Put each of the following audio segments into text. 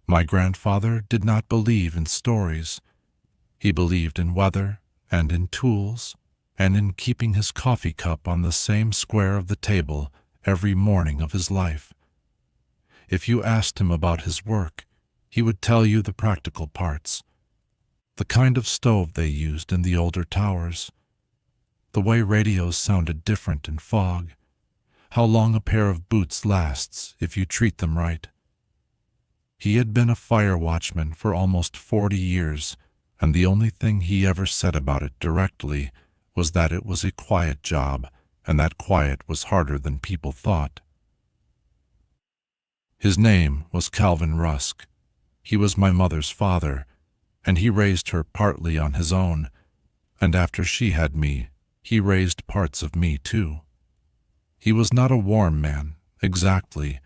My grandfather did not believe in stories. He believed in weather and in tools and in keeping his coffee cup on the same square of the table every morning of his life. If you asked him about his work, he would tell you the practical parts, the kind of stove they used in the older towers, the way radios sounded different in fog, how long a pair of boots lasts if you treat them right. He had been a fire watchman for almost 40 years, and the only thing he ever said about it directly was that it was a quiet job, and that quiet was harder than people thought. His name was Calvin Rusk. He was my mother's father, and he raised her partly on his own, and after she had me, he raised parts of me too. He was not a warm man, exactly,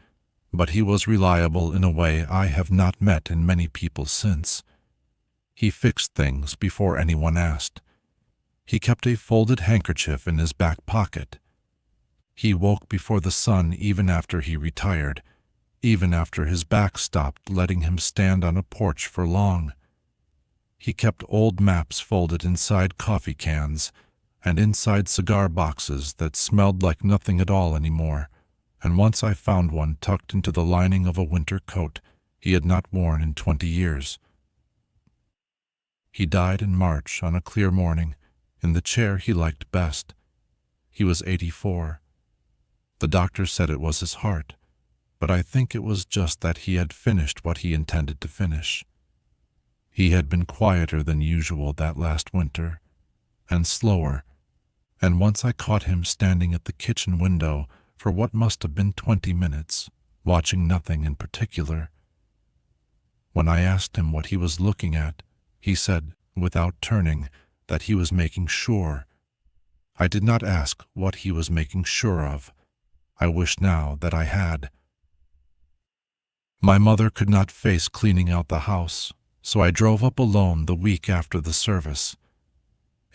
but he was reliable in a way I have not met in many people since. He fixed things before anyone asked. He kept a folded handkerchief in his back pocket. He woke before the sun even after he retired, even after his back stopped letting him stand on a porch for long. He kept old maps folded inside coffee cans and inside cigar boxes that smelled like nothing at all anymore, and once I found one tucked into the lining of a winter coat he had not worn in 20 years. He died in March on a clear morning, in the chair he liked best. He was 84. The doctor said it was his heart, but I think it was just that he had finished what he intended to finish. He had been quieter than usual that last winter, and slower, and once I caught him standing at the kitchen window for what must have been 20 minutes, watching nothing in particular. When I asked him what he was looking at, he said, without turning, that he was making sure. I did not ask what he was making sure of. I wish now that I had. My mother could not face cleaning out the house, so I drove up alone the week after the service.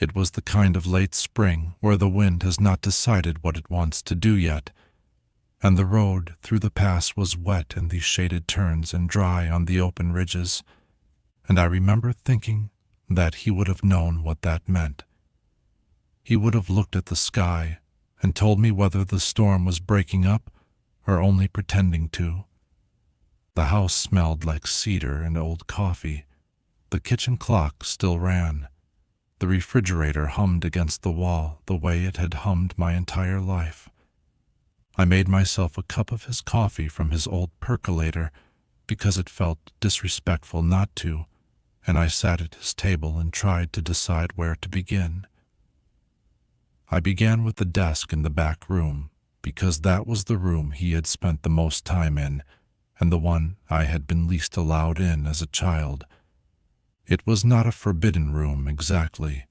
It was the kind of late spring where the wind has not decided what it wants to do yet, and the road through the pass was wet in the shaded turns and dry on the open ridges, and I remember thinking that he would have known what that meant. He would have looked at the sky and told me whether the storm was breaking up or only pretending to. The house smelled like cedar and old coffee. The kitchen clock still ran. The refrigerator hummed against the wall the way it had hummed my entire life. I made myself a cup of his coffee from his old percolator because it felt disrespectful not to, and I sat at his table and tried to decide where to begin. I began with the desk in the back room because that was the room he had spent the most time in, and the one I had been least allowed in as a child. It was not a forbidden room exactly.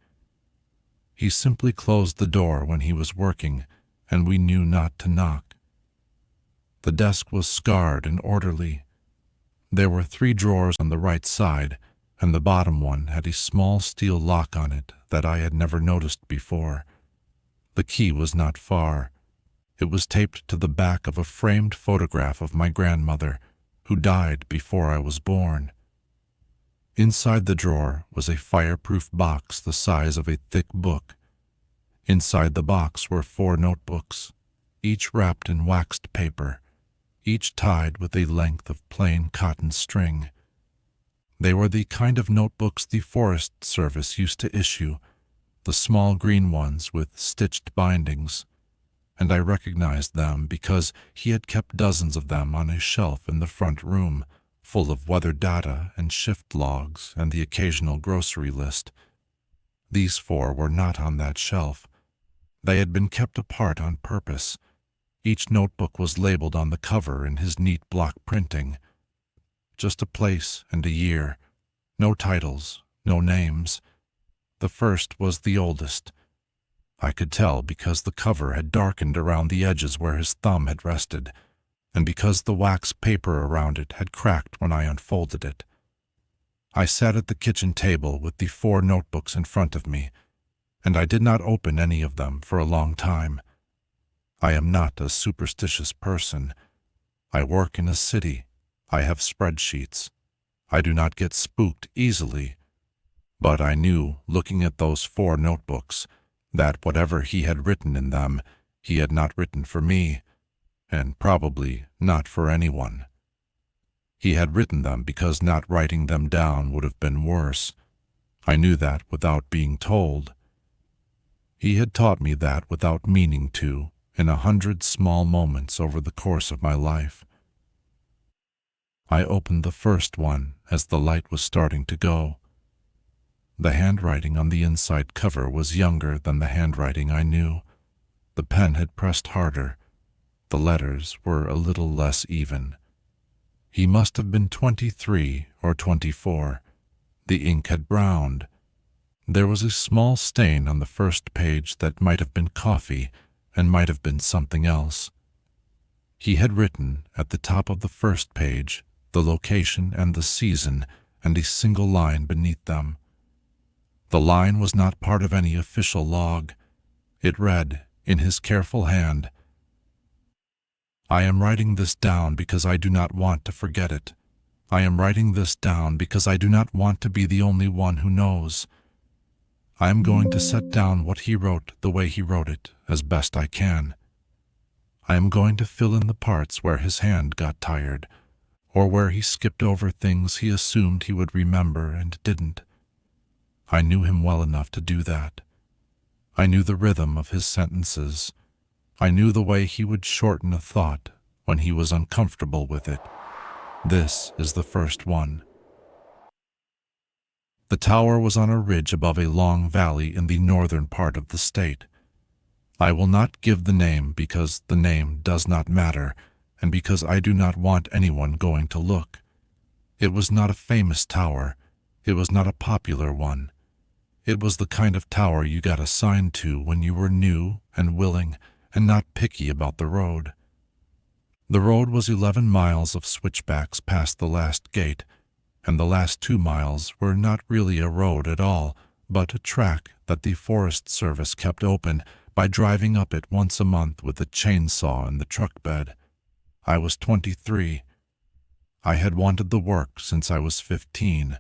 He simply closed the door when he was working, and we knew not to knock. The desk was scarred and orderly. There were 3 drawers on the right side, and the bottom one had a small steel lock on it that I had never noticed before. The key was not far. It was taped to the back of a framed photograph of my grandmother, who died before I was born. Inside the drawer was a fireproof box the size of a thick book. Inside the box were 4 notebooks, each wrapped in waxed paper, each tied with a length of plain cotton string. They were the kind of notebooks the Forest Service used to issue, the small green ones with stitched bindings, and I recognized them because he had kept dozens of them on a shelf in the front room, full of weather data and shift logs and the occasional grocery list. These 4 were not on that shelf. They had been kept apart on purpose. Each notebook was labeled on the cover in his neat block printing. Just a place and a year. No titles, no names. The first was the oldest. I could tell because the cover had darkened around the edges where his thumb had rested, and because the wax paper around it had cracked when I unfolded it. I sat at the kitchen table with the 4 notebooks in front of me, and I did not open any of them for a long time. I am not a superstitious person. I work in a city. I have spreadsheets. I do not get spooked easily, but I knew, looking at those 4 notebooks, that whatever he had written in them, he had not written for me, and probably not for anyone. He had written them because not writing them down would have been worse. I knew that without being told. He had taught me that without meaning to, in 100 small moments over the course of my life. I opened the first one as the light was starting to go. The handwriting on the inside cover was younger than the handwriting I knew. The pen had pressed harder. The letters were a little less even. He must have been 23 or 24. The ink had browned. There was a small stain on the first page that might have been coffee and might have been something else. He had written at the top of the first page the location and the season and a single line beneath them. The line was not part of any official log. It read, in his careful hand, "I am writing this down because I do not want to forget it. I am writing this down because I do not want to be the only one who knows. I am going to set down what he wrote the way he wrote it, as best I can. I am going to fill in the parts where his hand got tired, or where he skipped over things he assumed he would remember and didn't. I knew him well enough to do that. I knew the rhythm of his sentences. I knew the way he would shorten a thought when he was uncomfortable with it. This is the first one. The tower was on a ridge above a long valley in the northern part of the state. I will not give the name because the name does not matter, and because I do not want anyone going to look. It was not a famous tower. It was not a popular one. It was the kind of tower you got assigned to when you were new and willing and not picky about the road. The road was 11 miles of switchbacks past the last gate, and the last 2 miles were not really a road at all, but a track that the Forest Service kept open by driving up it once a month with a chainsaw in the truck bed. I was 23. I had wanted the work since I was 15.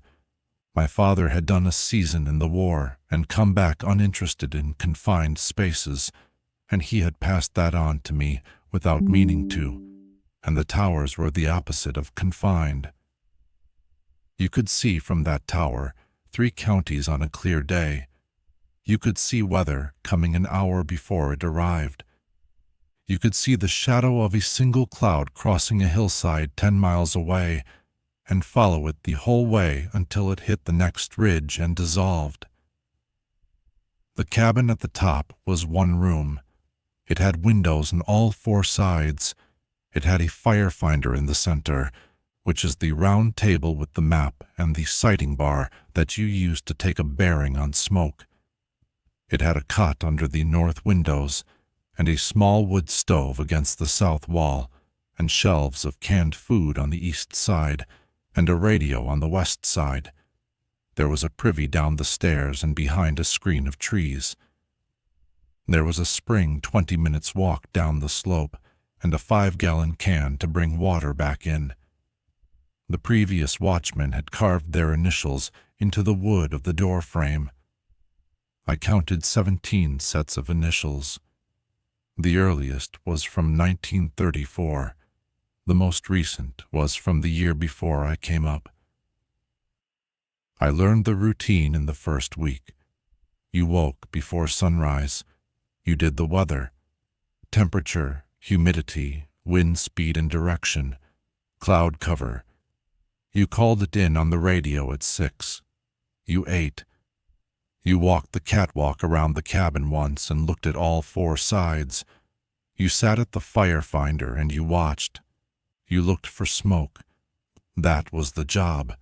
My father had done a season in the war and come back uninterested in confined spaces, and he had passed that on to me without meaning to, and the towers were the opposite of confined. You could see from that tower 3 counties on a clear day. You could see weather coming an hour before it arrived. You could see the shadow of a single cloud crossing a hillside 10 miles away, and follow it the whole way until it hit the next ridge and dissolved. The cabin at the top was 1 room. It had windows on all 4 sides. It had a fire finder in the center, which is the round table with the map and the sighting bar that you use to take a bearing on smoke. It had a cot under the north windows, and a small wood stove against the south wall, and shelves of canned food on the east side, and a radio on the west side. There was a privy down the stairs and behind a screen of trees. There was a spring 20 minutes' walk down the slope, and a 5-gallon can to bring water back in. The previous watchman had carved their initials into the wood of the door frame. I counted 17 sets of initials. The earliest was from 1934. The most recent was from the year before I came up. I learned the routine in the first week. You woke before sunrise. You did the weather, temperature, humidity, wind speed and direction, cloud cover. You called it in on the radio at 6. You ate. You walked the catwalk around the cabin once and looked at all 4 sides. You sat at the fire finder and you watched. You looked for smoke. That was the job.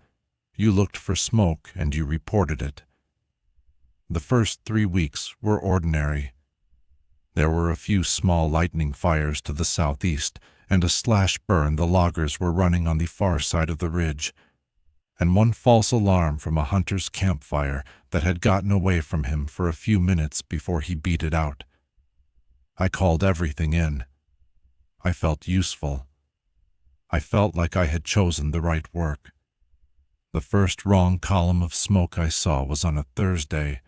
You looked for smoke and you reported it. The first 3 weeks were ordinary. There were a few small lightning fires to the southeast and a slash burn the loggers were running on the far side of the ridge, and 1 false alarm from a hunter's campfire that had gotten away from him for a few minutes before he beat it out. I called everything in. I felt useful. I felt like I had chosen the right work. The first wrong column of smoke I saw was on a Thursday.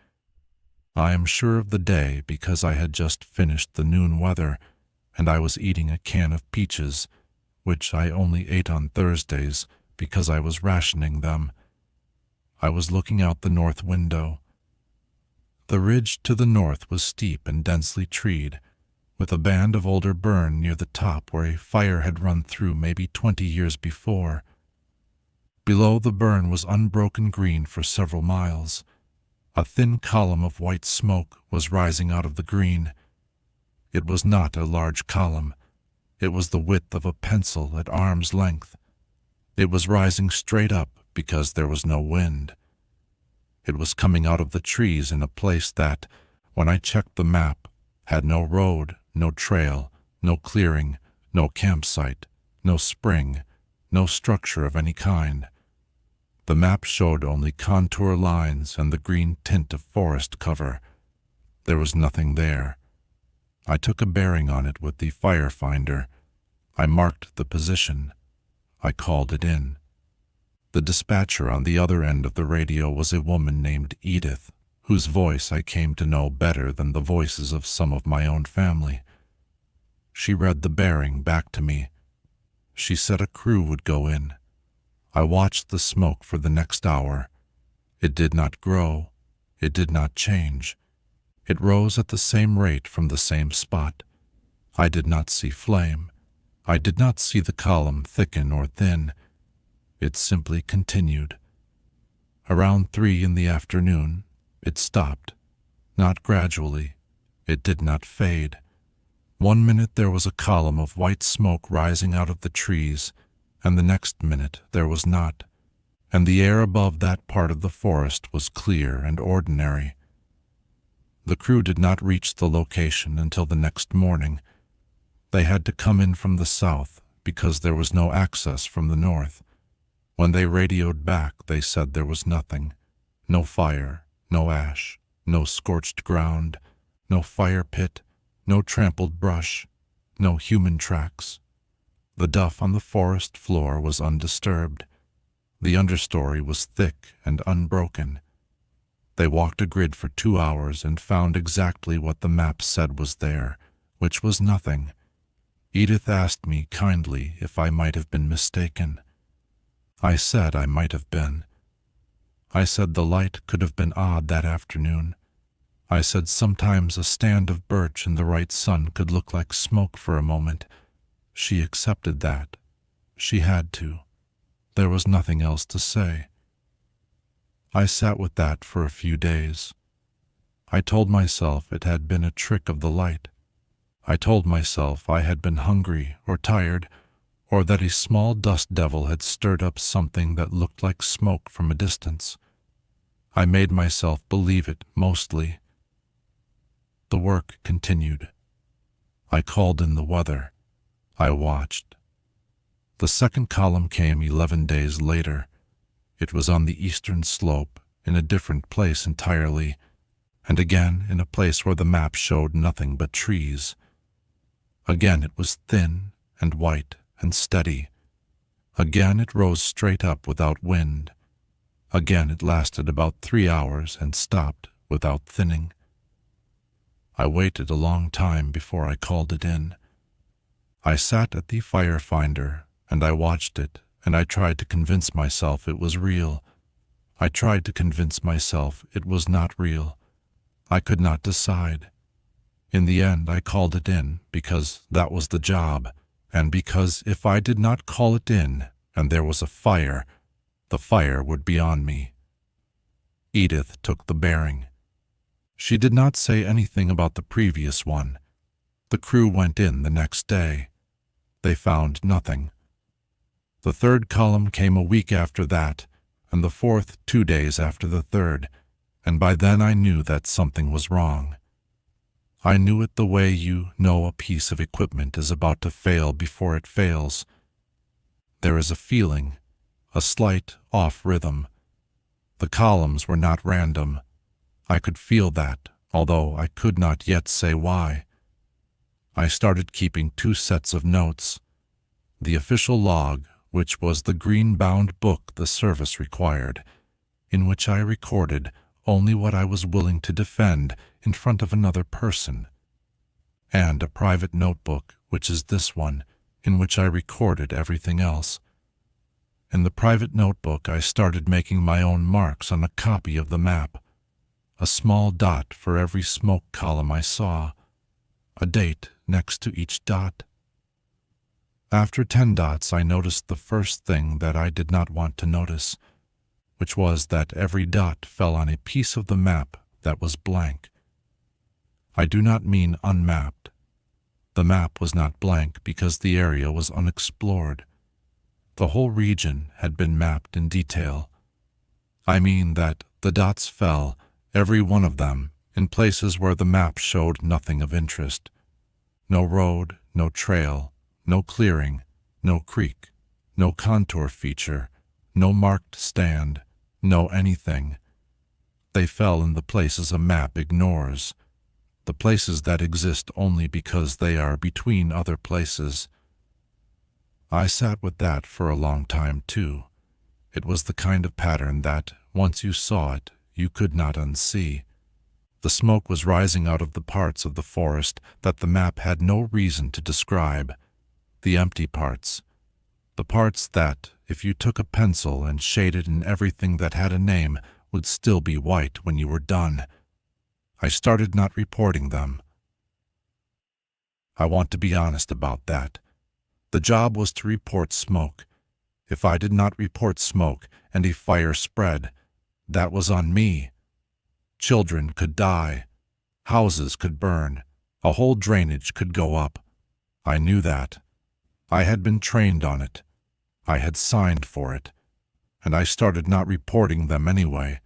I am sure of the day because I had just finished the noon weather, and I was eating a can of peaches, which I only ate on Thursdays because I was rationing them. I was looking out the north window. The ridge to the north was steep and densely treed, with a band of older burn near the top where a fire had run through maybe 20 years before. Below the burn was unbroken green for several miles. A thin column of white smoke was rising out of the green. It was not a large column. It was the width of a pencil at arm's length. It was rising straight up because there was no wind. It was coming out of the trees in a place that, when I checked the map, had no road, no trail, no clearing, no campsite, no spring, no structure of any kind. The map showed only contour lines and the green tint of forest cover. There was nothing there. I took a bearing on it with the fire finder. I marked the position. I called it in. The dispatcher on the other end of the radio was a woman named Edith, whose voice I came to know better than the voices of some of my own family. She read the bearing back to me. She said a crew would go in. I watched the smoke for the next hour. It did not grow. It did not change. It rose at the same rate from the same spot. I did not see flame. I did not see the column thicken or thin. It simply continued. Around 3 in the afternoon, it stopped. Not gradually. It did not fade. 1 minute there was a column of white smoke rising out of the trees, and the next minute there was not, and the air above that part of the forest was clear and ordinary. The crew did not reach the location until the next morning. They had to come in from the south because there was no access from the north. When they radioed back, they said there was nothing. No fire, no ash, no scorched ground, no fire pit, no trampled brush, no human tracks. The duff on the forest floor was undisturbed. The understory was thick and unbroken. They walked a grid for 2 hours and found exactly what the map said was there, which was nothing. Edith asked me kindly if I might have been mistaken. I said I might have been. I said the light could have been odd that afternoon. I said sometimes a stand of birch in the right sun could look like smoke for a moment. She accepted that. She had to. There was nothing else to say. I sat with that for a few days. I told myself it had been a trick of the light. I told myself I had been hungry or tired, or that a small dust devil had stirred up something that looked like smoke from a distance. I made myself believe it mostly. The work continued. I called in the weather. I watched. The second column came 11 days later. It was on the eastern slope, in a different place entirely, and again in a place where the map showed nothing but trees. Again it was thin and white and steady. Again it rose straight up without wind. Again it lasted about 3 hours and stopped without thinning. I waited a long time before I called it in. I sat at the fire finder, and I watched it, and I tried to convince myself it was real. I tried to convince myself it was not real. I could not decide. In the end, I called it in because that was the job, and because if I did not call it in and there was a fire, the fire would be on me. Edith took the bearing. She did not say anything about the previous one. The crew went in the next day. They found nothing. The third column came a week after that, and the fourth 2 days after the third, and by then I knew that something was wrong. I knew it the way you know a piece of equipment is about to fail before it fails. There is a feeling, a slight off rhythm. The columns were not random. I could feel that, although I could not yet say why. I started keeping 2 sets of notes. The official log, which was the green-bound book the service required, in which I recorded only what I was willing to defend in front of another person, and a private notebook, which is this one, in which I recorded everything else. In the private notebook, I started making my own marks on a copy of the map, a small dot for every smoke column I saw, a date next to each dot. After 10 dots, I noticed the first thing that I did not want to notice, which was that every dot fell on a piece of the map that was blank. I do not mean unmapped. The map was not blank because the area was unexplored. The whole region had been mapped in detail. I mean that the dots fell, every one of them, in places where the map showed nothing of interest. No road, no trail, no clearing, no creek, no contour feature, no marked stand, no anything. They fell in the places a map ignores, the places that exist only because they are between other places. I sat with that for a long time, too. It was the kind of pattern that, once you saw it, you could not unsee. The smoke was rising out of the parts of the forest that the map had no reason to describe, the empty parts, the parts that, if you took a pencil and shaded in everything that had a name, would still be white when you were done. I started not reporting them. I want to be honest about that. The job was to report smoke. If I did not report smoke and a fire spread, that was on me. Children could die. Houses could burn. A whole drainage could go up. I knew that. I had been trained on it. I had signed for it. And I started not reporting them anyway,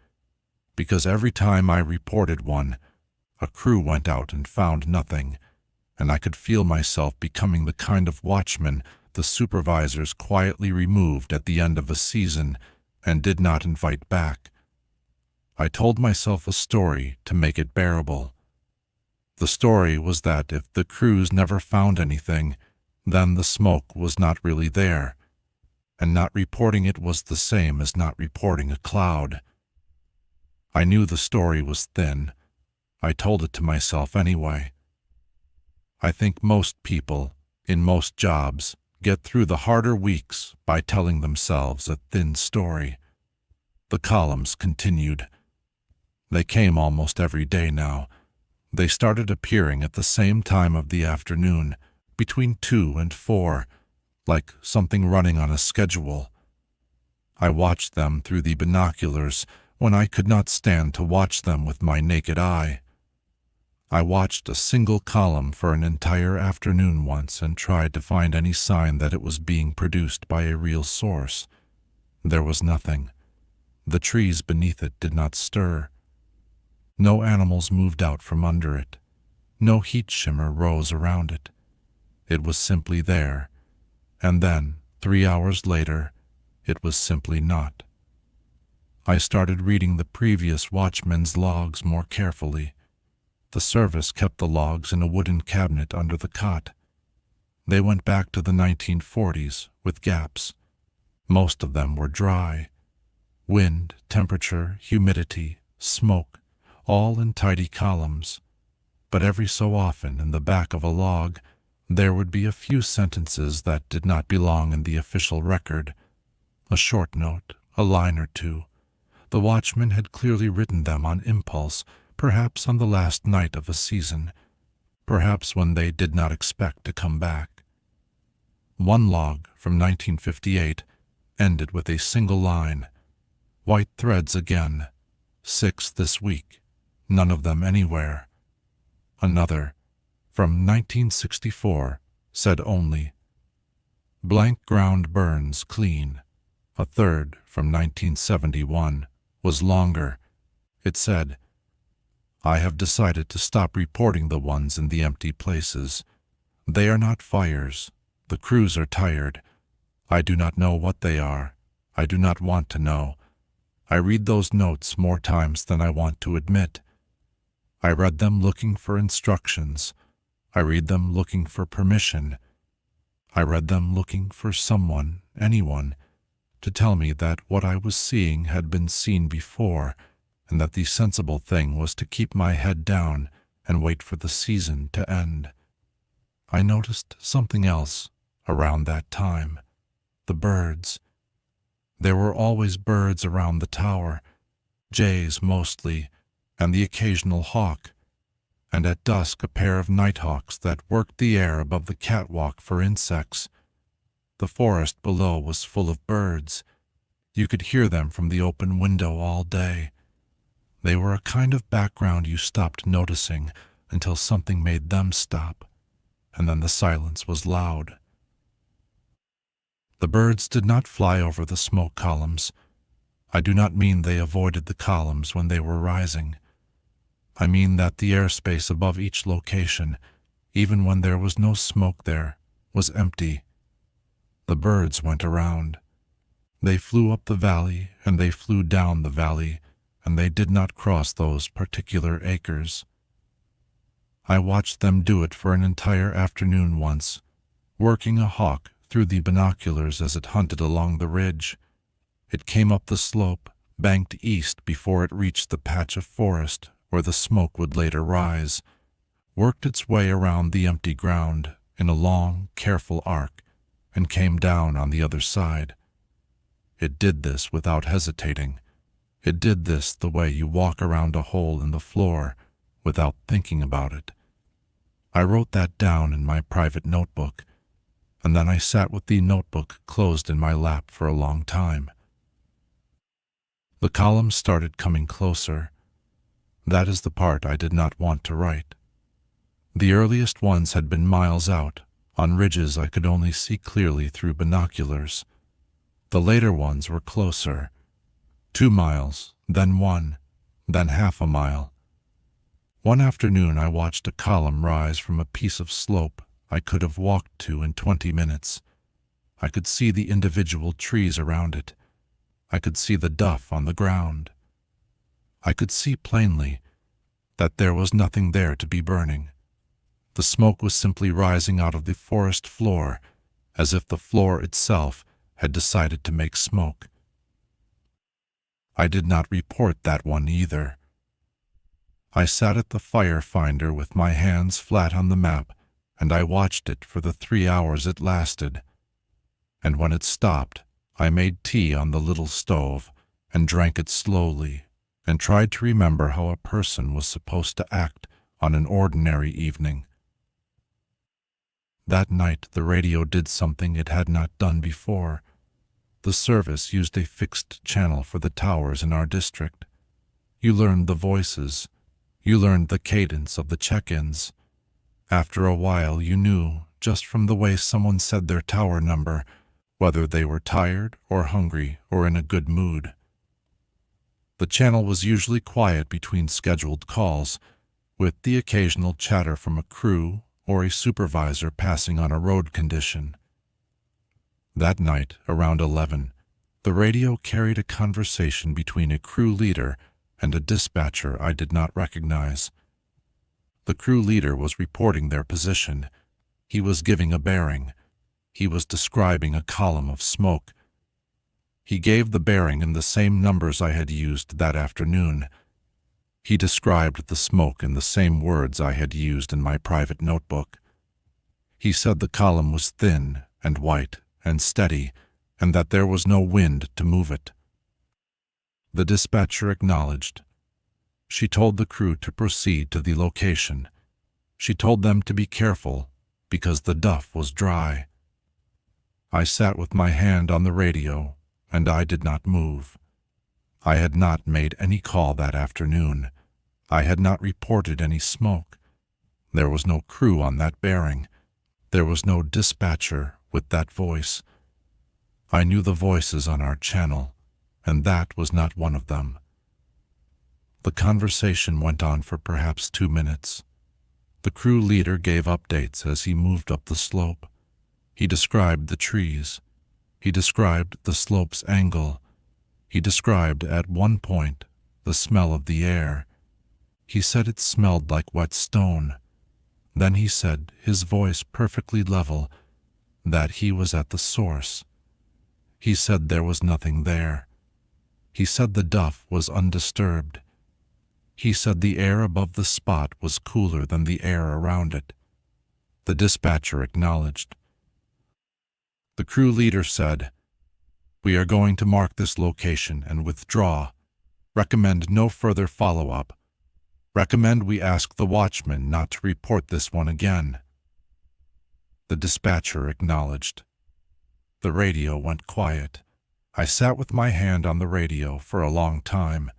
because every time I reported one, a crew went out and found nothing, and I could feel myself becoming the kind of watchman the supervisors quietly removed at the end of a season and did not invite back. I told myself a story to make it bearable. The story was that if the crews never found anything, then the smoke was not really there, and not reporting it was the same as not reporting a cloud. I knew the story was thin. I told it to myself anyway. I think most people, in most jobs, get through the harder weeks by telling themselves a thin story. The columns continued. They came almost every day now. They started appearing at the same time of the afternoon, between 2 and 4, like something running on a schedule. I watched them through the binoculars when I could not stand to watch them with my naked eye. I watched a single column for an entire afternoon once and tried to find any sign that it was being produced by a real source. There was nothing. The trees beneath it did not stir. No animals moved out from under it. No heat shimmer rose around it. It was simply there, and then, 3 hours later, it was simply not. I started reading the previous watchman's logs more carefully. The service kept the logs in a wooden cabinet under the cot. They went back to the 1940s, with gaps. Most of them were dry. Wind, temperature, humidity, smoke, all in tidy columns. But every so often, in the back of a log, there would be a few sentences that did not belong in the official record. A short note, a line or two. The watchman had clearly written them on impulse, perhaps on the last night of a season, perhaps when they did not expect to come back. One log from 1958 ended with a single line. White threads again. 6 this week. None of them anywhere. Another, from 1964, said only, "Blank ground burns clean." A third, from 1971, was longer. It said, "I have decided to stop reporting the ones in the empty places. They are not fires. The crews are tired. I do not know what they are. I do not want to know. I read those notes more times than I want to admit. I read them looking for instructions. I read them looking for permission. I read them looking for someone, anyone, to tell me that what I was seeing had been seen before, and that the sensible thing was to keep my head down and wait for the season to end. I noticed something else around that time. The birds. There were always birds around the tower, jays mostly, and the occasional hawk, and at dusk a pair of nighthawks that worked the air above the catwalk for insects. The forest below was full of birds. You could hear them from the open window all day. They were a kind of background you stopped noticing until something made them stop, and then the silence was loud. The birds did not fly over the smoke columns. I do not mean they avoided the columns when they were rising. I mean that the airspace above each location, even when there was no smoke there, was empty. The birds went around. They flew up the valley, and they flew down the valley, and they did not cross those particular acres. I watched them do it for an entire afternoon once, working a hawk through the binoculars as it hunted along the ridge. It came up the slope, banked east before it reached the patch of forest where the smoke would later rise, worked its way around the empty ground in a long, careful arc, and came down on the other side. It did this without hesitating. It did this the way you walk around a hole in the floor without thinking about it. I wrote that down in my private notebook, and then I sat with the notebook closed in my lap for a long time. The columns started coming closer. That is the part I did not want to write. The earliest ones had been miles out, on ridges I could only see clearly through binoculars. The later ones were closer. 2 miles, then 1, then half a mile. One afternoon I watched a column rise from a piece of slope I could have walked to in 20 minutes. I could see the individual trees around it. I could see the duff on the ground. I could see plainly that there was nothing there to be burning. The smoke was simply rising out of the forest floor, as if the floor itself had decided to make smoke. I did not report that one either. I sat at the fire finder with my hands flat on the map, and I watched it for the 3 hours it lasted. And when it stopped, I made tea on the little stove and drank it slowly and tried to remember how a person was supposed to act on an ordinary evening. That night the radio did something it had not done before. The service used a fixed channel for the towers in our district. You learned the voices. You learned the cadence of the check-ins. After a while you knew, just from the way someone said their tower number, whether they were tired or hungry or in a good mood. The channel was usually quiet between scheduled calls, with the occasional chatter from a crew or a supervisor passing on a road condition. That night, around 11, the radio carried a conversation between a crew leader and a dispatcher I did not recognize. The crew leader was reporting their position. He was giving a bearing. He was describing a column of smoke. He gave the bearing in the same numbers I had used that afternoon. He described the smoke in the same words I had used in my private notebook. He said the column was thin and white and steady, and that there was no wind to move it. The dispatcher acknowledged. She told the crew to proceed to the location. She told them to be careful, because the duff was dry. I sat with my hand on the radio, and I did not move. I had not made any call that afternoon. I had not reported any smoke. There was no crew on that bearing. There was no dispatcher with that voice. I knew the voices on our channel, and that was not one of them. The conversation went on for perhaps 2 minutes. The crew leader gave updates as he moved up the slope. He described the trees. He described the slope's angle. He described, at one point, the smell of the air. He said it smelled like wet stone. Then he said, his voice perfectly level, that he was at the source. He said there was nothing there. He said the duff was undisturbed. He said the air above the spot was cooler than the air around it. The dispatcher acknowledged. The crew leader said, "We are going to mark this location and withdraw. Recommend no further follow-up. Recommend we ask the watchman not to report this one again." The dispatcher acknowledged. The radio went quiet. I sat with my hand on the radio for a long time.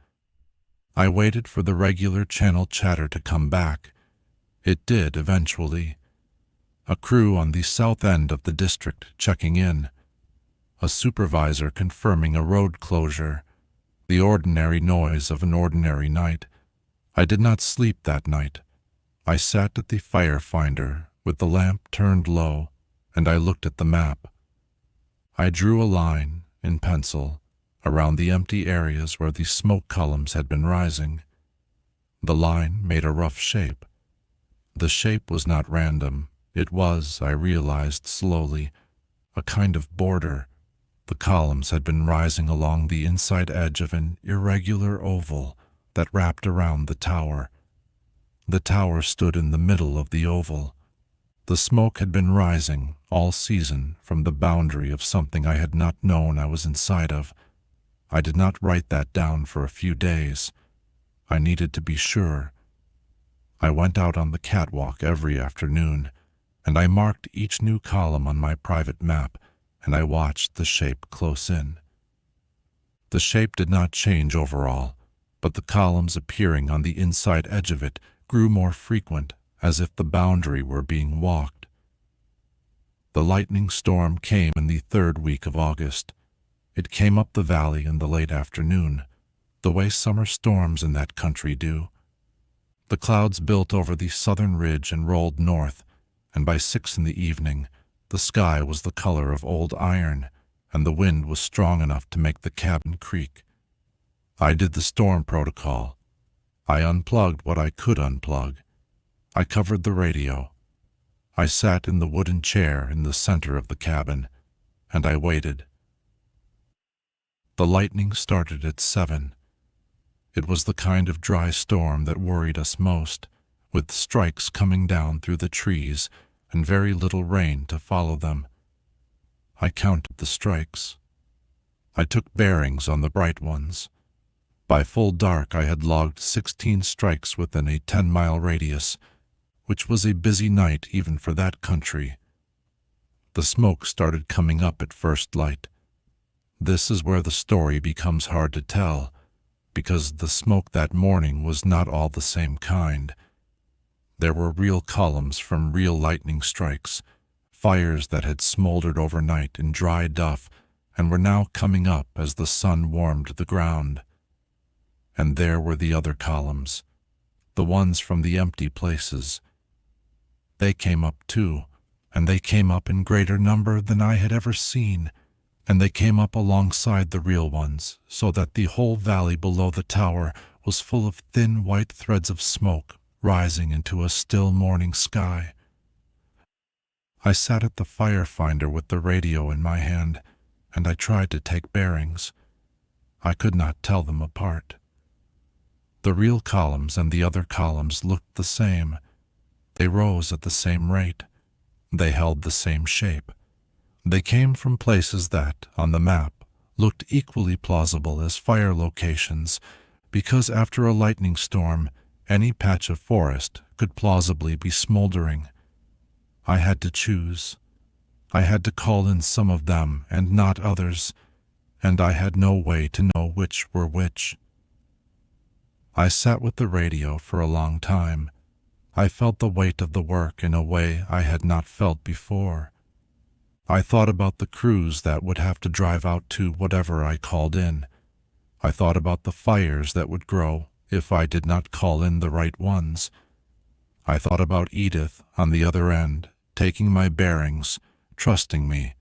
I waited for the regular channel chatter to come back. It did eventually. A crew on the south end of the district checking in. A supervisor confirming a road closure. The ordinary noise of an ordinary night. I did not sleep that night. I sat at the fire finder with the lamp turned low, and I looked at the map. I drew a line, in pencil, around the empty areas where the smoke columns had been rising. The line made a rough shape. The shape was not random. It was, I realized slowly, a kind of border. The columns had been rising along the inside edge of an irregular oval that wrapped around the tower. The tower stood in the middle of the oval. The smoke had been rising all season from the boundary of something I had not known I was inside of. I did not write that down for a few days. I needed to be sure. I went out on the catwalk every afternoon, and I marked each new column on my private map, and I watched the shape close in. The shape did not change overall, but the columns appearing on the inside edge of it grew more frequent, as if the boundary were being walked. The lightning storm came in the third week of August. It came up the valley in the late afternoon, the way summer storms in that country do. The clouds built over the southern ridge and rolled north, and by 6 in the evening, the sky was the color of old iron, and the wind was strong enough to make the cabin creak. I did the storm protocol. I unplugged what I could unplug. I covered the radio. I sat in the wooden chair in the center of the cabin, and I waited. The lightning started at 7. It was the kind of dry storm that worried us most, with strikes coming down through the trees and very little rain to follow them. I counted the strikes. I took bearings on the bright ones. By full dark I had logged 16 strikes within a 10-mile radius, which was a busy night even for that country. The smoke started coming up at first light. This is where the story becomes hard to tell, because the smoke that morning was not all the same kind. There were real columns from real lightning strikes, fires that had smoldered overnight in dry duff and were now coming up as the sun warmed the ground. And there were the other columns, the ones from the empty places. They came up too, and they came up in greater number than I had ever seen, and they came up alongside the real ones, so that the whole valley below the tower was full of thin white threads of smoke rising into a still morning sky. I sat at the fire finder with the radio in my hand, and I tried to take bearings. I could not tell them apart. The real columns and the other columns looked the same. They rose at the same rate. They held the same shape. They came from places that, on the map, looked equally plausible as fire locations, because after a lightning storm, any patch of forest could plausibly be smoldering. I had to choose. I had to call in some of them and not others, and I had no way to know which were which. I sat with the radio for a long time. I felt the weight of the work in a way I had not felt before. I thought about the crews that would have to drive out to whatever I called in. I thought about the fires that would grow if I did not call in the right ones. I thought about Edith on the other end, taking my bearings, trusting me.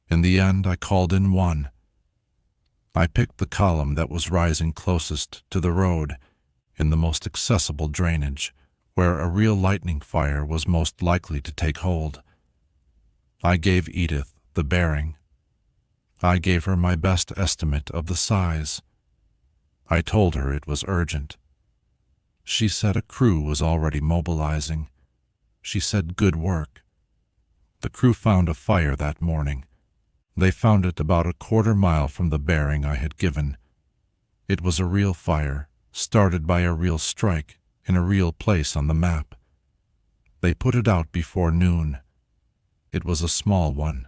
In the end, I called in one. I picked the column that was rising closest to the road, in the most accessible drainage, where a real lightning fire was most likely to take hold. I gave Edith the bearing. I gave her my best estimate of the size. I told her it was urgent. She said a crew was already mobilizing. She said good work. The crew found a fire that morning. They found it about a quarter-mile from the bearing I had given. It was a real fire, started by a real strike, in a real place on the map. They put it out before noon. It was a small one.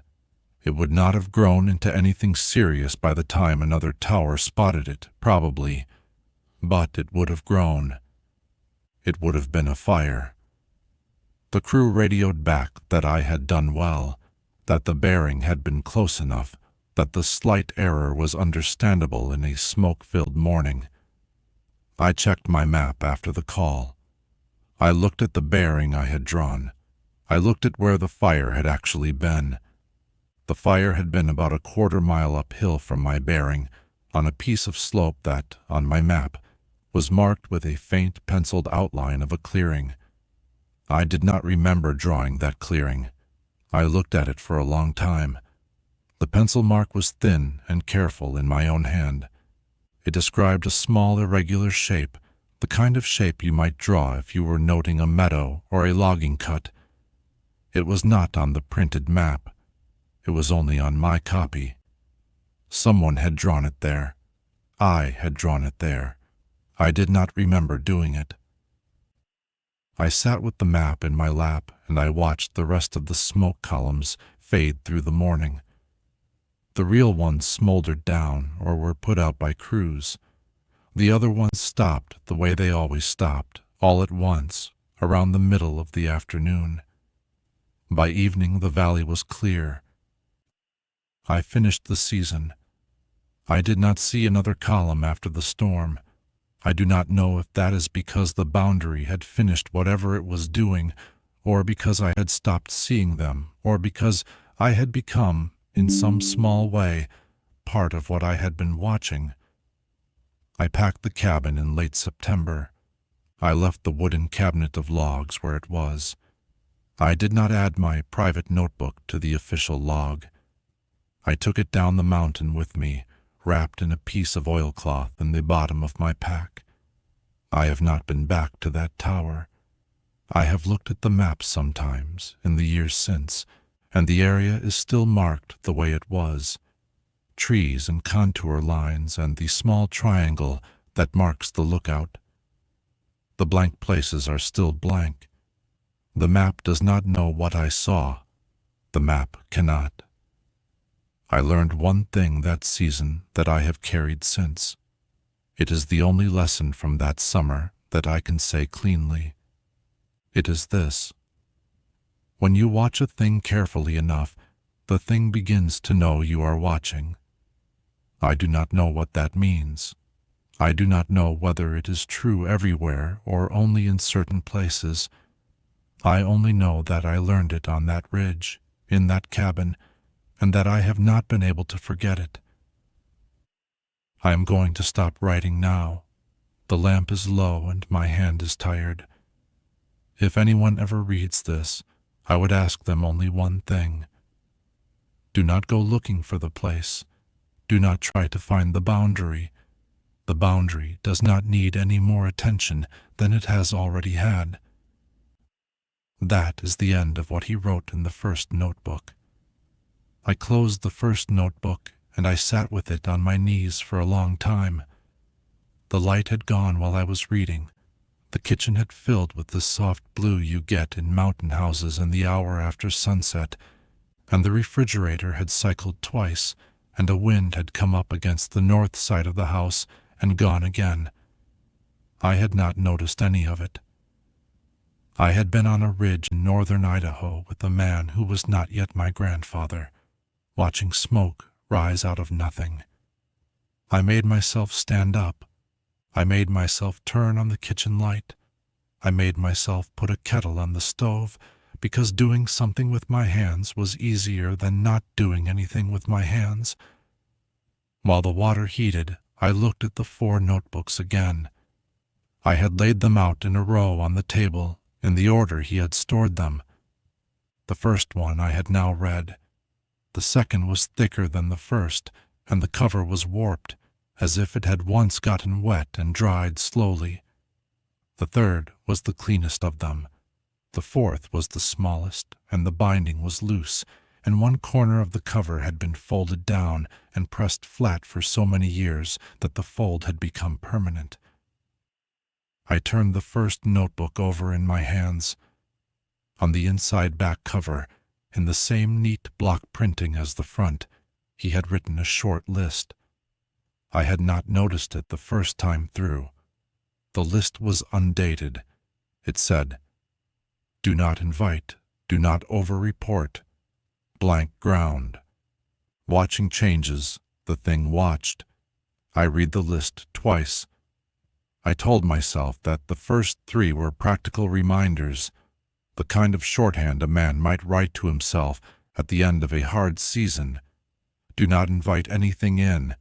It would not have grown into anything serious by the time another tower spotted it, probably. But it would have grown. It would have been a fire. The crew radioed back that I had done well, that the bearing had been close enough, that the slight error was understandable in a smoke-filled morning. I checked my map after the call. I looked at the bearing I had drawn. I looked at where the fire had actually been. The fire had been about a quarter-mile uphill from my bearing, on a piece of slope that, on my map, was marked with a faint penciled outline of a clearing. I did not remember drawing that clearing. I looked at it for a long time. The pencil mark was thin and careful in my own hand. It described a small irregular shape, the kind of shape you might draw if you were noting a meadow or a logging cut. It was not on the printed map. It was only on my copy. Someone had drawn it there. I had drawn it there. I did not remember doing it. I sat with the map in my lap and I watched the rest of the smoke columns fade through the morning. The real ones smoldered down or were put out by crews. The other ones stopped the way they always stopped, all at once, around the middle of the afternoon. By evening the valley was clear. I finished the season. I did not see another column after the storm. I do not know if that is because the boundary had finished whatever it was doing, or because I had stopped seeing them, or because I had become, in some small way, part of what I had been watching. I packed the cabin in late September. I left the wooden cabinet of logs where it was. I did not add my private notebook to the official log. I took it down the mountain with me, wrapped in a piece of oilcloth in the bottom of my pack. I have not been back to that tower. I have looked at the map sometimes in the years since, and the area is still marked the way it was. Trees and contour lines and the small triangle that marks the lookout. The blank places are still blank. The map does not know what I saw. The map cannot. I learned one thing that season that I have carried since. It is the only lesson from that summer that I can say cleanly. It is this: when you watch a thing carefully enough, the thing begins to know you are watching. I do not know what that means. I do not know whether it is true everywhere or only in certain places. I only know that I learned it on that ridge, in that cabin, and that I have not been able to forget it. I am going to stop writing now. The lamp is low and my hand is tired. If anyone ever reads this, I would ask them only one thing. Do not go looking for the place. Do not try to find the boundary. The boundary does not need any more attention than it has already had. That is the end of what he wrote in the first notebook. I closed the first notebook and I sat with it on my knees for a long time. The light had gone while I was reading. The kitchen had filled with the soft blue you get in mountain houses in the hour after sunset, and the refrigerator had cycled twice, and a wind had come up against the north side of the house and gone again. I had not noticed any of it. I had been on a ridge in northern Idaho with a man who was not yet my grandfather, watching smoke rise out of nothing. I made myself stand up. I made myself turn on the kitchen light. I made myself put a kettle on the stove, because doing something with my hands was easier than not doing anything with my hands. While the water heated, I looked at the 4 notebooks again. I had laid them out in a row on the table, in the order he had stored them. The first one I had now read. The second was thicker than the first, and the cover was warped, as if it had once gotten wet and dried slowly. The third was the cleanest of them. The fourth was the smallest, and the binding was loose, and one corner of the cover had been folded down and pressed flat for so many years that the fold had become permanent. I turned the first notebook over in my hands. On the inside back cover, in the same neat block printing as the front, he had written a short list. I had not noticed it the first time through. The list was undated. It said, "Do not invite, do not over-report, blank ground. Watching changes, the thing watched." I read the list twice. I told myself that the first three were practical reminders, the kind of shorthand a man might write to himself at the end of a hard season. Do not invite anything in.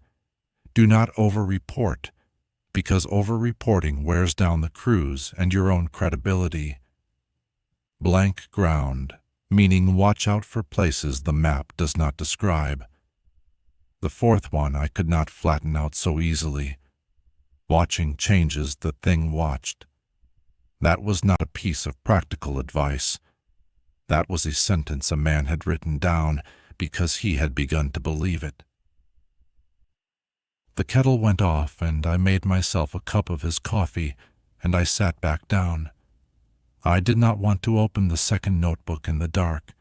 Do not over-report, because over-reporting wears down the crew's and your own credibility. Blank ground, meaning watch out for places the map does not describe. The fourth one I could not flatten out so easily. Watching changes, the thing watched. That was not a piece of practical advice. That was a sentence a man had written down because he had begun to believe it. The kettle went off, and I made myself a cup of his coffee, and I sat back down. I did not want to open the second notebook in the dark,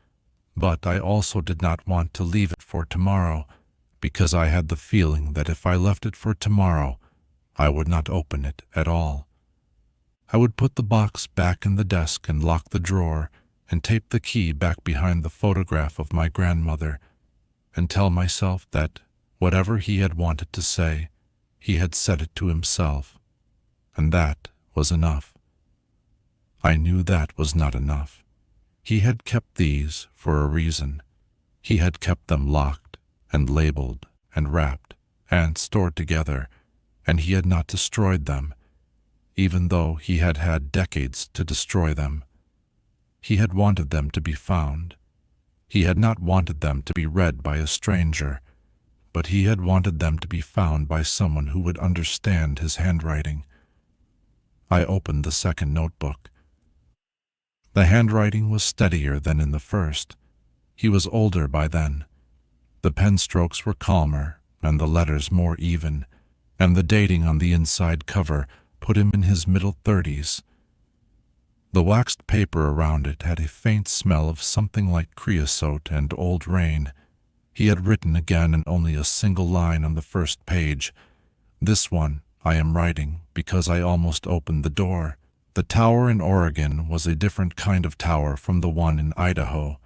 but I also did not want to leave it for tomorrow, because I had the feeling that if I left it for tomorrow, I would not open it at all. I would put the box back in the desk and lock the drawer and tape the key back behind the photograph of my grandmother and tell myself that whatever he had wanted to say, he had said it to himself, and that was enough. I knew that was not enough. He had kept these for a reason. He had kept them locked and labeled and wrapped and stored together, and he had not destroyed them, even though he had had decades to destroy them. He had wanted them to be found. He had not wanted them to be read by a stranger, but he had wanted them to be found by someone who would understand his handwriting. I opened the second notebook. The handwriting was steadier than in the first. He was older by then. The pen strokes were calmer and the letters more even, and the dating on the inside cover put him in his middle 30s. The waxed paper around it had a faint smell of something like creosote and old rain. He had written again in only a single line on the first page. "This one I am writing because I almost opened the door." The tower in Oregon was a different kind of tower from the one in Idaho.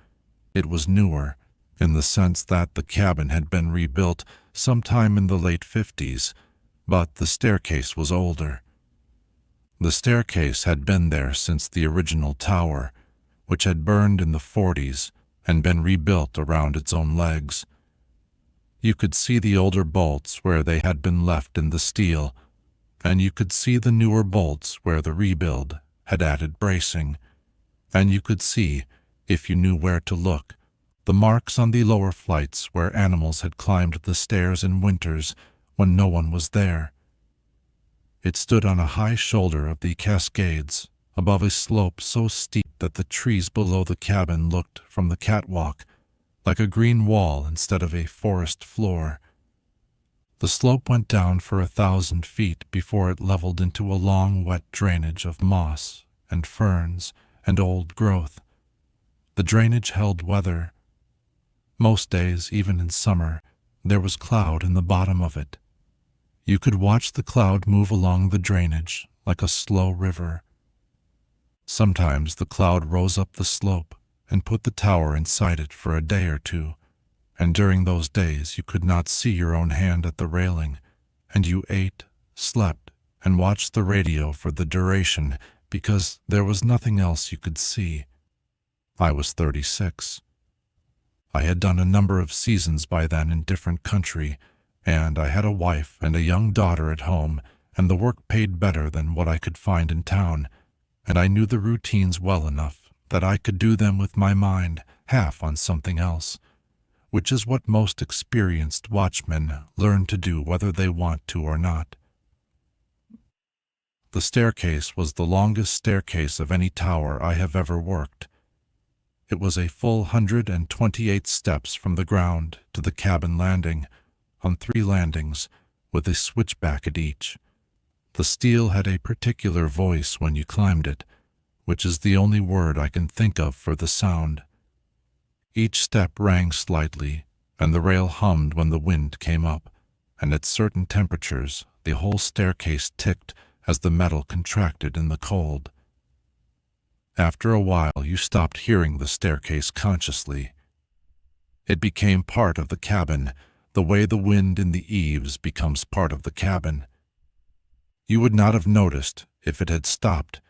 It was newer, in the sense that the cabin had been rebuilt sometime in the late 50s, but the staircase was older. The staircase had been there since the original tower, which had burned in the 40s and been rebuilt around its own legs. You could see the older bolts where they had been left in the steel, and you could see the newer bolts where the rebuild had added bracing, and you could see, if you knew where to look, the marks on the lower flights where animals had climbed the stairs in winters when no one was there. It stood on a high shoulder of the Cascades, above a slope so steep that the trees below the cabin looked, from the catwalk, like a green wall instead of a forest floor. The slope went down for 1,000 feet before it leveled into a long, wet drainage of moss and ferns and old growth. The drainage held weather. Most days, even in summer, there was cloud in the bottom of it. You could watch the cloud move along the drainage like a slow river. Sometimes the cloud rose up the slope and put the tower inside it for a day or two, and during those days you could not see your own hand at the railing, and you ate, slept, and watched the radio for the duration because there was nothing else you could see. I was 36. I had done a number of seasons by then in different country, and I had a wife and a young daughter at home, and the work paid better than what I could find in town, and I knew the routines well enough that I could do them with my mind half on something else, which is what most experienced watchmen learn to do whether they want to or not. The staircase was the longest staircase of any tower I have ever worked. It was a full 128 steps from the ground to the cabin landing, on 3 landings, with a switchback at each. The steel had a particular voice when you climbed it, which is the only word I can think of for the sound. Each step rang slightly, and the rail hummed when the wind came up, and at certain temperatures the whole staircase ticked as the metal contracted in the cold. After a while you stopped hearing the staircase consciously. It became part of the cabin, the way the wind in the eaves becomes part of the cabin. You would not have noticed if it had stopped.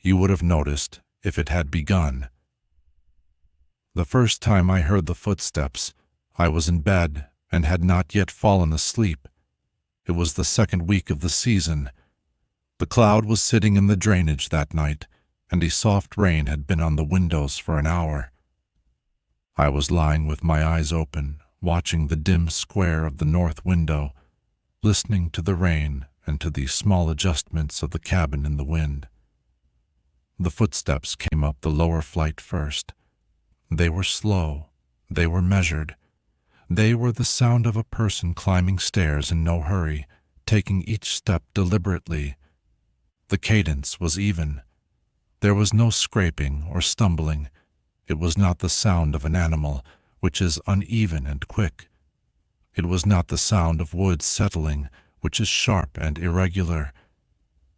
You would have noticed if it had begun. The first time I heard the footsteps, I was in bed and had not yet fallen asleep. It was the 2nd week of the season. The cloud was sitting in the drainage that night, and a soft rain had been on the windows for an hour. I was lying with my eyes open, watching the dim square of the north window, listening to the rain and to the small adjustments of the cabin in the wind. The footsteps came up the lower flight first. They were slow. They were measured. They were the sound of a person climbing stairs in no hurry, taking each step deliberately. The cadence was even. There was no scraping or stumbling. It was not the sound of an animal, which is uneven and quick. It was not the sound of wood settling, which is sharp and irregular.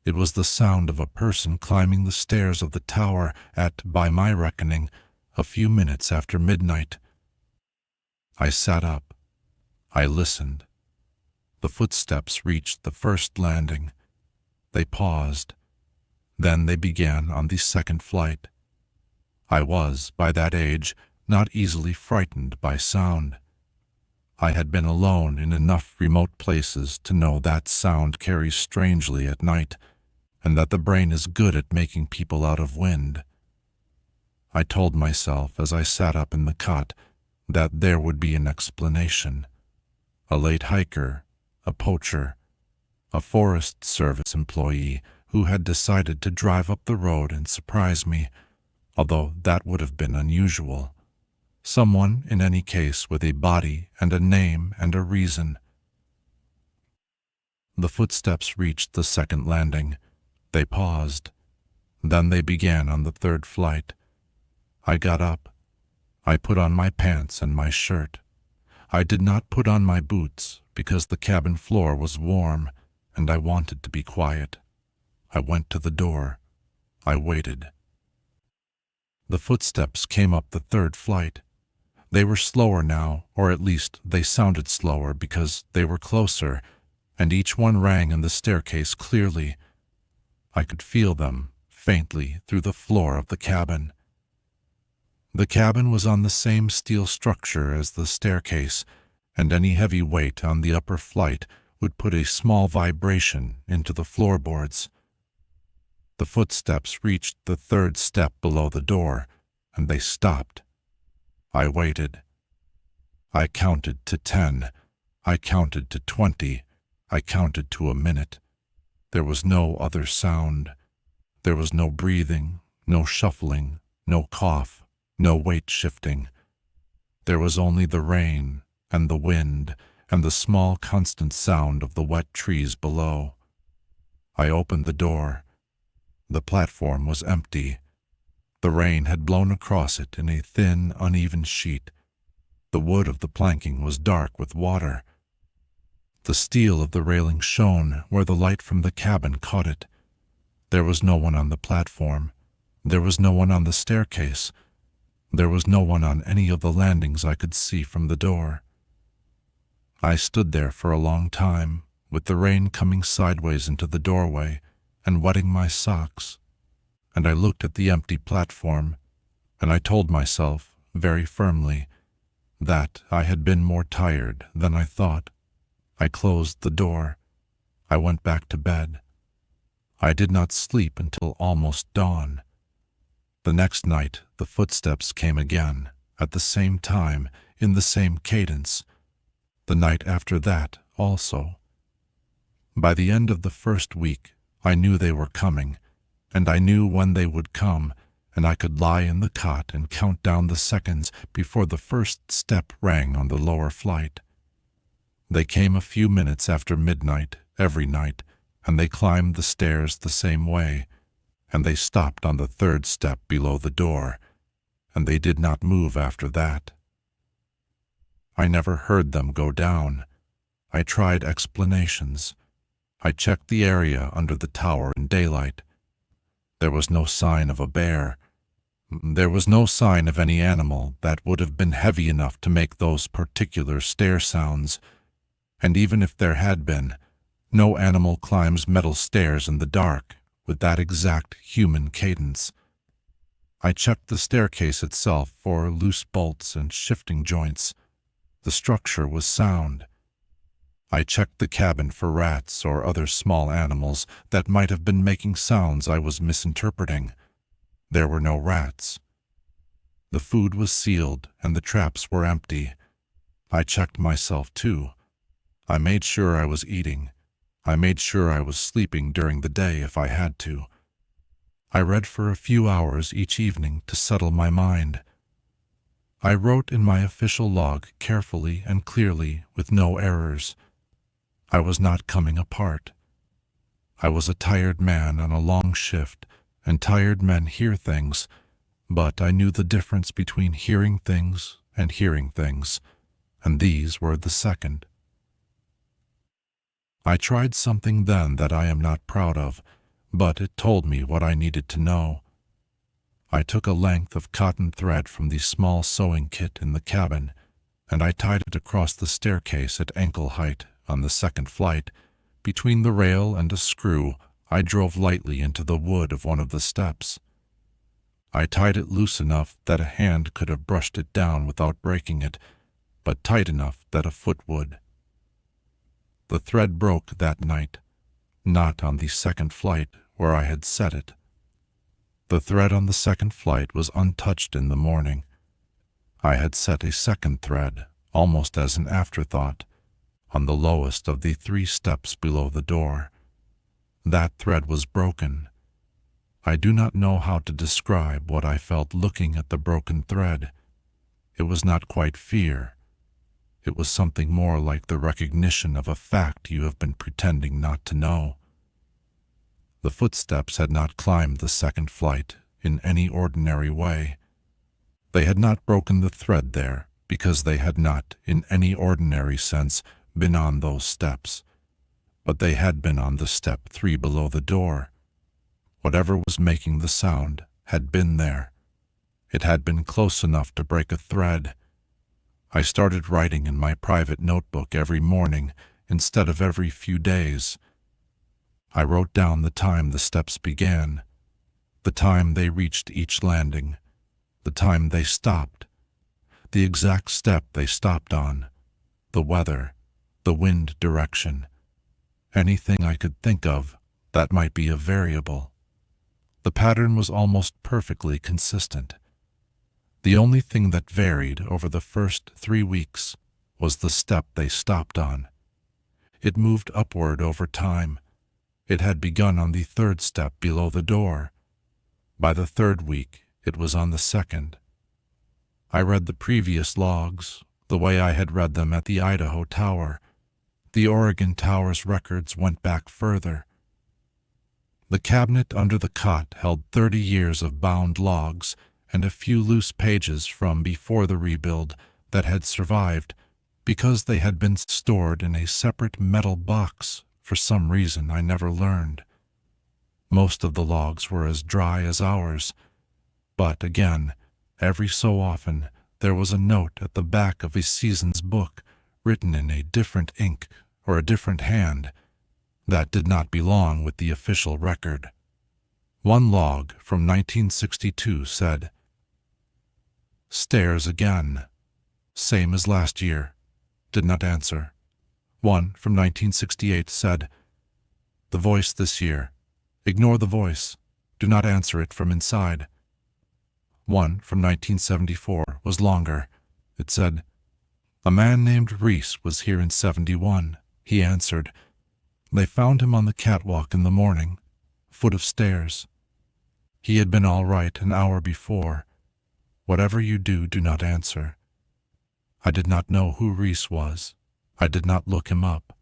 It was the sound of a person climbing the stairs of the tower at, by my reckoning, a few minutes after midnight. I sat up. I listened. The footsteps reached the first landing. They paused. Then they began on the 2nd flight. I was, by that age, not easily frightened by sound. I had been alone in enough remote places to know that sound carries strangely at night, and that the brain is good at making people out of wind. I told myself as I sat up in the cot that there would be an explanation. A late hiker, a poacher, a Forest Service employee who had decided to drive up the road and surprise me, although that would have been unusual. Someone, in any case, with a body and a name and a reason. The footsteps reached the 2nd landing. They paused. Then they began on the 3rd flight. I got up. I put on my pants and my shirt. I did not put on my boots because the cabin floor was warm and I wanted to be quiet. I went to the door. I waited. The footsteps came up the 3rd flight. They were slower now, or at least they sounded slower because they were closer, and each one rang in the staircase clearly. I could feel them, faintly, through the floor of the cabin. The cabin was on the same steel structure as the staircase, and any heavy weight on the upper flight would put a small vibration into the floorboards. The footsteps reached the 3rd step below the door, and they stopped. I waited. I counted to 10. I counted to 20. I counted to a minute. There was no other sound. There was no breathing, no shuffling, no cough, no weight shifting. There was only the rain and the wind and the small constant sound of the wet trees below. I opened the door. The platform was empty. The rain had blown across it in a thin, uneven sheet. The wood of the planking was dark with water. The steel of the railing shone where the light from the cabin caught it. There was no one on the platform. There was no one on the staircase. There was no one on any of the landings I could see from the door. I stood there for a long time, with the rain coming sideways into the doorway and wetting my socks, and I looked at the empty platform, and I told myself, very firmly, that I had been more tired than I thought. I closed the door. I went back to bed. I did not sleep until almost dawn. The next night, the footsteps came again, at the same time, in the same cadence. The night after that, also. By the end of the first week, I knew they were coming, and I knew when they would come, and I could lie in the cot and count down the seconds before the first step rang on the lower flight. They came a few minutes after midnight, every night, and they climbed the stairs the same way, and they stopped on the third step below the door, and they did not move after that. I never heard them go down. I tried explanations. I checked the area under the tower in daylight. There was no sign of a bear. There was no sign of any animal that would have been heavy enough to make those particular stair sounds, and even if there had been, no animal climbs metal stairs in the dark with that exact human cadence. I checked the staircase itself for loose bolts and shifting joints. The structure was sound. I checked the cabin for rats or other small animals that might have been making sounds I was misinterpreting. There were no rats. The food was sealed and the traps were empty. I checked myself too. I made sure I was eating. I made sure I was sleeping during the day if I had to. I read for a few hours each evening to settle my mind. I wrote in my official log carefully and clearly with no errors. I was not coming apart. I was a tired man on a long shift, and tired men hear things, but I knew the difference between hearing things and hearing things, and these were the second. I tried something then that I am not proud of, but it told me what I needed to know. I took a length of cotton thread from the small sewing kit in the cabin, and I tied it across the staircase at ankle height on the second flight. Between the rail and a screw, I drove lightly into the wood of one of the steps. I tied it loose enough that a hand could have brushed it down without breaking it, but tight enough that a foot would. The thread broke that night, not on the second flight where I had set it. The thread on the second flight was untouched in the morning. I had set a second thread, almost as an afterthought, on the lowest of the 3 steps below the door. That thread was broken. I do not know how to describe what I felt looking at the broken thread. It was not quite fear. It was something more like the recognition of a fact you have been pretending not to know. The footsteps had not climbed the second flight in any ordinary way. They had not broken the thread there because they had not, in any ordinary sense, been on those steps, but they had been on the step 3 below the door. Whatever was making the sound had been there. It had been close enough to break a thread. I started writing in my private notebook every morning instead of every few days. I wrote down the time the steps began, the time they reached each landing, the time they stopped, the exact step they stopped on, the weather, the wind direction, anything I could think of that might be a variable. The pattern was almost perfectly consistent. The only thing that varied over the first 3 weeks was the step they stopped on. It moved upward over time. It had begun on the 3rd step below the door. By the 3rd week, it was on the 2nd. I read the previous logs, the way I had read them at the Idaho Tower. The Oregon Tower's records went back further. The cabinet under the cot held 30 years of bound logs and a few loose pages from before the rebuild that had survived because they had been stored in a separate metal box for some reason I never learned. Most of the logs were as dry as ours, but again, every so often, there was a note at the back of a season's book written in a different ink or a different hand that did not belong with the official record. One log from 1962 said, "Stairs again. Same as last year. Did not answer." One from 1968 said, "The voice this year. Ignore the voice. Do not answer it from inside." One, from 1974, was longer. It said, "A man named Reese was here in 71. He answered. They found him on the catwalk in the morning, foot of stairs. He had been all right an hour before. Whatever you do, do not answer." I did not know who Reese was. I did not look him up.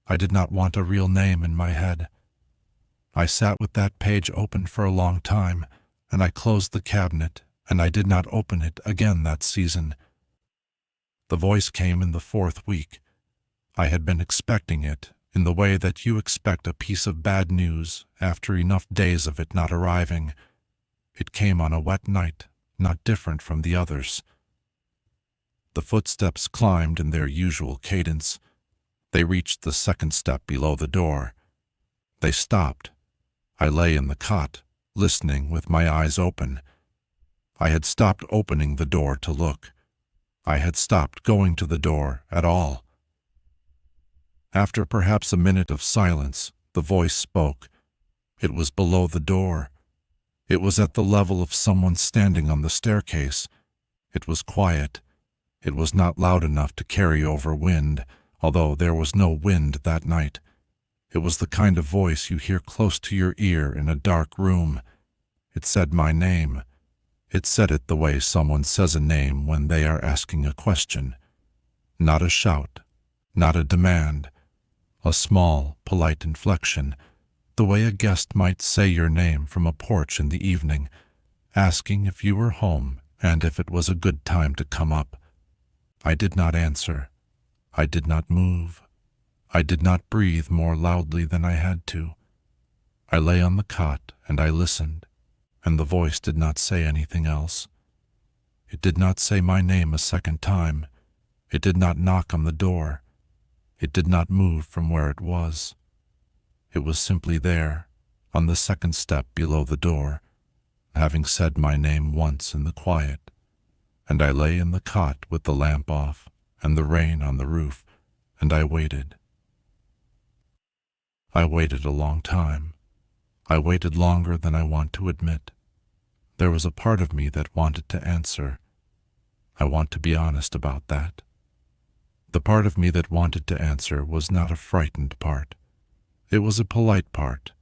I did not want a real name in my head. I sat with that page open for a long time, and I closed the cabinet, and I did not open it again that season. The voice came in the 4th week. I had been expecting it, in the way that you expect a piece of bad news after enough days of it not arriving. It came on a wet night, not different from the others. The footsteps climbed in their usual cadence. They reached the 2nd step below the door. They stopped. I lay in the cot, listening with my eyes open. I had stopped opening the door to look. I had stopped going to the door at all. After perhaps a minute of silence, the voice spoke. It was below the door. It was at the level of someone standing on the staircase. It was quiet. It was not loud enough to carry over wind, although there was no wind that night. It was the kind of voice you hear close to your ear in a dark room. It said my name. It said it the way someone says a name when they are asking a question. Not a shout, not a demand. A small, polite inflection, the way a guest might say your name from a porch in the evening, asking if you were home and if it was a good time to come up. I did not answer. I did not move. I did not breathe more loudly than I had to. I lay on the cot and I listened, and the voice did not say anything else. It did not say my name a second time. It did not knock on the door. It did not move from where it was. It was simply there, on the 2nd step below the door, having said my name once in the quiet. And I lay in the cot with the lamp off and the rain on the roof, and I waited. I waited a long time. I waited longer than I want to admit. There was a part of me that wanted to answer. I want to be honest about that. The part of me that wanted to answer was not a frightened part. It was a polite part.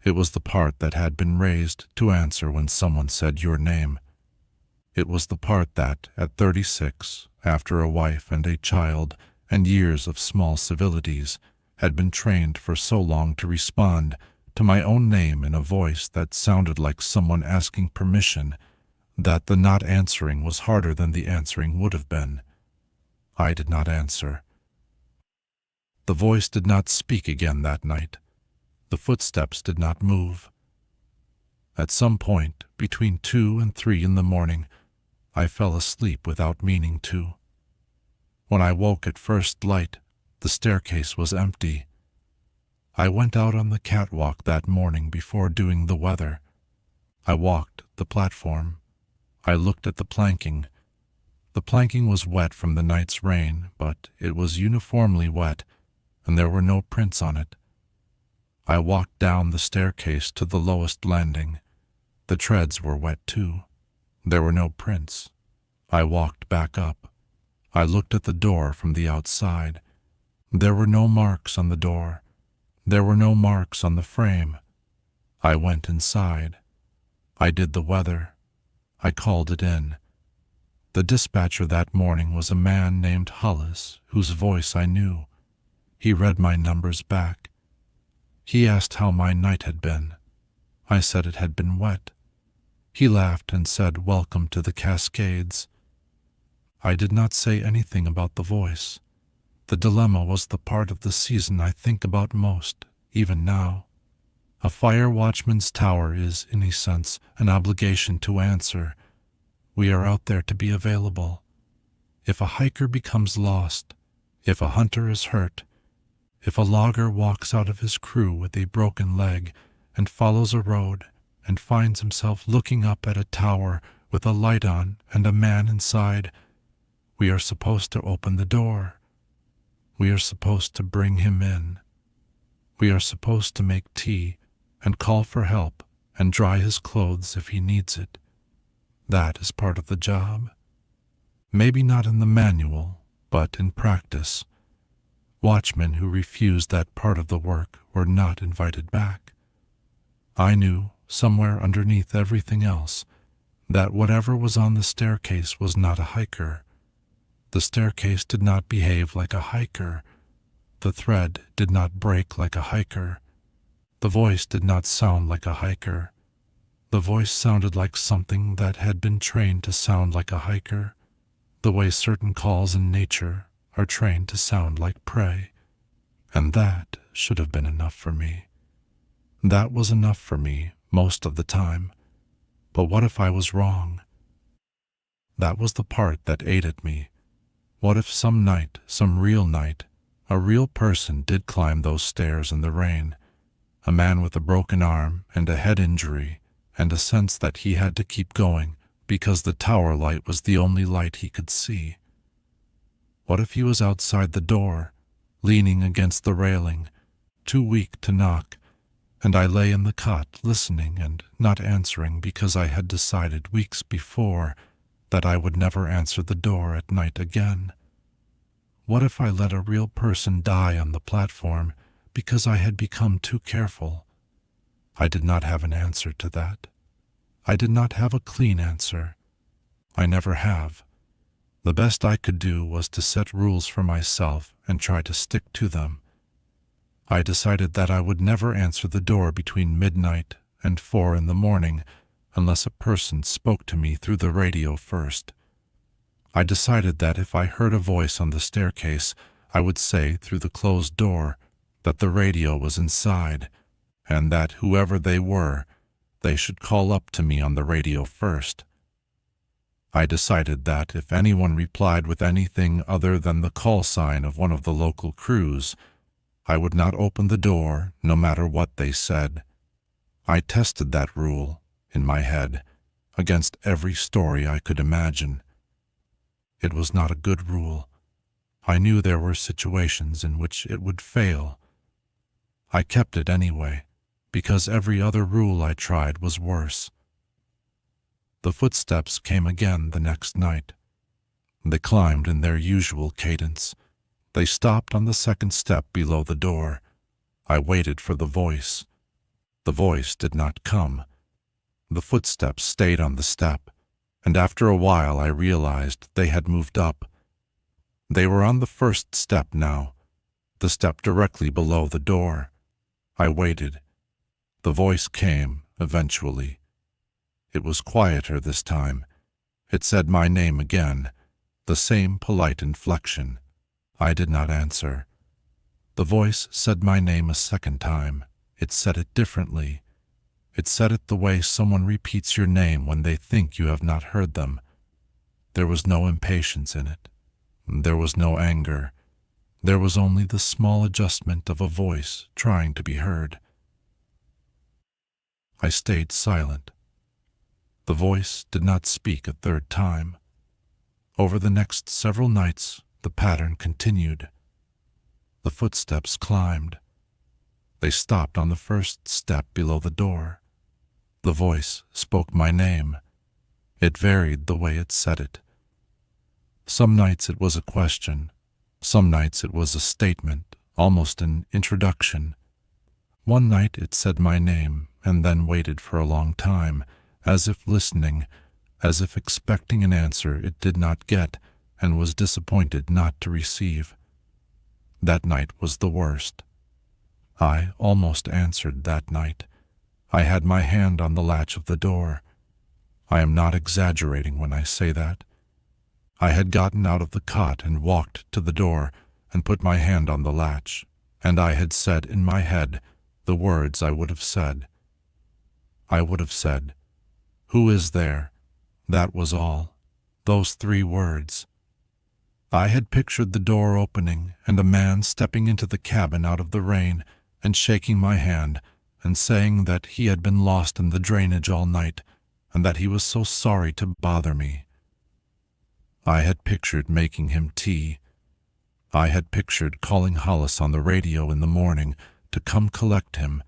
It was the part that had been raised to answer when someone said your name. It was the part that, at 36, after a wife and a child and years of small civilities, had been trained for so long to respond to my own name in a voice that sounded like someone asking permission, that the not answering was harder than the answering would have been. I did not answer. The voice did not speak again that night. The footsteps did not move. At some point, between 2 and 3 in the morning, I fell asleep without meaning to. When I woke at first light, the staircase was empty. I went out on the catwalk that morning before doing the weather. I walked the platform. I looked at the planking. The planking was wet from the night's rain, but it was uniformly wet, and there were no prints on it. I walked down the staircase to the lowest landing. The treads were wet too. There were no prints. I walked back up. I looked at the door from the outside. There were no marks on the door. There were no marks on the frame. I went inside. I did the weather. I called it in. The dispatcher that morning was a man named Hollis, whose voice I knew. He read my numbers back. He asked how my night had been. I said it had been wet. He laughed and said, "Welcome to the Cascades." I did not say anything about the voice. The dilemma was the part of the season I think about most, even now. A fire watchman's tower is, in a sense, an obligation to answer. We are out there to be available. If a hiker becomes lost, if a hunter is hurt, if a logger walks out of his crew with a broken leg and follows a road and finds himself looking up at a tower with a light on and a man inside, we are supposed to open the door. We are supposed to bring him in. We are supposed to make tea and call for help and dry his clothes if he needs it. That is part of the job. Maybe not in the manual, but in practice. Watchmen who refused that part of the work were not invited back. I knew, somewhere underneath everything else, that whatever was on the staircase was not a hiker. The staircase did not behave like a hiker. The thread did not break like a hiker. The voice did not sound like a hiker. The voice sounded like something that had been trained to sound like a hiker, the way certain calls in nature are trained to sound like prey. And that should have been enough for me. That was enough for me most of the time. But what if I was wrong? That was the part that ate at me. What if some night, some real night, a real person did climb those stairs in the rain, a man with a broken arm and a head injury and a sense that he had to keep going because the tower light was the only light he could see? What if he was outside the door, leaning against the railing, too weak to knock, and I lay in the cot listening and not answering because I had decided weeks before that I would never answer the door at night again? What if I let a real person die on the platform because I had become too careful? I did not have an answer to that. I did not have a clean answer. I never have. The best I could do was to set rules for myself and try to stick to them. I decided that I would never answer the door between midnight and 4 in the morning unless a person spoke to me through the radio first. I decided that if I heard a voice on the staircase, I would say through the closed door that the radio was inside, and that whoever they were, they should call up to me on the radio first. I decided that if anyone replied with anything other than the call sign of one of the local crews, I would not open the door no matter what they said. I tested that rule, in my head, against every story I could imagine. It was not a good rule. I knew there were situations in which it would fail. I kept it anyway, because every other rule I tried was worse. The footsteps came again the next night. They climbed in their usual cadence. They stopped on the second step below the door. I waited for the voice. The voice did not come. The footsteps stayed on the step, and after a while I realized they had moved up. They were on the first step now, the step directly below the door. I waited. The voice came, eventually. It was quieter this time. It said my name again, the same polite inflection. I did not answer. The voice said my name a second time. It said it differently. It said it the way someone repeats your name when they think you have not heard them. There was no impatience in it. There was no anger. There was only the small adjustment of a voice trying to be heard. I stayed silent. The voice did not speak a third time. Over the next several nights, the pattern continued. The footsteps climbed. They stopped on the first step below the door. The voice spoke my name. It varied the way it said it. Some nights it was a question. Some nights it was a statement, almost an introduction. One night it said my name and then waited for a long time, as if listening, as if expecting an answer it did not get and was disappointed not to receive. That night was the worst. I almost answered that night. I had my hand on the latch of the door. I am not exaggerating when I say that. I had gotten out of the cot and walked to the door and put my hand on the latch, and I had said in my head the words I would have said. I would have said, "Who is there?" That was all. Those 3 words. I had pictured the door opening and a man stepping into the cabin out of the rain and shaking my hand and saying that he had been lost in the drainage all night and that he was so sorry to bother me. I had pictured making him tea. I had pictured calling Hollis on the radio in the morning to come collect him.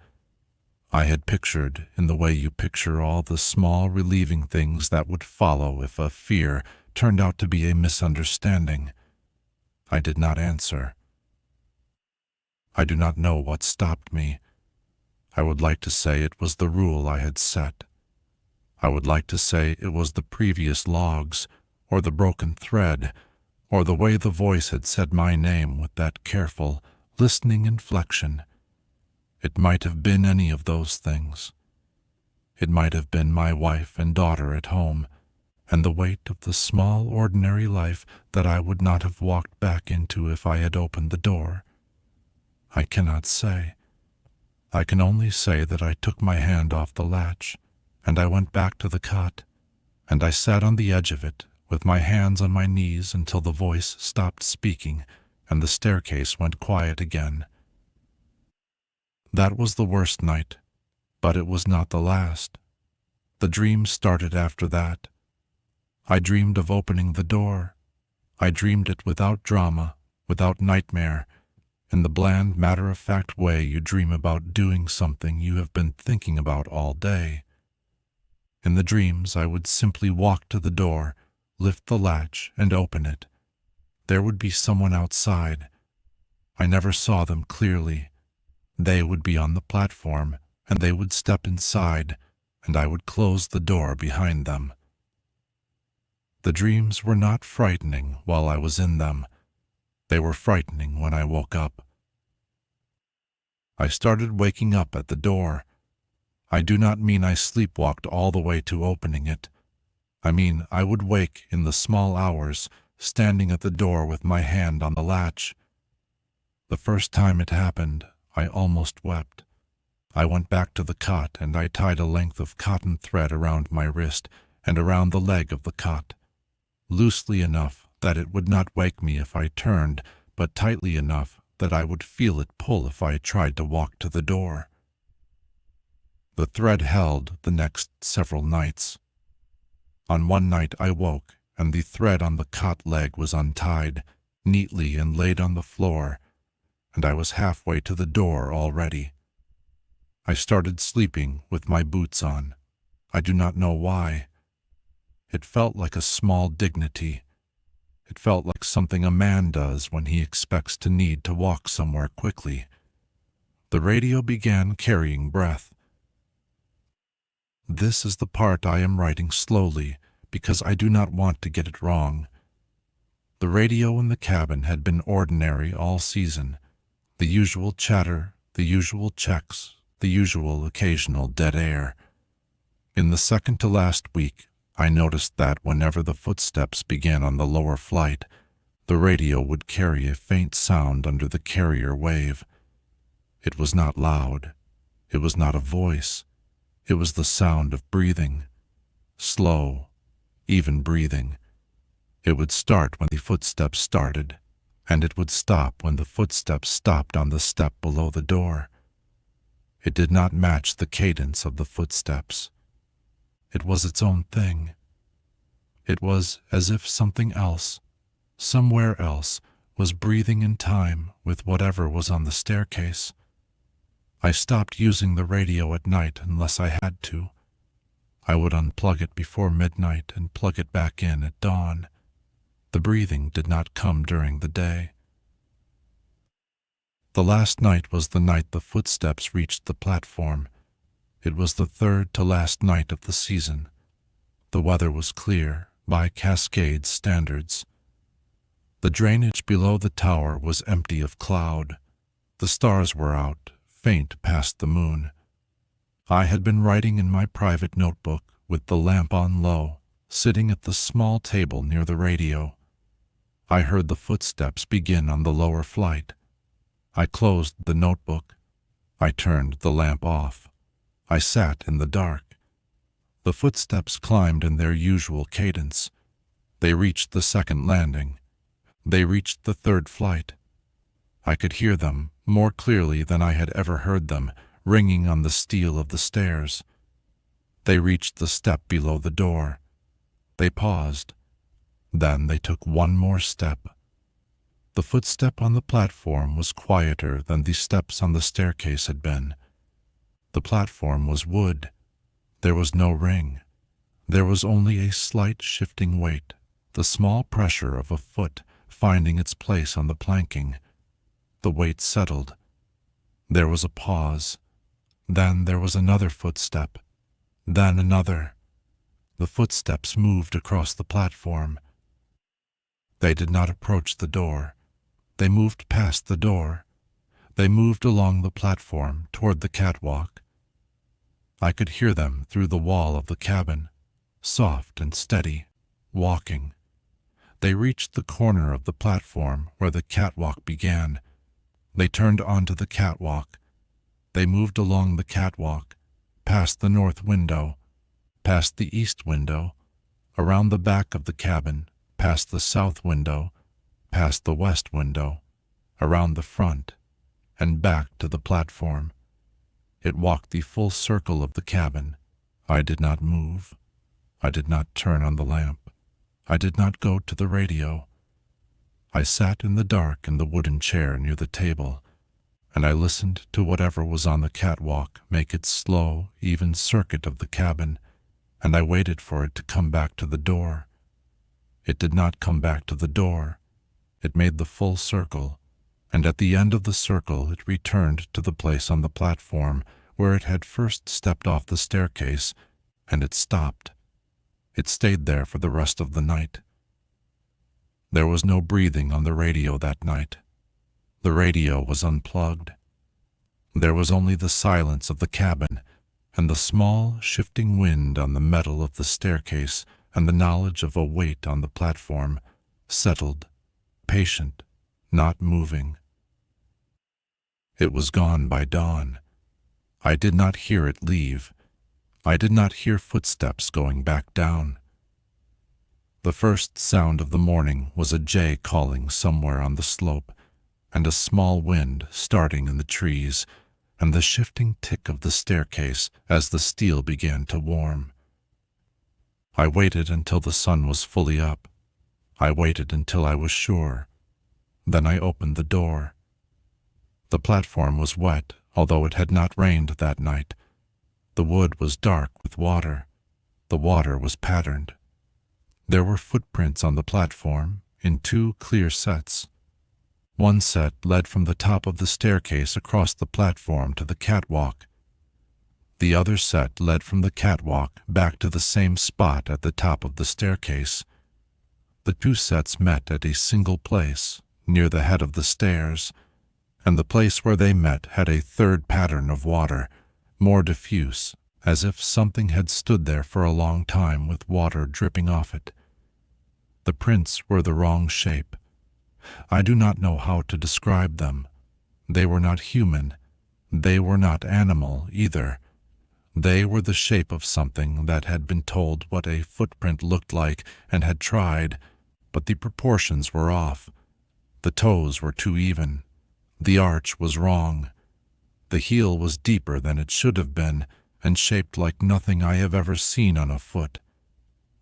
I had pictured, in the way you picture all the small relieving things that would follow if a fear turned out to be a misunderstanding. I did not answer. I do not know what stopped me. I would like to say it was the rule I had set. I would like to say it was the previous logs, or the broken thread, or the way the voice had said my name with that careful, listening inflection. It might have been any of those things. It might have been my wife and daughter at home, and the weight of the small, ordinary life that I would not have walked back into if I had opened the door. I cannot say. I can only say that I took my hand off the latch, and I went back to the cot, and I sat on the edge of it, with my hands on my knees until the voice stopped speaking and the staircase went quiet again. That was the worst night, but it was not the last. The dream started after that. I dreamed of opening the door. I dreamed it without drama, without nightmare, in the bland, matter-of-fact way you dream about doing something you have been thinking about all day. In the dreams, I would simply walk to the door, lift the latch, and open it. There would be someone outside. I never saw them clearly. They would be on the platform, and they would step inside, and I would close the door behind them. The dreams were not frightening while I was in them. They were frightening when I woke up. I started waking up at the door. I do not mean I sleepwalked all the way to opening it. I mean I would wake in the small hours, standing at the door with my hand on the latch. The first time it happened, I almost wept. I went back to the cot and I tied a length of cotton thread around my wrist and around the leg of the cot, loosely enough that it would not wake me if I turned, but tightly enough that I would feel it pull if I tried to walk to the door. The thread held the next several nights. On one night I woke, and the thread on the cot leg was untied, neatly and laid on the floor, and I was halfway to the door already. I started sleeping with my boots on. I do not know why. It felt like a small dignity. It felt like something a man does when he expects to need to walk somewhere quickly. The radio began carrying breath. This is the part I am writing slowly, because I do not want to get it wrong. The radio in the cabin had been ordinary all season. The usual chatter, the usual checks, the usual occasional dead air. In the second to last week, I noticed that whenever the footsteps began on the lower flight, the radio would carry a faint sound under the carrier wave. It was not loud. It was not a voice. It was the sound of breathing. Slow, even breathing. It would start when the footsteps started, and it would stop when the footsteps stopped on the step below the door. It did not match the cadence of the footsteps. It was its own thing. It was as if something else, somewhere else, was breathing in time with whatever was on the staircase. I stopped using the radio at night unless I had to. I would unplug it before midnight and plug it back in at dawn. The breathing did not come during the day. The last night was the night the footsteps reached the platform. It was the third to last night of the season. The weather was clear, by Cascade standards. The drainage below the tower was empty of cloud. The stars were out, faint past the moon. I had been writing in my private notebook with the lamp on low, sitting at the small table near the radio. I heard the footsteps begin on the lower flight. I closed the notebook. I turned the lamp off. I sat in the dark. The footsteps climbed in their usual cadence. They reached the second landing. They reached the third flight. I could hear them more clearly than I had ever heard them, ringing on the steel of the stairs. They reached the step below the door. They paused. Then they took one more step. The footstep on the platform was quieter than the steps on the staircase had been. The platform was wood. There was no ring. There was only a slight shifting weight, the small pressure of a foot finding its place on the planking. The weight settled. There was a pause. Then there was another footstep. Then another. The footsteps moved across the platform. They did not approach the door. They moved past the door. They moved along the platform toward the catwalk. I could hear them through the wall of the cabin, soft and steady, walking. They reached the corner of the platform where the catwalk began. They turned onto the catwalk. They moved along the catwalk, past the north window, past the east window, around the back of the cabin, past the south window, past the west window, around the front, and back to the platform. It walked the full circle of the cabin. I did not move. I did not turn on the lamp. I did not go to the radio. I sat in the dark in the wooden chair near the table, and I listened to whatever was on the catwalk make its slow, even circuit of the cabin, and I waited for it to come back to the door. It did not come back to the door. It made the full circle, and at the end of the circle it returned to the place on the platform where it had first stepped off the staircase, and it stopped. It stayed there for the rest of the night. There was no breathing on the radio that night. The radio was unplugged. There was only the silence of the cabin and the small, shifting wind on the metal of the staircase and the knowledge of a weight on the platform, settled, patient, not moving. It was gone by dawn. I did not hear it leave. I did not hear footsteps going back down. The first sound of the morning was a jay calling somewhere on the slope, and a small wind starting in the trees, and the shifting tick of the staircase as the steel began to warm. I waited until the sun was fully up. I waited until I was sure. Then I opened the door. The platform was wet, although it had not rained that night. The wood was dark with water. The water was patterned. There were footprints on the platform in two clear sets. One set led from the top of the staircase across the platform to the catwalk. The other set led from the catwalk back to the same spot at the top of the staircase. The two sets met at a single place, near the head of the stairs, and the place where they met had a third pattern of water, more diffuse, as if something had stood there for a long time with water dripping off it. The prints were the wrong shape. I do not know how to describe them. They were not human. They were not animal either. They were the shape of something that had been told what a footprint looked like and had tried, but the proportions were off. The toes were too even. The arch was wrong. The heel was deeper than it should have been and shaped like nothing I have ever seen on a foot.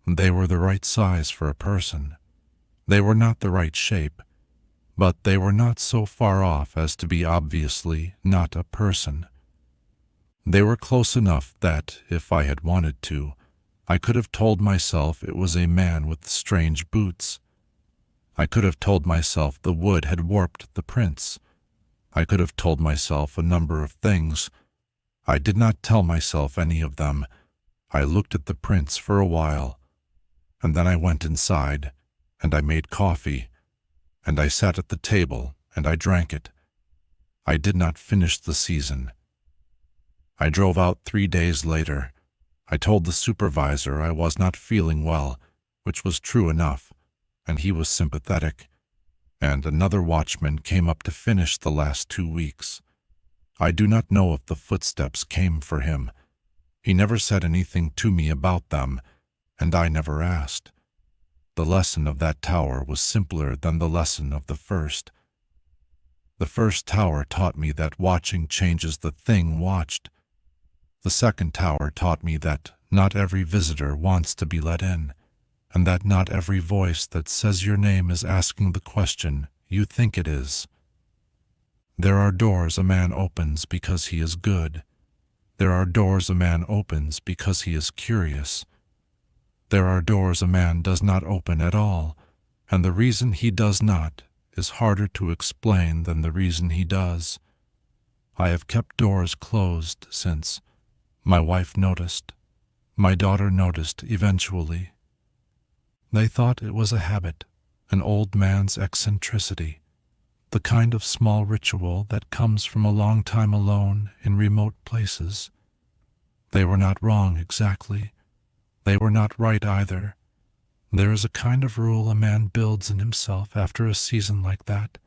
They were the right size for a person. They were not the right shape, but they were not so far off as to be obviously not a person. They were close enough that, if I had wanted to, I could have told myself it was a man with strange boots. I could have told myself the wood had warped the prints. I could have told myself a number of things. I did not tell myself any of them. I looked at the prints for a while, and then I went inside, and I made coffee, and I sat at the table, and I drank it. I did not finish the season. I drove out 3 days later. I told the supervisor I was not feeling well, which was true enough, and he was sympathetic, and another watchman came up to finish the last 2 weeks. I do not know if the footsteps came for him. He never said anything to me about them, and I never asked. The lesson of that tower was simpler than the lesson of the first. The first tower taught me that watching changes the thing watched. The second tower taught me that not every visitor wants to be let in, and that not every voice that says your name is asking the question you think it is. There are doors a man opens because he is good. There are doors a man opens because he is curious. There are doors a man does not open at all, and the reason he does not is harder to explain than the reason he does. I have kept doors closed since. My wife noticed. My daughter noticed eventually. They thought it was a habit, an old man's eccentricity, the kind of small ritual that comes from a long time alone in remote places. They were not wrong exactly. They were not right either. There is a kind of rule a man builds in himself after a season like that,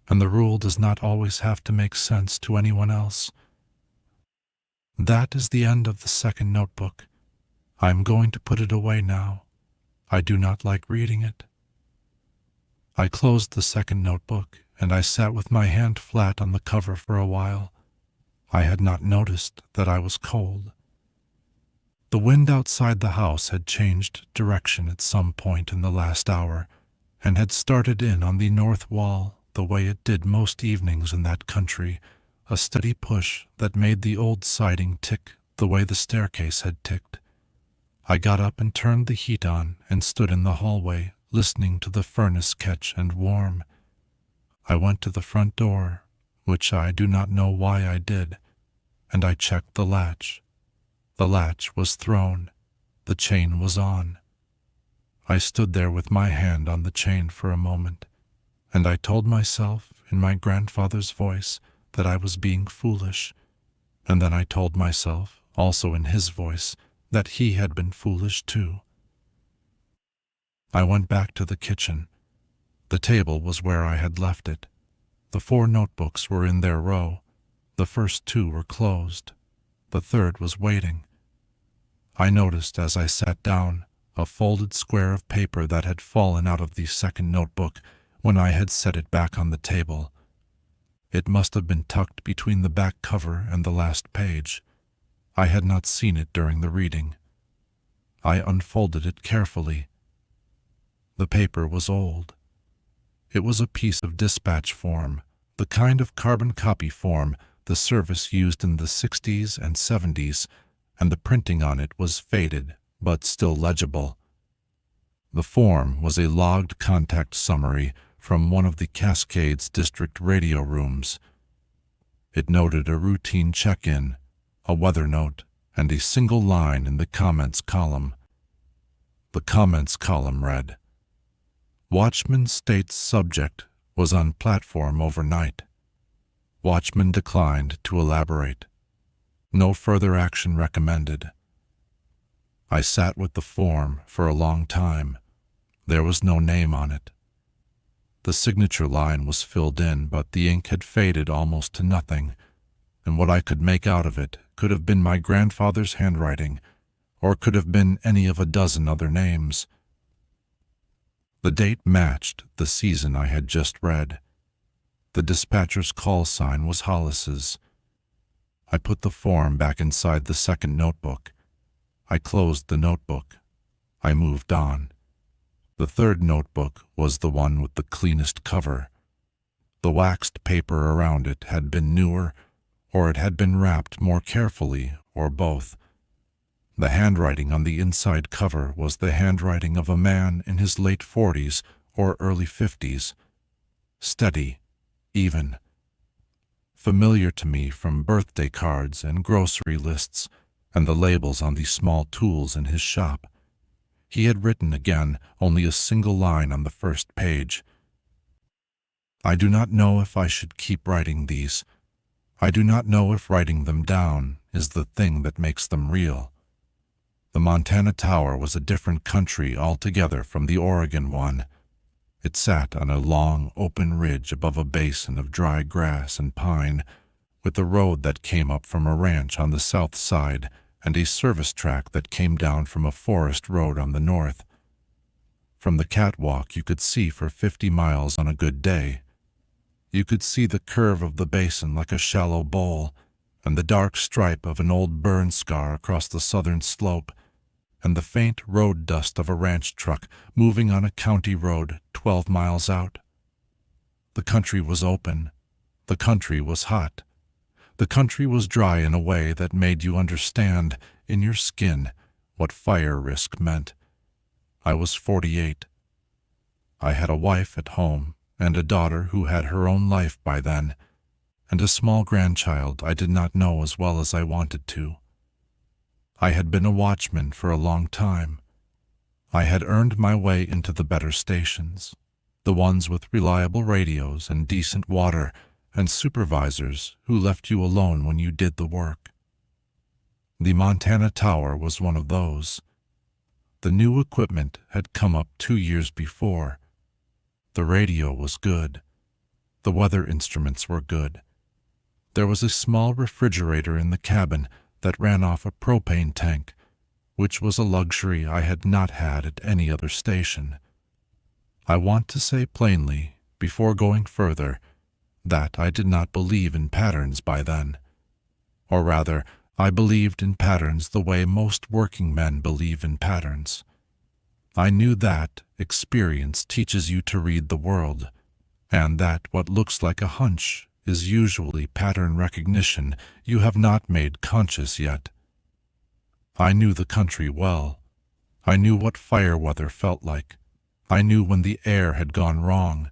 and the rule does not always have to make sense to anyone else. That is the end of the second notebook. I am going to put it away now. I do not like reading it. I closed the second notebook, and I sat with my hand flat on the cover for a while. I had not noticed that I was cold. The wind outside the house had changed direction at some point in the last hour, and had started in on the north wall the way it did most evenings in that country, a steady push that made the old siding tick the way the staircase had ticked. I got up and turned the heat on and stood in the hallway, listening to the furnace catch and warm. I went to the front door, which I do not know why I did, and I checked the latch. The latch was thrown. The chain was on. I stood there with my hand on the chain for a moment, and I told myself in my grandfather's voice that I was being foolish, and then I told myself, also in his voice, that he had been foolish too. I went back to the kitchen. The table was where I had left it. The 4 notebooks were in their row. The first 2 were closed. The third was waiting. I noticed as I sat down a folded square of paper that had fallen out of the second notebook when I had set it back on the table. It must have been tucked between the back cover and the last page. I had not seen it during the reading. I unfolded it carefully. The paper was old. It was a piece of dispatch form, the kind of carbon copy form the service used in the 60s and 70s, and the printing on it was faded, but still legible. The form was a logged contact summary from one of the Cascades district radio rooms. It noted a routine check-in, a weather note, and a single line in the comments column. The comments column read, "Watchman states subject was on platform overnight. Watchman declined to elaborate. No further action recommended." I sat with the form for a long time. There was no name on it. The signature line was filled in, but the ink had faded almost to nothing, and what I could make out of it could have been my grandfather's handwriting, or could have been any of a dozen other names. The date matched the season I had just read. The dispatcher's call sign was Hollis's. I put the form back inside the second notebook. I closed the notebook. I moved on. The third notebook was the one with the cleanest cover. The waxed paper around it had been newer, or it had been wrapped more carefully, or both. The handwriting on the inside cover was the handwriting of a man in his late 40s or early 50s. Steady, even. Familiar to me from birthday cards and grocery lists and the labels on the small tools in his shop. He had written again only a single line on the first page. I do not know if I should keep writing these. I do not know if writing them down is the thing that makes them real. The Montana Tower was a different country altogether from the Oregon one. It sat on a long, open ridge above a basin of dry grass and pine, with a road that came up from a ranch on the south side and a service track that came down from a forest road on the north. From the catwalk you could see for 50 miles on a good day. You could see the curve of the basin like a shallow bowl, and the dark stripe of an old burn scar across the southern slope, and the faint road dust of a ranch truck moving on a county road 12 miles out. The country was open. The country was hot. The country was dry in a way that made you understand, in your skin, what fire risk meant. I was 48. I had a wife at home, and a daughter who had her own life by then, and a small grandchild I did not know as well as I wanted to. I had been a watchman for a long time. I had earned my way into the better stations, the ones with reliable radios and decent water, and supervisors who left you alone when you did the work. The Montana Tower was one of those. The new equipment had come up 2 years before. The radio was good. The weather instruments were good. There was a small refrigerator in the cabin that ran off a propane tank, which was a luxury I had not had at any other station. I want to say plainly, before going further, that I did not believe in patterns by then. Or rather, I believed in patterns the way most working men believe in patterns. I knew that experience teaches you to read the world, and that what looks like a hunch is usually pattern recognition you have not made conscious yet. I knew the country well. I knew what fire weather felt like. I knew when the air had gone wrong.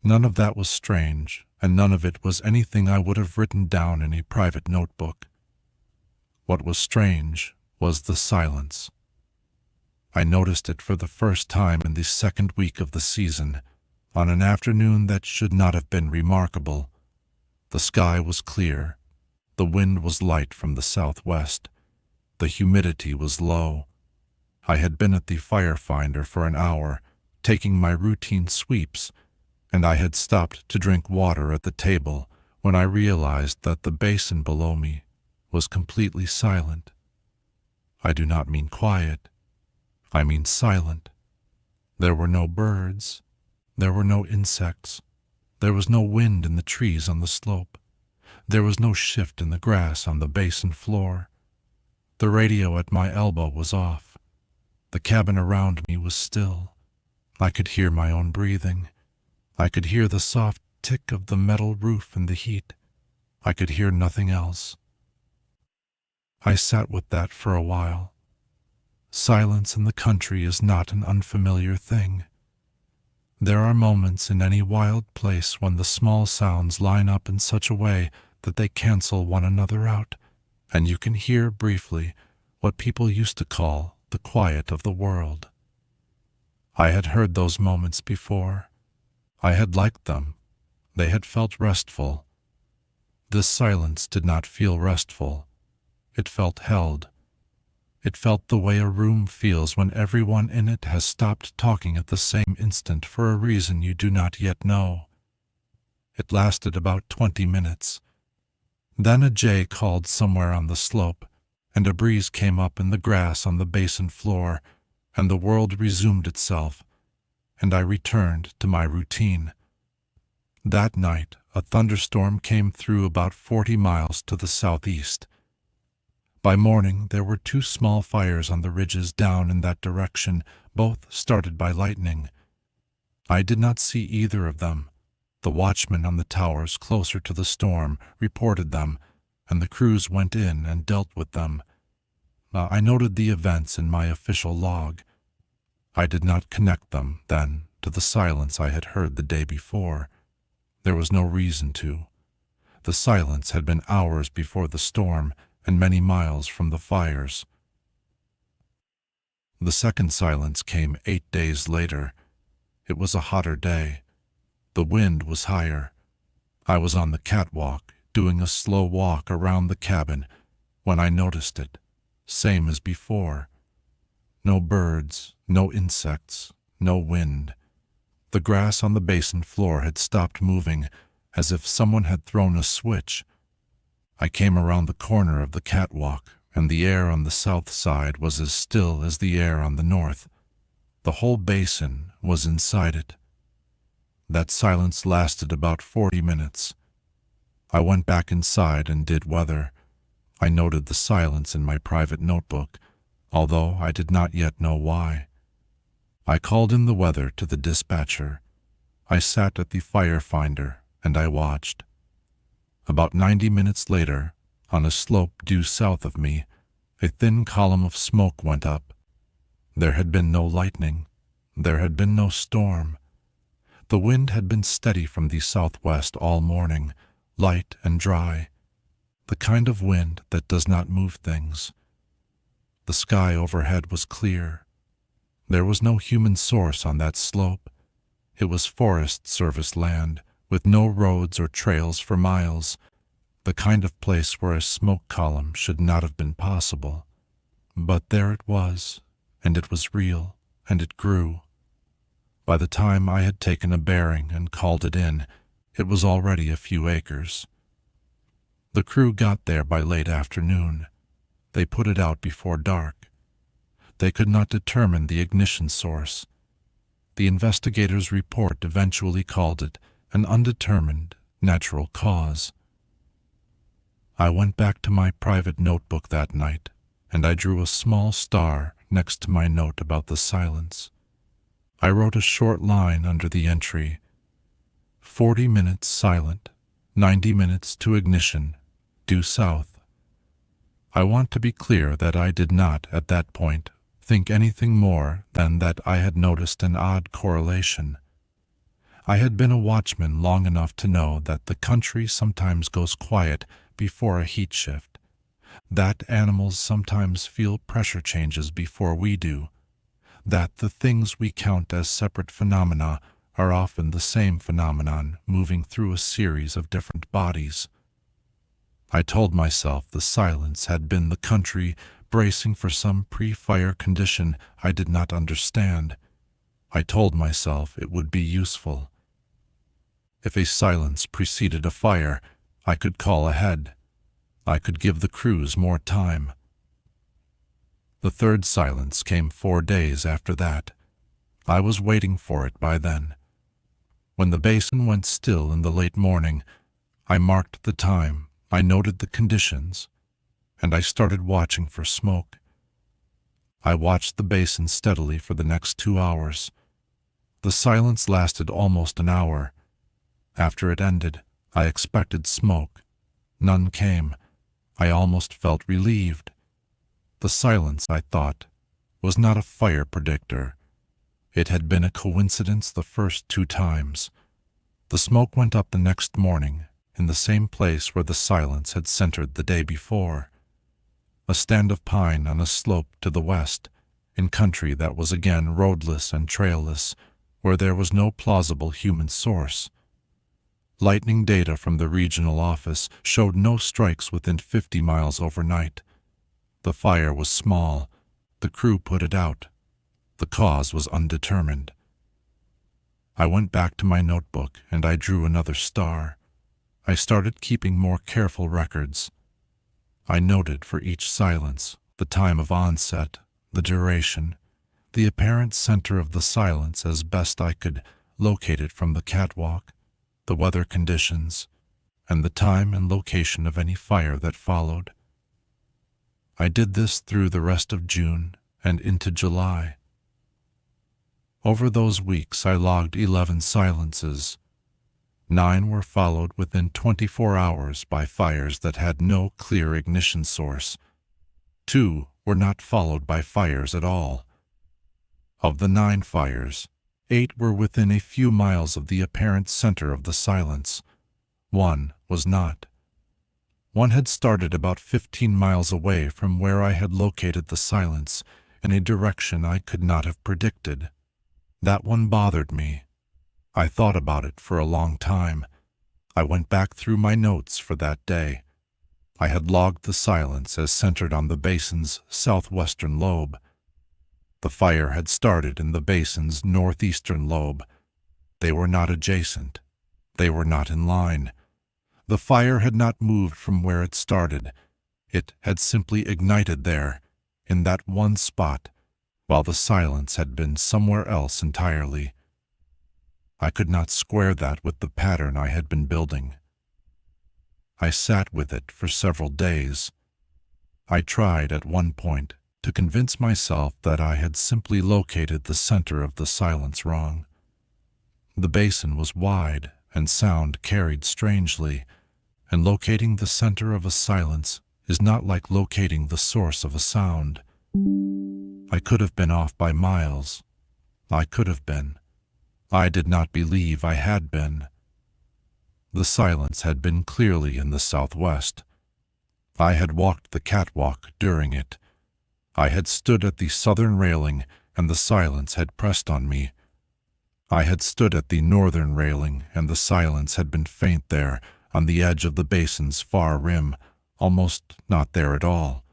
None of that was strange, and none of it was anything I would have written down in a private notebook. What was strange was the silence. I noticed it for the first time in the second week of the season, on an afternoon that should not have been remarkable. The sky was clear. The wind was light from the southwest. The humidity was low. I had been at the firefinder for an hour, taking my routine sweeps, and I had stopped to drink water at the table when I realized that the basin below me was completely silent. I do not mean quiet. I mean silent. There were no birds. There were no insects. There was no wind in the trees on the slope. There was no shift in the grass on the basin floor. The radio at my elbow was off. The cabin around me was still. I could hear my own breathing. I could hear the soft tick of the metal roof in the heat. I could hear nothing else. I sat with that for a while. Silence in the country is not an unfamiliar thing. There are moments in any wild place when the small sounds line up in such a way that they cancel one another out, and you can hear briefly what people used to call the quiet of the world. I had heard those moments before. I had liked them. They had felt restful. This silence did not feel restful. It felt held. It felt the way a room feels when everyone in it has stopped talking at the same instant for a reason you do not yet know. It lasted about 20 minutes. Then a jay called somewhere on the slope, and a breeze came up in the grass on the basin floor, and the world resumed itself, and I returned to my routine. That night, a thunderstorm came through about 40 miles to the southeast. By morning, there were 2 small fires on the ridges down in that direction, both started by lightning. I did not see either of them. The watchman on the towers closer to the storm reported them, and the crews went in and dealt with them. I noted the events in my official log. I did not connect them, then, to the silence I had heard the day before. There was no reason to. The silence had been hours before the storm, and many miles from the fires. The second silence came 8 days later. It was a hotter day. The wind was higher. I was on the catwalk, doing a slow walk around the cabin, when I noticed it, same as before. No birds, no insects, no wind. The grass on the basin floor had stopped moving, as if someone had thrown a switch. I came around the corner of the catwalk, and the air on the south side was as still as the air on the north. The whole basin was inside it. That silence lasted about 40 minutes. I went back inside and did weather. I noted the silence in my private notebook, although I did not yet know why. I called in the weather to the dispatcher. I sat at the firefinder and I watched. About 90 minutes later, on a slope due south of me, a thin column of smoke went up. There had been no lightning. There had been no storm. The wind had been steady from the southwest all morning, light and dry, the kind of wind that does not move things. The sky overhead was clear. There was no human source on that slope. It was Forest Service land, with no roads or trails for miles, the kind of place where a smoke column should not have been possible. But there it was, and it was real, and it grew. By the time I had taken a bearing and called it in, it was already a few acres. The crew got there by late afternoon. They put it out before dark. They could not determine the ignition source. The investigators' report eventually called it an undetermined natural cause. I went back to my private notebook that night, and I drew a small star next to my note about the silence. I wrote a short line under the entry, 40 minutes silent, 90 minutes to ignition, due south. I want to be clear that I did not, at that point, think anything more than that I had noticed an odd correlation. I had been a watchman long enough to know that the country sometimes goes quiet before a heat shift, that animals sometimes feel pressure changes before we do, that the things we count as separate phenomena are often the same phenomenon moving through a series of different bodies. I told myself the silence had been the country bracing for some pre-fire condition I did not understand. I told myself it would be useful. If a silence preceded a fire, I could call ahead. I could give the crews more time. The third silence came 4 days after that. I was waiting for it by then. When the basin went still in the late morning, I marked the time, I noted the conditions, and I started watching for smoke. I watched the basin steadily for the next 2 hours. The silence lasted almost an hour. After it ended, I expected smoke. None came. I almost felt relieved. The silence, I thought, was not a fire predictor. It had been a coincidence the first 2 times. The smoke went up the next morning, in the same place where the silence had centered the day before. A stand of pine on a slope to the west, in country that was again roadless and trailless, where there was no plausible human source. Lightning data from the regional office showed no strikes within 50 miles overnight. The fire was small. The crew put it out. The cause was undetermined. I went back to my notebook and I drew another star. I started keeping more careful records. I noted for each silence the time of onset, the duration, the apparent center of the silence as best I could locate it from the catwalk, the weather conditions, and the time and location of any fire that followed. I did this through the rest of June and into July. Over those weeks I logged 11 silences. 9 were followed within 24 hours by fires that had no clear ignition source. 2 were not followed by fires at all. Of the 9 fires, 8 were within a few miles of the apparent center of the silence. 1 was not. 1 had started about 15 miles away from where I had located the silence, in a direction I could not have predicted. That one bothered me. I thought about it for a long time. I went back through my notes for that day. I had logged the silence as centered on the basin's southwestern lobe. The fire had started in the basin's northeastern lobe. They were not adjacent. They were not in line. The fire had not moved from where it started. It had simply ignited there, in that one spot, while the silence had been somewhere else entirely. I could not square that with the pattern I had been building. I sat with it for several days. I tried at one point to convince myself that I had simply located the center of the silence wrong. The basin was wide and sound carried strangely, and locating the center of a silence is not like locating the source of a sound. I could have been off by miles. I could have been. I did not believe I had been. The silence had been clearly in the southwest. I had walked the catwalk during it. I had stood at the southern railing, and the silence had pressed on me. I had stood at the northern railing, and the silence had been faint there, on the edge of the basin's far rim, almost not there at all.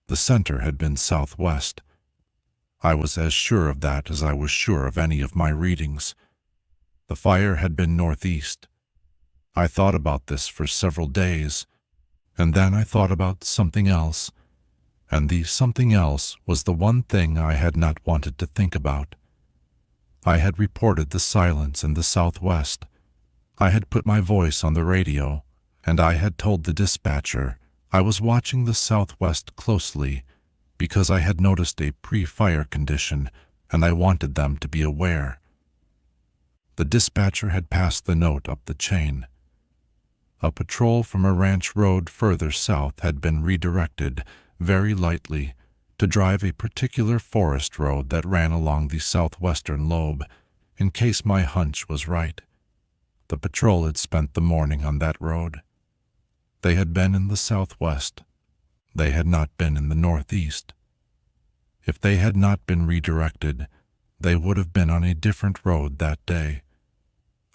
The center had been southwest. I was as sure of that as I was sure of any of my readings. The fire had been northeast. I thought about this for several days, and then I thought about something else, and the something else was the one thing I had not wanted to think about. I had reported the silence in the southwest. I had put my voice on the radio, and I had told the dispatcher I was watching the southwest closely because I had noticed a pre-fire condition and I wanted them to be aware. The dispatcher had passed the note up the chain. A patrol from a ranch road further south had been redirected, very lightly, to drive a particular forest road that ran along the southwestern lobe, in case my hunch was right. The patrol had spent the morning on that road. They had been in the southwest. They had not been in the northeast. If they had not been redirected, they would have been on a different road that day.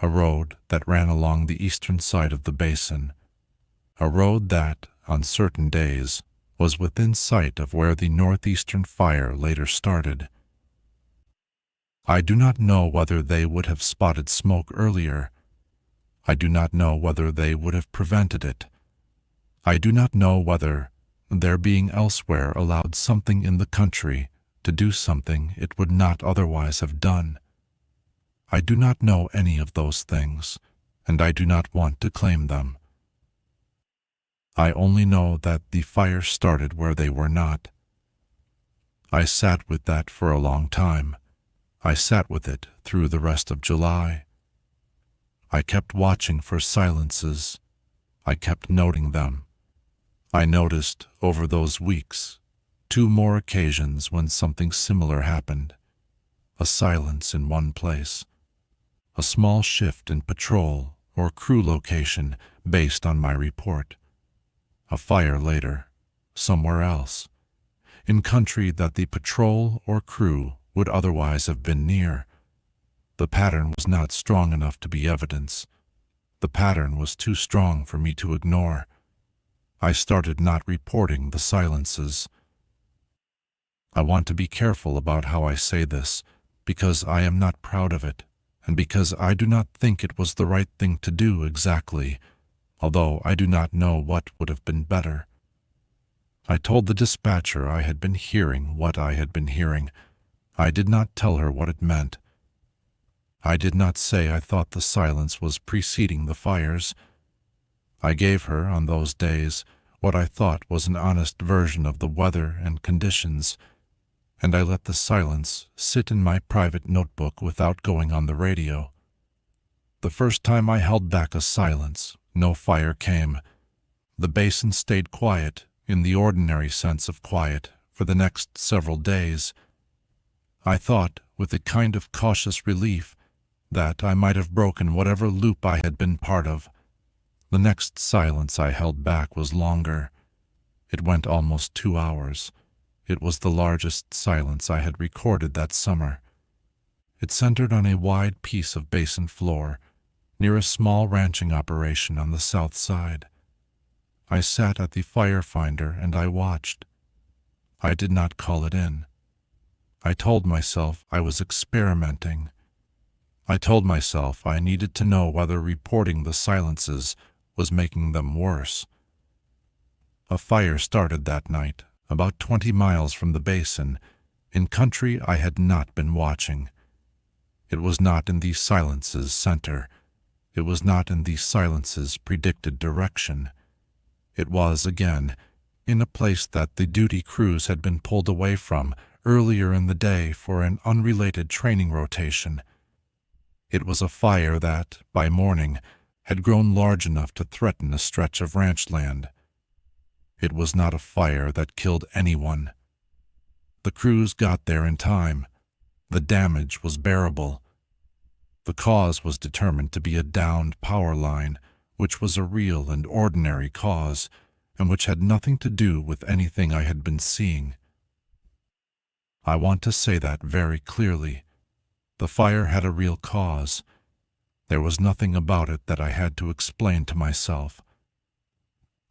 A road that ran along the eastern side of the basin. A road that, on certain days, was within sight of where the northeastern fire later started. I do not know whether they would have spotted smoke earlier. I do not know whether they would have prevented it. I do not know whether their being elsewhere allowed something in the country to do something it would not otherwise have done. I do not know any of those things, and I do not want to claim them. I only know that the fire started where they were not. I sat with that for a long time. I sat with it through the rest of July. I kept watching for silences. I kept noting them. I noticed, over those weeks, 2 more occasions when something similar happened. A silence in one place. A small shift in patrol or crew location based on my report. A fire later, somewhere else, in country that the patrol or crew would otherwise have been near. The pattern was not strong enough to be evidence. The pattern was too strong for me to ignore. I started not reporting the silences. I want to be careful about how I say this, because I am not proud of it, and because I do not think it was the right thing to do exactly, although I do not know what would have been better. I told the dispatcher I had been hearing what I had been hearing. I did not tell her what it meant. I did not say I thought the silence was preceding the fires. I gave her, on those days, what I thought was an honest version of the weather and conditions, and I let the silence sit in my private notebook without going on the radio. The first time I held back a silence, no fire came. The basin stayed quiet, in the ordinary sense of quiet, for the next several days. I thought, with a kind of cautious relief, that I might have broken whatever loop I had been part of. The next silence I held back was longer. It went almost 2 hours. It was the largest silence I had recorded that summer. It centered on a wide piece of basin floor, near a small ranching operation on the south side. I sat at the fire finder and I watched. I did not call it in. I told myself I was experimenting. I told myself I needed to know whether reporting the silences was making them worse. A fire started that night, about 20 miles from the basin, in country I had not been watching. It was not in the silence's center. It was not in the silence's predicted direction. It was, again, in a place that the duty crews had been pulled away from earlier in the day for an unrelated training rotation. It was a fire that, by morning, had grown large enough to threaten a stretch of ranch land. It was not a fire that killed anyone. The crews got there in time. The damage was bearable. The cause was determined to be a downed power line, which was a real and ordinary cause, and which had nothing to do with anything I had been seeing. I want to say that very clearly. The fire had a real cause. There was nothing about it that I had to explain to myself.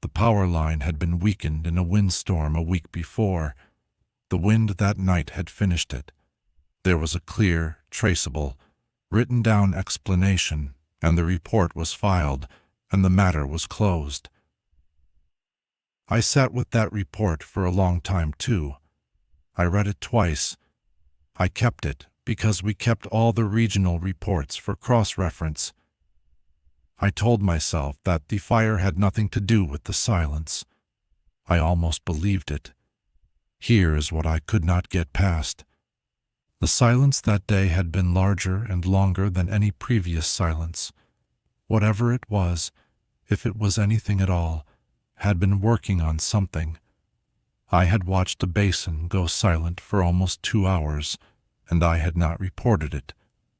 The power line had been weakened in a windstorm a week before. The wind that night had finished it. There was a clear, traceable, written-down explanation, and the report was filed, and the matter was closed. I sat with that report for a long time, too. I read it twice. I kept it because we kept all the regional reports for cross-reference. I told myself that the fire had nothing to do with the silence. I almost believed it. Here is what I could not get past. The silence that day had been larger and longer than any previous silence. Whatever it was, if it was anything at all, had been working on something. I had watched a basin go silent for almost 2 hours, and I had not reported it,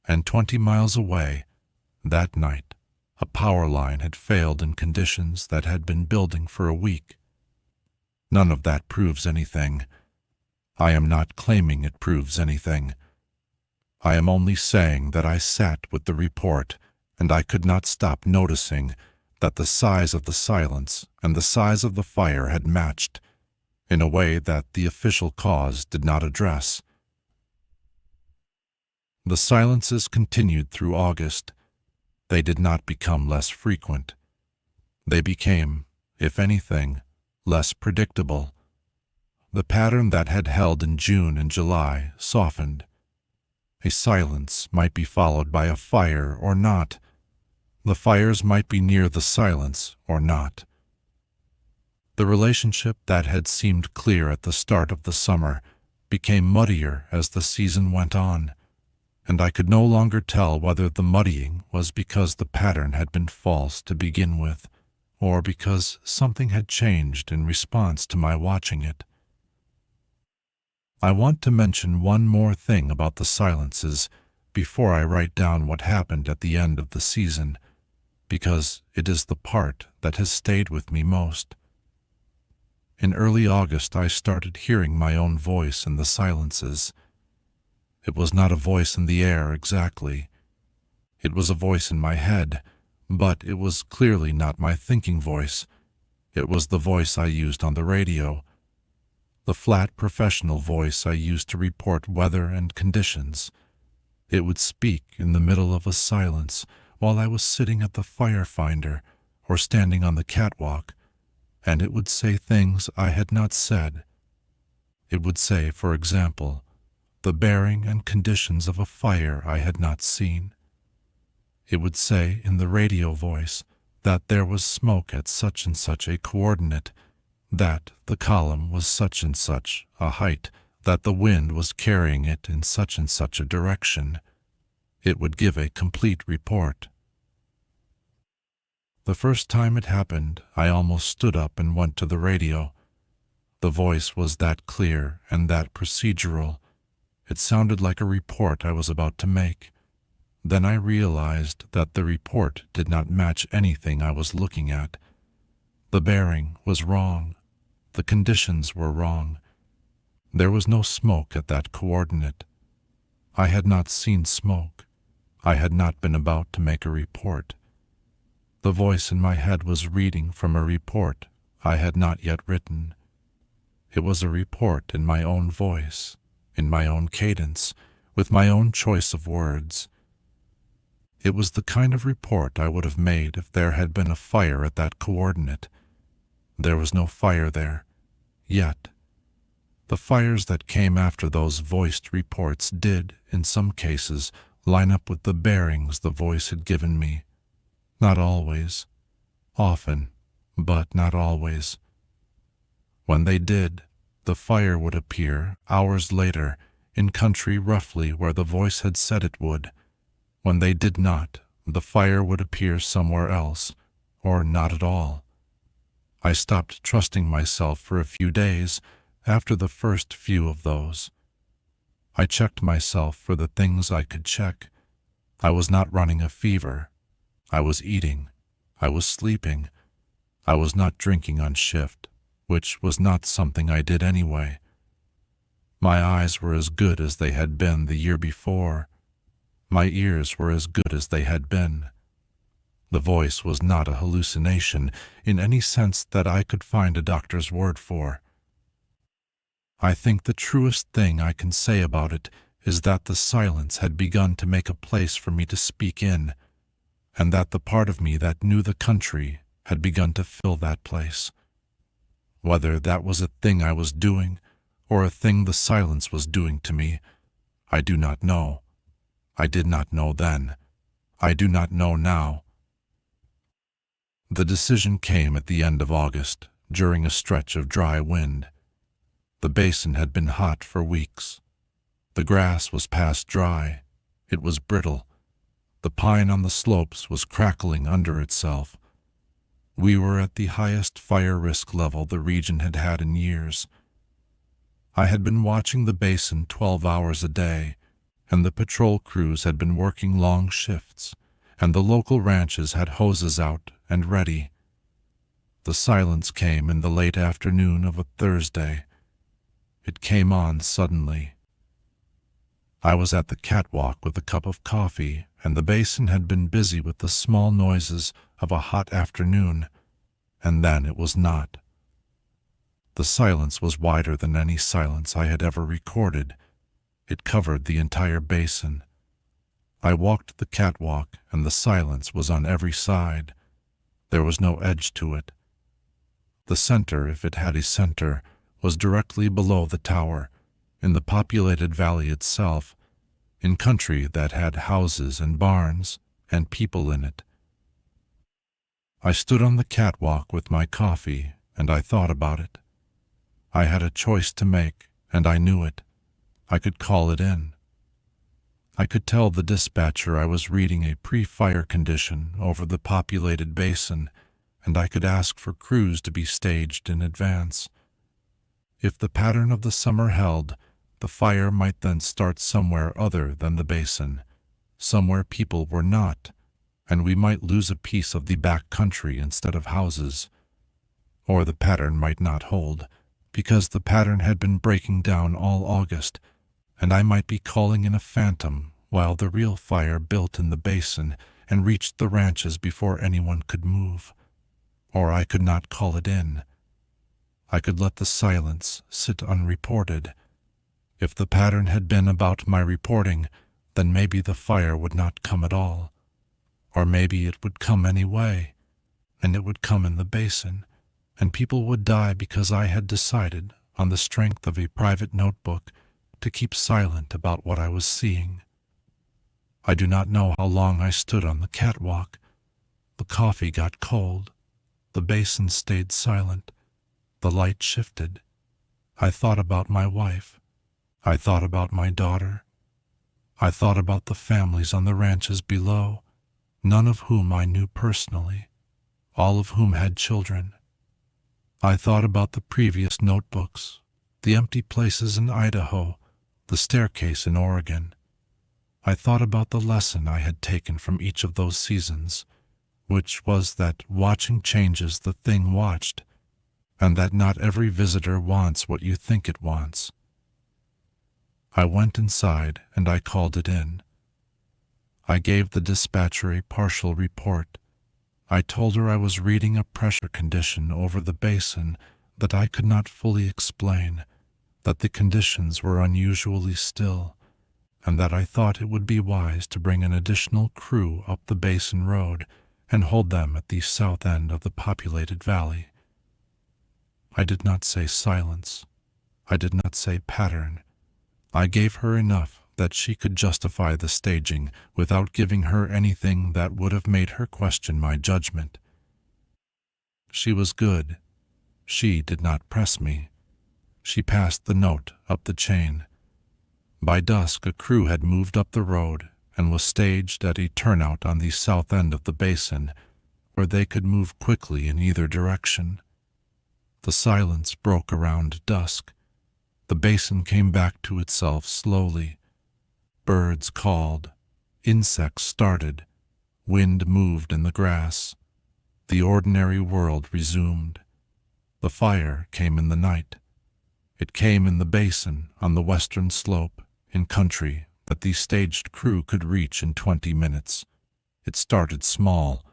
and 20 miles away, that night, a power line had failed in conditions that had been building for a week. None of that proves anything. I am not claiming it proves anything. I am only saying that I sat with the report, and I could not stop noticing that the size of the silence and the size of the fire had matched, in a way that the official cause did not address. The silences continued through August. They did not become less frequent. They became, if anything, less predictable. The pattern that had held in June and July softened. A silence might be followed by a fire or not. The fires might be near the silence or not. The relationship that had seemed clear at the start of the summer became muddier as the season went on, and I could no longer tell whether the muddying was because the pattern had been false to begin with, or because something had changed in response to my watching it. I want to mention one more thing about the silences before I write down what happened at the end of the season, because it is the part that has stayed with me most. In early August, I started hearing my own voice in the silences. It was not a voice in the air exactly. It was a voice in my head, but it was clearly not my thinking voice. It was the voice I used on the radio, the flat professional voice I used to report weather and conditions. It would speak in the middle of a silence while I was sitting at the fire finder or standing on the catwalk, and it would say things I had not said. It would say, for example, the bearing and conditions of a fire I had not seen. It would say in the radio voice that there was smoke at such and such a coordinate, that the column was such and such a height, that the wind was carrying it in such and such a direction. It would give a complete report. The first time it happened, I almost stood up and went to the radio. The voice was that clear and that procedural. It sounded like a report I was about to make. Then I realized that the report did not match anything I was looking at. The bearing was wrong. The conditions were wrong. There was no smoke at that coordinate. I had not seen smoke. I had not been about to make a report. The voice in my head was reading from a report I had not yet written. It was a report in my own voice, in my own cadence, with my own choice of words. It was the kind of report I would have made if there had been a fire at that coordinate. There was no fire there, yet. The fires that came after those voiced reports did, in some cases, line up with the bearings the voice had given me. Not always. Often, but not always. When they did, the fire would appear, hours later, in country roughly where the voice had said it would. When they did not, the fire would appear somewhere else, or not at all. I stopped trusting myself for a few days after the first few of those. I checked myself for the things I could check. I was not running a fever. I was eating. I was sleeping. I was not drinking on shift, which was not something I did anyway. My eyes were as good as they had been the year before. My ears were as good as they had been. The voice was not a hallucination in any sense that I could find a doctor's word for. I think the truest thing I can say about it is that the silence had begun to make a place for me to speak in, and that the part of me that knew the country had begun to fill that place. Whether that was a thing I was doing, or a thing the silence was doing to me, I do not know. I did not know then. I do not know now. The decision came at the end of August, during a stretch of dry wind. The basin had been hot for weeks. The grass was past dry. It was brittle. The pine on the slopes was crackling under itself. We were at the highest fire risk level the region had had in years. I had been watching the basin 12 hours a day, and the patrol crews had been working long shifts, and the local ranches had hoses out and ready. The silence came in the late afternoon of a Thursday. It came on suddenly. I was at the catwalk with a cup of coffee, and the basin had been busy with the small noises of a hot afternoon, and then it was not. The silence was wider than any silence I had ever recorded. It covered the entire basin. I walked the catwalk, and the silence was on every side. There was no edge to it. The center, if it had a center, was directly below the tower, in the populated valley itself, in country that had houses and barns and people in it. I stood on the catwalk with my coffee, and I thought about it. I had a choice to make, and I knew it. I could call it in. I could tell the dispatcher I was reading a pre-fire condition over the populated basin, and I could ask for crews to be staged in advance. If the pattern of the summer held, the fire might then start somewhere other than the basin, somewhere people were not, and we might lose a piece of the back country instead of houses. Or the pattern might not hold, because the pattern had been breaking down all August, and I might be calling in a phantom while the real fire built in the basin and reached the ranches before anyone could move. Or I could not call it in. I could let the silence sit unreported. If the pattern had been about my reporting, then maybe the fire would not come at all. Or maybe it would come anyway, and it would come in the basin, and people would die because I had decided, on the strength of a private notebook, to keep silent about what I was seeing. I do not know how long I stood on the catwalk. The coffee got cold. The basin stayed silent. The light shifted. I thought about my wife. I thought about my daughter. I thought about the families on the ranches below, none of whom I knew personally, all of whom had children. I thought about the previous notebooks, the empty places in Idaho, the staircase in Oregon. I thought about the lesson I had taken from each of those seasons, which was that watching changes the thing watched, and that not every visitor wants what you think it wants. I went inside and I called it in. I gave the dispatcher a partial report. I told her I was reading a pressure condition over the basin that I could not fully explain, that the conditions were unusually still, and that I thought it would be wise to bring an additional crew up the basin road and hold them at the south end of the populated valley. I did not say silence. I did not say pattern. I gave her enough that she could justify the staging without giving her anything that would have made her question my judgment. She was good. She did not press me. She passed the note up the chain. By dusk a crew had moved up the road, and was staged at a turnout on the south end of the basin, where they could move quickly in either direction. The silence broke around dusk. The basin came back to itself slowly. Birds called. Insects started. Wind moved in the grass. The ordinary world resumed. The fire came in the night. It came in the basin on the western slope, in country that the staged crew could reach in 20 minutes. It started small.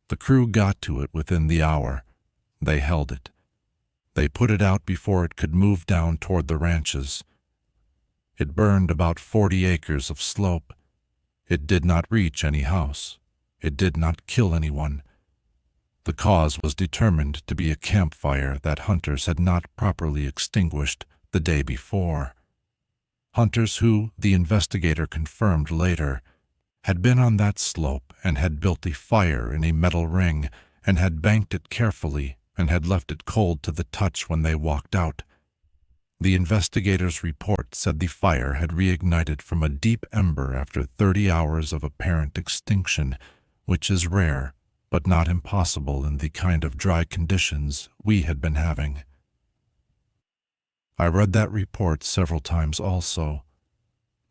The crew got to it within the hour. They held it. They put it out before it could move down toward the ranches. It burned about 40 acres of slope. It did not reach any house. It did not kill anyone. The cause was determined to be a campfire that hunters had not properly extinguished the day before. Hunters who, the investigator confirmed later, had been on that slope and had built a fire in a metal ring and had banked it carefully and had left it cold to the touch when they walked out. The investigator's report said the fire had reignited from a deep ember after 30 hours of apparent extinction, which is rare, but not impossible in the kind of dry conditions we had been having. I read that report several times also.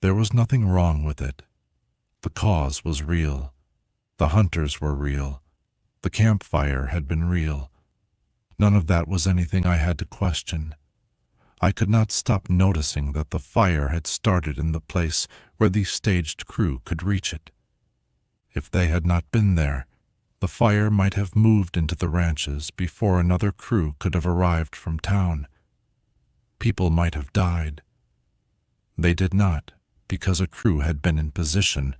There was nothing wrong with it. The cause was real. The hunters were real. The campfire had been real. None of that was anything I had to question. I could not stop noticing that the fire had started in the place where the staged crew could reach it. If they had not been there, the fire might have moved into the ranches before another crew could have arrived from town. People might have died. They did not, because a crew had been in position,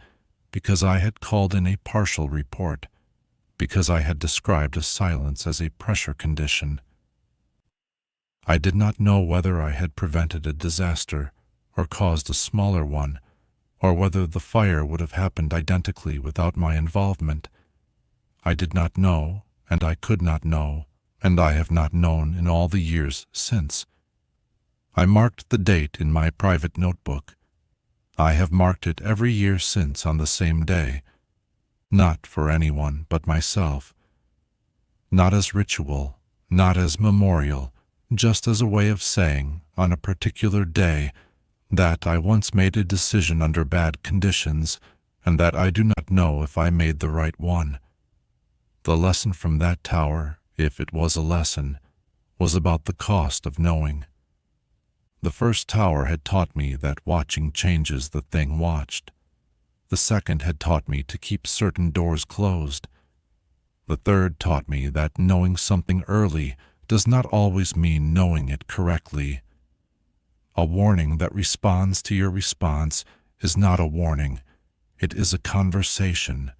because I had called in a partial report, because I had described a silence as a pressure condition. I did not know whether I had prevented a disaster or caused a smaller one, or whether the fire would have happened identically without my involvement. I did not know, and I could not know, and I have not known in all the years since. I marked the date in my private notebook. I have marked it every year since on the same day, not for anyone but myself. Not as ritual, not as memorial, just as a way of saying, on a particular day, that I once made a decision under bad conditions, and that I do not know if I made the right one. The lesson from that tower, if it was a lesson, was about the cost of knowing. The first tower had taught me that watching changes the thing watched. The second had taught me to keep certain doors closed. The third taught me that knowing something early does not always mean knowing it correctly. A warning that responds to your response is not a warning. It is a conversation.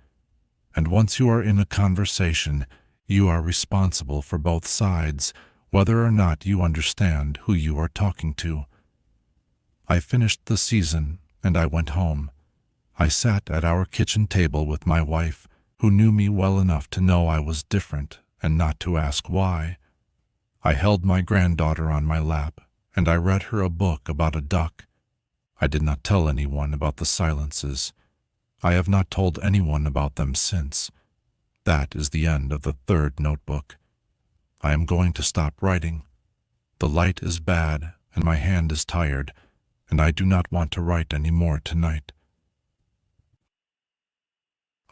And once you are in a conversation, you are responsible for both sides, whether or not you understand who you are talking to. I finished the season, and I went home. I sat at our kitchen table with my wife, who knew me well enough to know I was different and not to ask why. I held my granddaughter on my lap, and I read her a book about a duck. I did not tell anyone about the silences. I have not told anyone about them since. That is the end of the third notebook. I am going to stop writing. The light is bad, and my hand is tired, and I do not want to write any more tonight.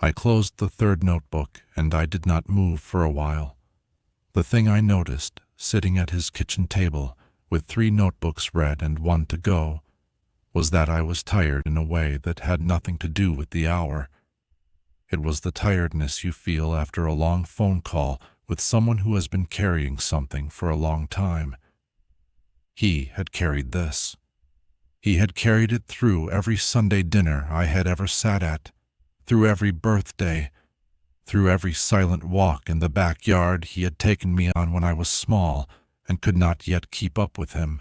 I closed the third notebook, and I did not move for a while. The thing I noticed, sitting at his kitchen table, with 3 notebooks read and 1 to go, was that I was tired in a way that had nothing to do with the hour. It was the tiredness you feel after a long phone call with someone who has been carrying something for a long time. He had carried this. He had carried it through every Sunday dinner I had ever sat at, through every birthday, through every silent walk in the backyard he had taken me on when I was small and could not yet keep up with him.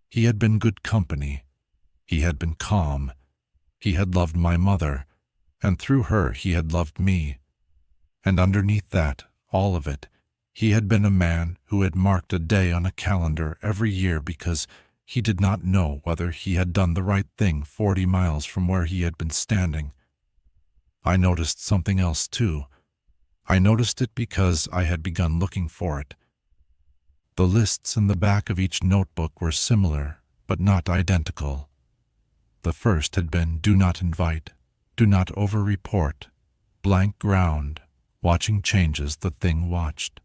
He had been good company. He had been calm. He had loved my mother, and through her he had loved me. And underneath that, all of it, he had been a man who had marked a day on a calendar every year because He did not know whether he had done the right thing 40 miles from where he had been standing. I noticed something else too. I noticed it because I had begun looking for it. The lists in the back of each notebook were similar, but not identical. The first had been "Do not invite," "Do not over-report," "Blank ground," "Watching changes the thing watched."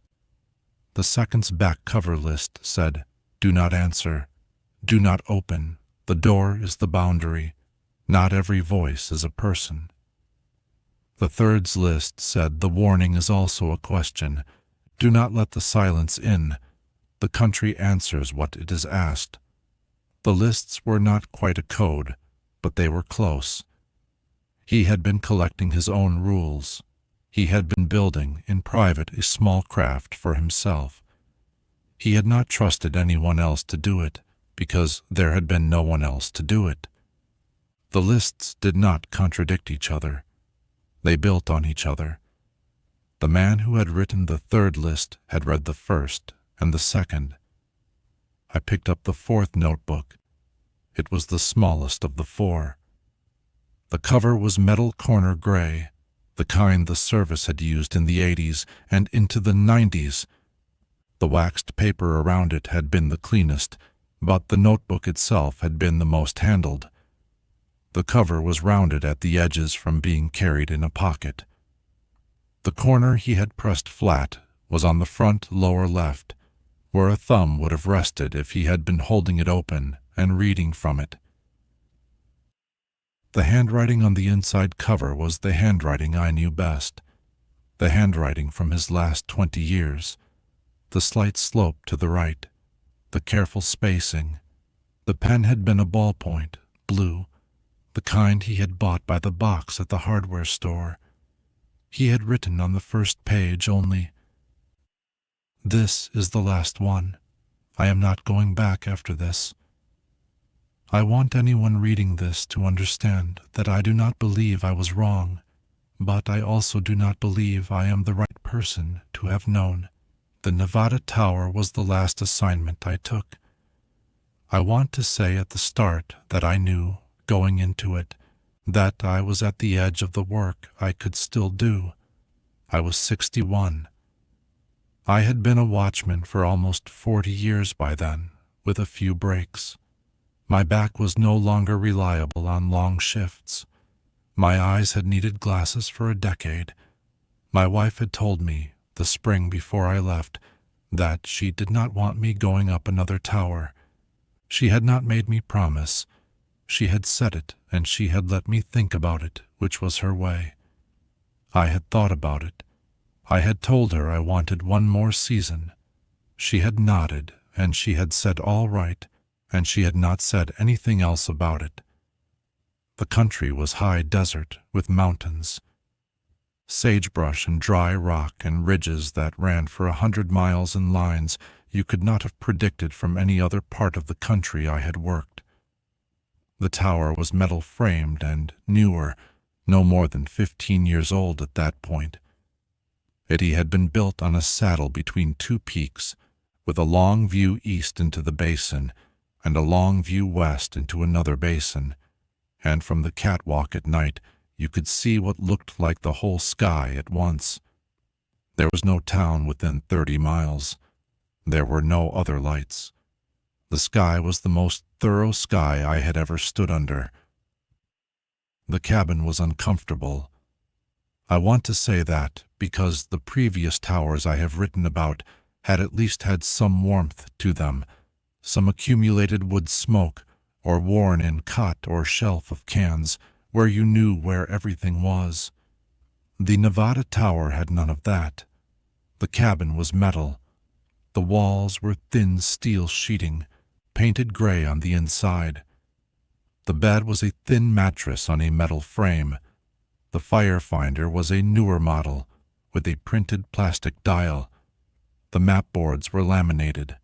The second's back cover list said, "Do not answer," "Do not open," "The door is the boundary," "Not every voice is a person." The third's list said, "The warning is also a question. Do not let the silence in. The country answers what it is asked." The lists were not quite a code, but they were close. He had been collecting his own rules. He had been building, in private, a small craft for himself. He had not trusted anyone else to do it, because there had been no one else to do it. The lists did not contradict each other. They built on each other. The man who had written the third list had read the first and the second. I picked up the fourth notebook. It was the smallest of the four. The cover was metal corner gray, the kind the service had used in the 80s and into the 90s. The waxed paper around it had been the cleanest, but the notebook itself had been the most handled. The cover was rounded at the edges from being carried in a pocket. The corner he had pressed flat was on the front lower left, where a thumb would have rested if he had been holding it open and reading from it. The handwriting on the inside cover was the handwriting I knew best, the handwriting from his last 20 years, the slight slope to the right, the careful spacing. The pen had been a ballpoint, blue, the kind he had bought by the box at the hardware store. He had written on the first page only, "This is the last one. I am not going back after this. I want anyone reading this to understand that I do not believe I was wrong, but I also do not believe I am the right person to have known. The Nevada Tower was the last assignment I took. I want to say at the start that I knew, going into it, that I was at the edge of the work I could still do. I was 61. I had been a watchman for almost 40 years by then, with a few breaks. My back was no longer reliable on long shifts. My eyes had needed glasses for a decade. My wife had told me, the spring before I left, that she did not want me going up another tower. She had not made me promise. She had said it, and she had let me think about it, which was her way. I had thought about it. I had told her I wanted one more season. She had nodded, and she had said all right, and she had not said anything else about it. The country was high desert with mountains, sagebrush and dry rock and ridges that ran for 100 miles in lines you could not have predicted from any other part of the country I had worked. The tower was metal-framed and newer, no more than 15 years old at that point. It had been built on a saddle between two peaks, with a long view east into the basin and a long view west into another basin, and from the catwalk at night you could see what looked like the whole sky at once. There was no town within 30 miles. There were no other lights. The sky was the most thorough sky I had ever stood under. The cabin was uncomfortable. I want to say that because the previous towers I have written about had at least had some warmth to them, some accumulated wood smoke, or worn-in cot or shelf of cans, where you knew where everything was. The Nevada Tower had none of that. The cabin was metal. The walls were thin steel sheeting, painted gray on the inside. The bed was a thin mattress on a metal frame. The fire finder was a newer model, with a printed plastic dial. The map boards were laminated.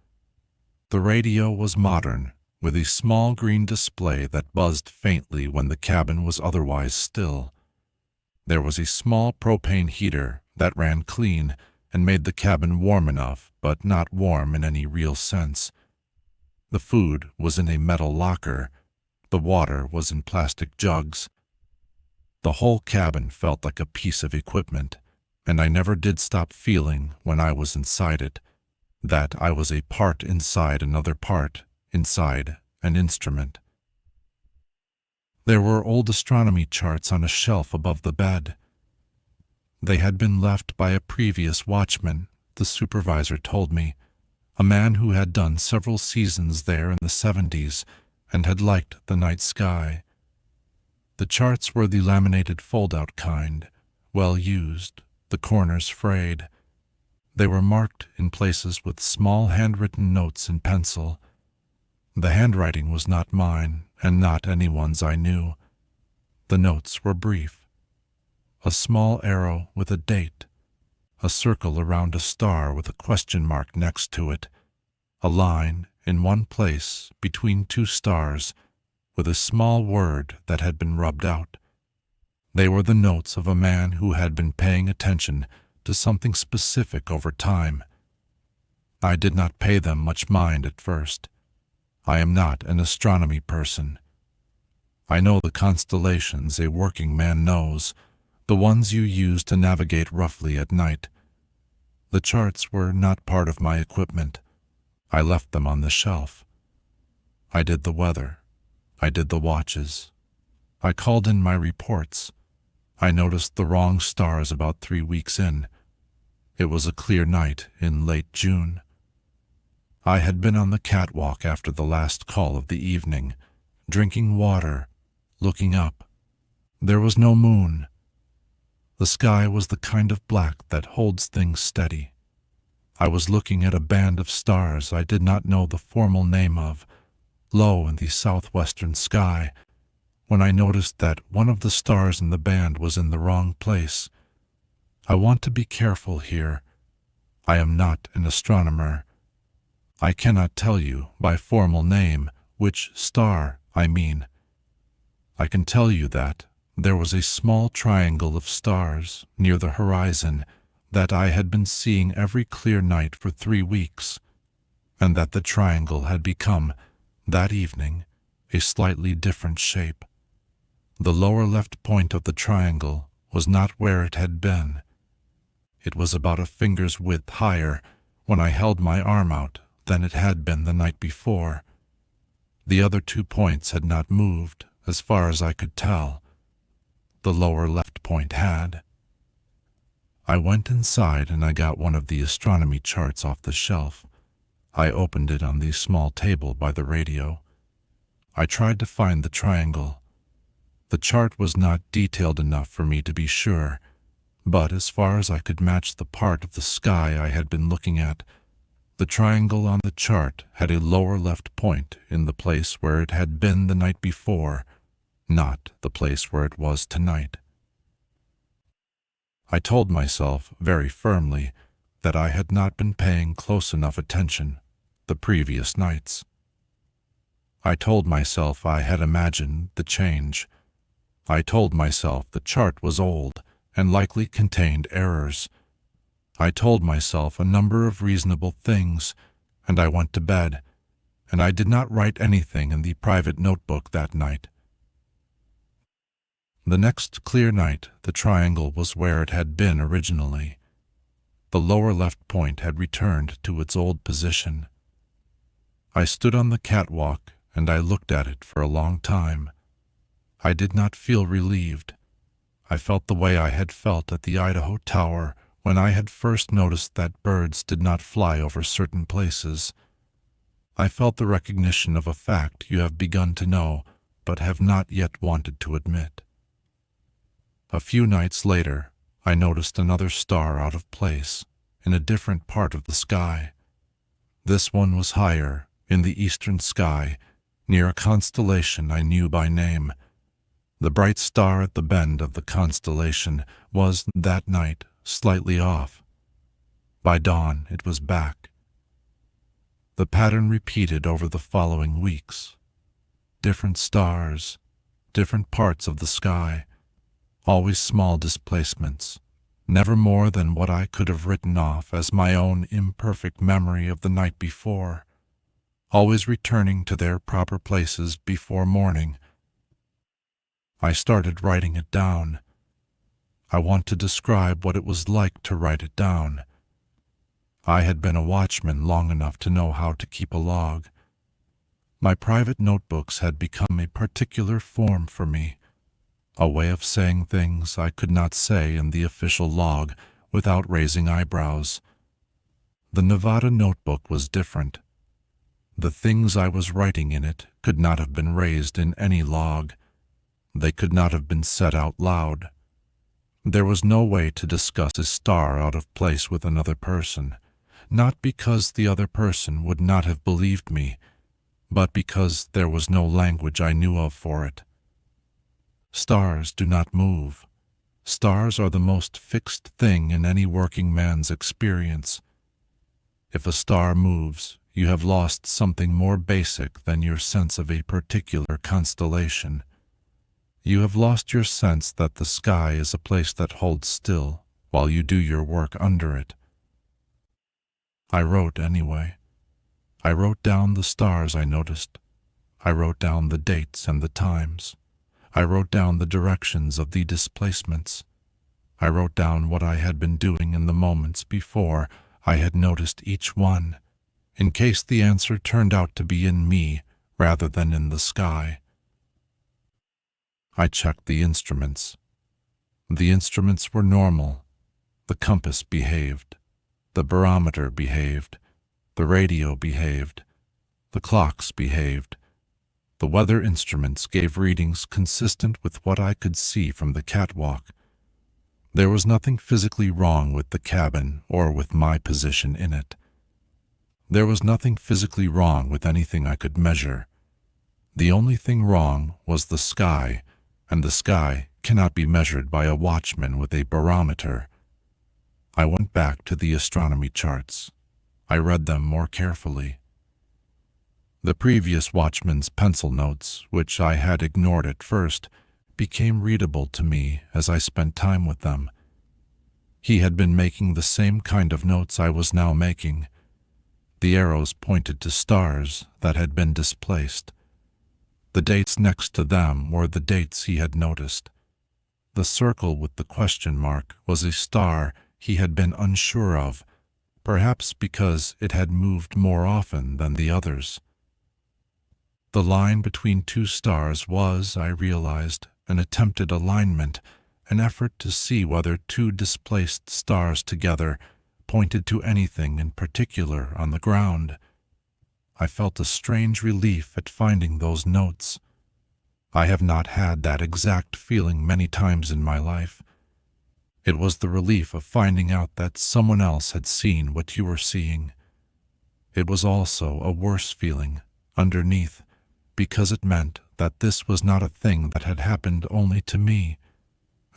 The radio was modern, with a small green display that buzzed faintly when the cabin was otherwise still. There was a small propane heater that ran clean and made the cabin warm enough, but not warm in any real sense. The food was in a metal locker. The water was in plastic jugs. The whole cabin felt like a piece of equipment, and I never did stop feeling when I was inside it, that I was a part inside another part, inside an instrument. There were old astronomy charts on a shelf above the bed. They had been left by a previous watchman, the supervisor told me, a man who had done several seasons there in the 70s and had liked the night sky. The charts were the laminated fold-out kind, well used, the corners frayed. They were marked in places with small handwritten notes in pencil. The handwriting was not mine, and not anyone's I knew. The notes were brief. A small arrow with a date, a circle around a star with a question mark next to it, a line in one place between two stars with a small word that had been rubbed out. They were the notes of a man who had been paying attention to something specific over time. I did not pay them much mind at first. I am not an astronomy person. I know the constellations a working man knows, the ones you use to navigate roughly at night. The charts were not part of my equipment. I left them on the shelf. I did the weather. I did the watches. I called in my reports. I noticed the wrong stars about 3 weeks in. It was a clear night in late June. I had been on the catwalk after the last call of the evening, drinking water, looking up. There was no moon. The sky was the kind of black that holds things steady. I was looking at a band of stars I did not know the formal name of, low in the southwestern sky, when I noticed that one of the stars in the band was in the wrong place. I want to be careful here. I am not an astronomer. I cannot tell you by formal name which star I mean. I can tell you that there was a small triangle of stars near the horizon that I had been seeing every clear night for 3 weeks, and that the triangle had become, that evening, a slightly different shape. The lower left point of the triangle was not where it had been. It was about a finger's width higher when I held my arm out than it had been the night before. The other 2 points had not moved, as far as I could tell. The lower left point had. I went inside and I got one of the astronomy charts off the shelf. I opened it on the small table by the radio. I tried to find the triangle. The chart was not detailed enough for me to be sure, but as far as I could match the part of the sky I had been looking at, the triangle on the chart had a lower left point in the place where it had been the night before, not the place where it was tonight. I told myself very firmly that I had not been paying close enough attention the previous nights. I told myself I had imagined the change. I told myself the chart was old and likely contained errors. I told myself a number of reasonable things, and I went to bed, and I did not write anything in the private notebook that night. The next clear night, the triangle was where it had been originally. The lower left point had returned to its old position. I stood on the catwalk and I looked at it for a long time. I did not feel relieved. I felt the way I had felt at the Idaho Tower when I had first noticed that birds did not fly over certain places. I felt the recognition of a fact you have begun to know but have not yet wanted to admit. A few nights later, I noticed another star out of place, in a different part of the sky. This one was higher, in the eastern sky, near a constellation I knew by name. The bright star at the bend of the constellation was, that night, slightly off. By dawn, it was back. The pattern repeated over the following weeks. Different stars, different parts of the sky, always small displacements, never more than what I could have written off as my own imperfect memory of the night before. always returning to their proper places before morning. I started writing it down. I want to describe what it was like to write it down. I had been a watchman long enough to know how to keep a log. My private notebooks had become a particular form for me, a way of saying things I could not say in the official log without raising eyebrows. The Nevada notebook was different. The things I was writing in it could not have been raised in any log. They could not have been said out loud. There was no way to discuss a star out of place with another person, not because the other person would not have believed me, but because there was no language I knew of for it. Stars do not move. Stars are the most fixed thing in any working man's experience. If a star moves, you have lost something more basic than your sense of a particular constellation. You have lost your sense that the sky is a place that holds still while you do your work under it. I wrote anyway. I wrote down the stars I noticed. I wrote down the dates and the times. I wrote down the directions of the displacements. I wrote down what I had been doing in the moments before I had noticed each one, in case the answer turned out to be in me rather than in the sky. I checked the instruments. The instruments were normal. The compass behaved. The barometer behaved. The radio behaved. The clocks behaved. The weather instruments gave readings consistent with what I could see from the catwalk. There was nothing physically wrong with the cabin or with my position in it. There was nothing physically wrong with anything I could measure. The only thing wrong was the sky, and the sky cannot be measured by a watchman with a barometer. I went back to the astronomy charts. I read them more carefully. The previous watchman's pencil notes, which I had ignored at first, became readable to me as I spent time with them. He had been making the same kind of notes I was now making. The arrows pointed to stars that had been displaced. The dates next to them were the dates he had noticed. The circle with the question mark was a star he had been unsure of, perhaps because it had moved more often than the others. The line between two stars was, I realized, an attempted alignment, an effort to see whether two displaced stars together pointed to anything in particular on the ground. I felt a strange relief at finding those notes. I have not had that exact feeling many times in my life. It was the relief of finding out that someone else had seen what you were seeing. It was also a worse feeling, underneath, because it meant that this was not a thing that had happened only to me,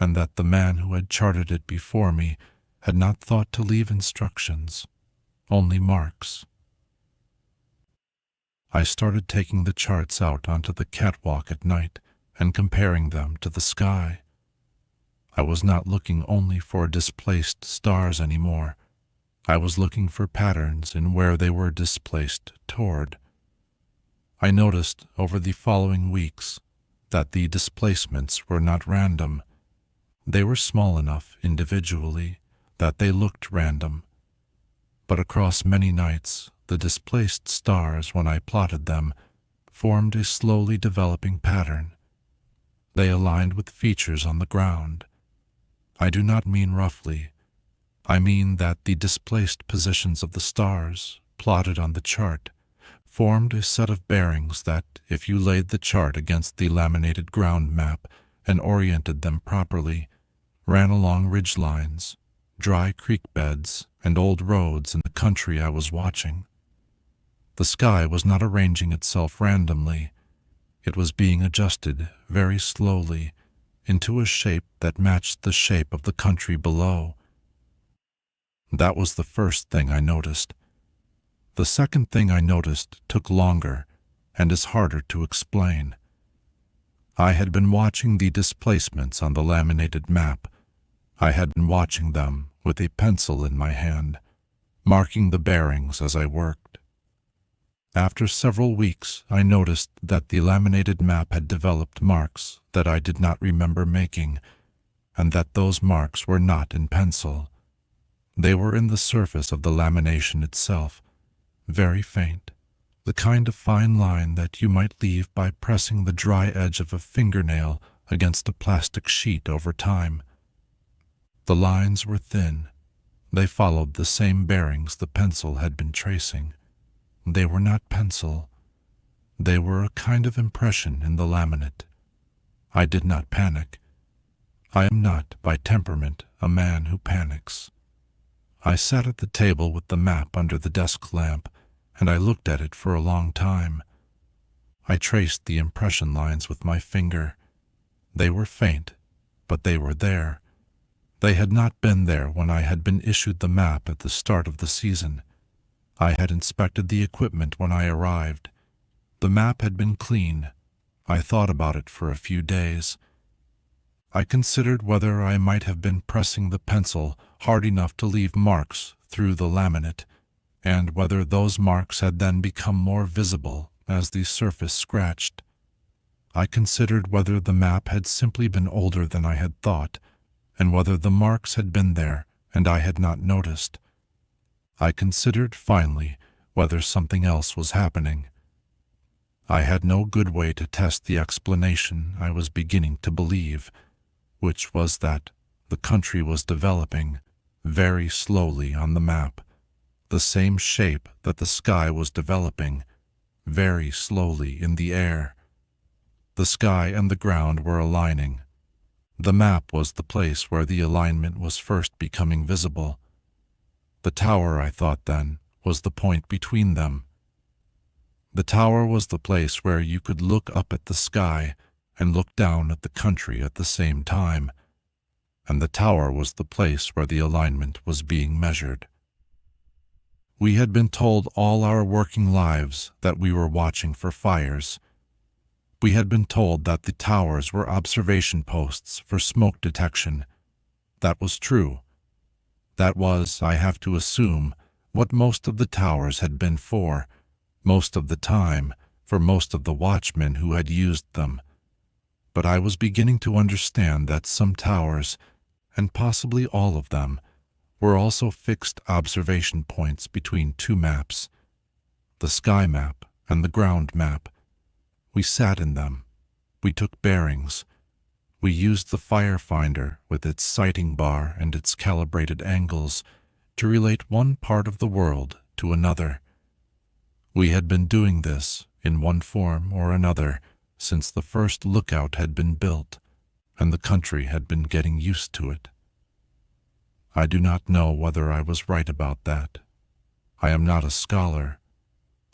and that the man who had charted it before me had not thought to leave instructions, only marks. I started taking the charts out onto the catwalk at night and comparing them to the sky. I was not looking only for displaced stars anymore. I was looking for patterns in where they were displaced toward. I noticed over the following weeks that the displacements were not random. They were small enough individually that they looked random. But across many nights, the displaced stars, when I plotted them, formed a slowly developing pattern. They aligned with features on the ground. I do not mean roughly. I mean that the displaced positions of the stars, plotted on the chart, formed a set of bearings that, if you laid the chart against the laminated ground map and oriented them properly, ran along ridge lines, dry creek beds, and old roads in the country I was watching. The sky was not arranging itself randomly. It was being adjusted very slowly into a shape that matched the shape of the country below. That was the first thing I noticed. The second thing I noticed took longer and is harder to explain. I had been watching the displacements on the laminated map. I had been watching them with a pencil in my hand, marking the bearings as I worked. After several weeks, I noticed that the laminated map had developed marks that I did not remember making, and that those marks were not in pencil. They were in the surface of the lamination itself, very faint, the kind of fine line that you might leave by pressing the dry edge of a fingernail against a plastic sheet over time. The lines were thin. They followed the same bearings the pencil had been tracing. They were not pencil. They were a kind of impression in the laminate. I did not panic. I am not, by temperament, a man who panics. I sat at the table with the map under the desk lamp, and I looked at it for a long time. I traced the impression lines with my finger. They were faint, but they were there. They had not been there when I had been issued the map at the start of the season. I had inspected the equipment when I arrived. The map had been clean. I thought about it for a few days. I considered whether I might have been pressing the pencil hard enough to leave marks through the laminate, and whether those marks had then become more visible as the surface scratched. I considered whether the map had simply been older than I had thought, and whether the marks had been there and I had not noticed. I considered, finally, whether something else was happening. I had no good way to test the explanation I was beginning to believe, which was that the country was developing, very slowly on the map, the same shape that the sky was developing, very slowly in the air. The sky and the ground were aligning. The map was the place where the alignment was first becoming visible. The tower, I thought then, was the point between them. The tower was the place where you could look up at the sky and look down at the country at the same time, and the tower was the place where the alignment was being measured. We had been told all our working lives that we were watching for fires. We had been told that the towers were observation posts for smoke detection. That was true. That was, I have to assume, what most of the towers had been for, most of the time, for most of the watchmen who had used them. But I was beginning to understand that some towers, and possibly all of them, were also fixed observation points between two maps, the sky map and the ground map. We sat in them. We took bearings. We used the firefinder with its sighting bar and its calibrated angles to relate one part of the world to another. We had been doing this, in one form or another, since the first lookout had been built, and the country had been getting used to it. I do not know whether I was right about that. I am not a scholar.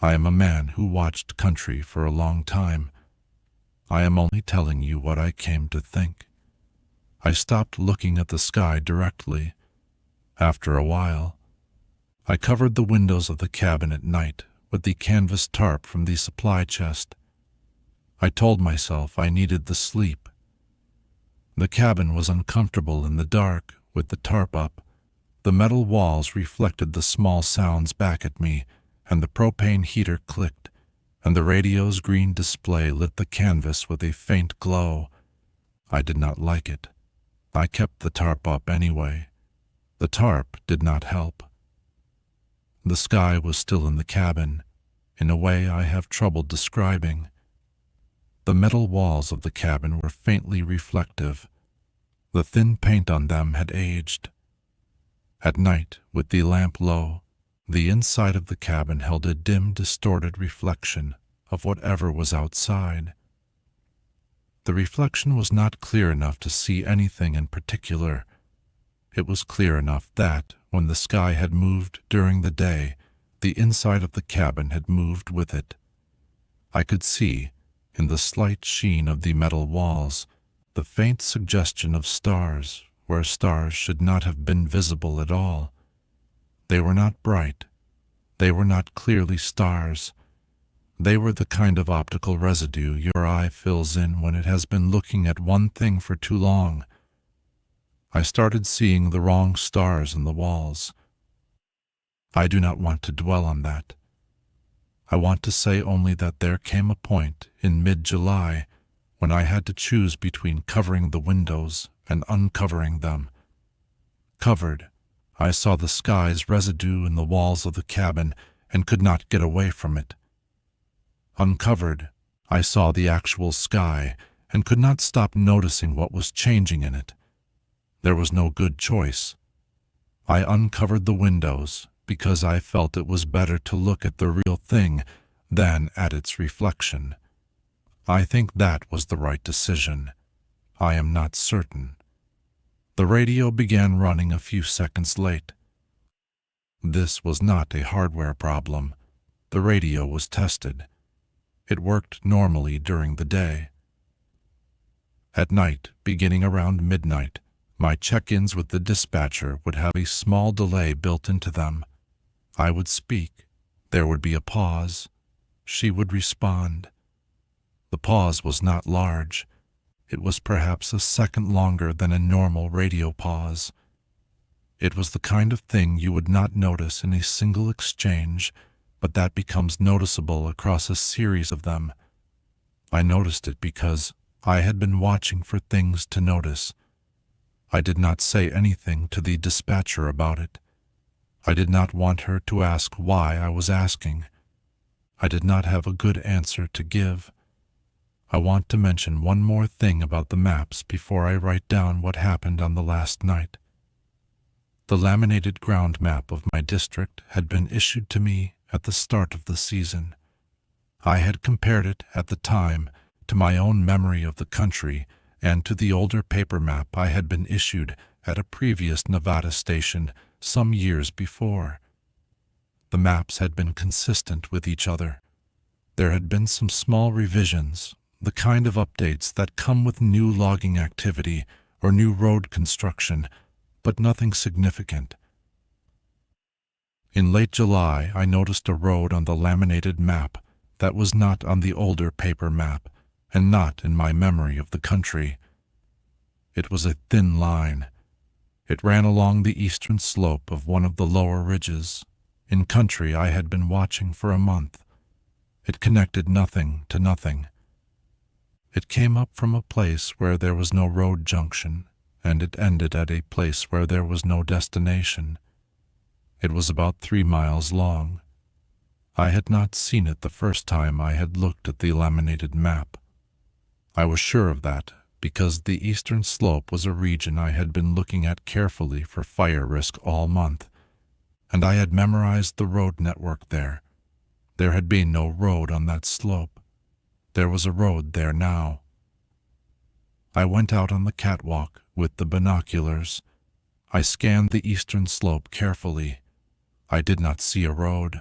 I am a man who watched country for a long time. I am only telling you what I came to think. I stopped looking at the sky directly. After a while, I covered the windows of the cabin at night with the canvas tarp from the supply chest. I told myself I needed the sleep. The cabin was uncomfortable in the dark with the tarp up. The metal walls reflected the small sounds back at me, and the propane heater clicked, and the radio's green display lit the canvas with a faint glow. I did not like it. I kept the tarp up anyway. The tarp did not help. The sky was still in the cabin, in a way I have trouble describing. The metal walls of the cabin were faintly reflective. The thin paint on them had aged. At night, with the lamp low, the inside of the cabin held a dim, distorted reflection of whatever was outside. The reflection was not clear enough to see anything in particular. It was clear enough that, when the sky had moved during the day, the inside of the cabin had moved with it. I could see, in the slight sheen of the metal walls, the faint suggestion of stars where stars should not have been visible at all. They were not bright. They were not clearly stars. They were the kind of optical residue your eye fills in when it has been looking at one thing for too long. I started seeing the wrong stars in the walls. I do not want to dwell on that. I want to say only that there came a point in mid-July when I had to choose between covering the windows and uncovering them. Covered, I saw the sky's residue in the walls of the cabin and could not get away from it. Uncovered, I saw the actual sky and could not stop noticing what was changing in it. There was no good choice. I uncovered the windows because I felt it was better to look at the real thing than at its reflection. I think that was the right decision. I am not certain. The radio began running a few seconds late. This was not a hardware problem. The radio was tested. It worked normally during the day. At night, beginning around midnight, my check-ins with the dispatcher would have a small delay built into them. I would speak. There would be a pause. She would respond. The pause was not large. It was perhaps a second longer than a normal radio pause. It was the kind of thing you would not notice in a single exchange, but that becomes noticeable across a series of them. I noticed it because I had been watching for things to notice. I did not say anything to the dispatcher about it. I did not want her to ask why I was asking. I did not have a good answer to give. I want to mention one more thing about the maps before I write down what happened on the last night. The laminated ground map of my district had been issued to me at the start of the season. I had compared it at the time to my own memory of the country and to the older paper map I had been issued at a previous Nevada station some years before. The maps had been consistent with each other. There had been some small revisions, the kind of updates that come with new logging activity or new road construction, but nothing significant. In late July, I noticed a road on the laminated map that was not on the older paper map and not in my memory of the country. It was a thin line. It ran along the eastern slope of one of the lower ridges, in country I had been watching for a month. It connected nothing to nothing. It came up from a place where there was no road junction, and it ended at a place where there was no destination. It was about 3 miles long. I had not seen it the first time I had looked at the laminated map. I was sure of that because the eastern slope was a region I had been looking at carefully for fire risk all month, and I had memorized the road network there. There had been no road on that slope. There was a road there now. I went out on the catwalk with the binoculars. I scanned the eastern slope carefully. I did not see a road.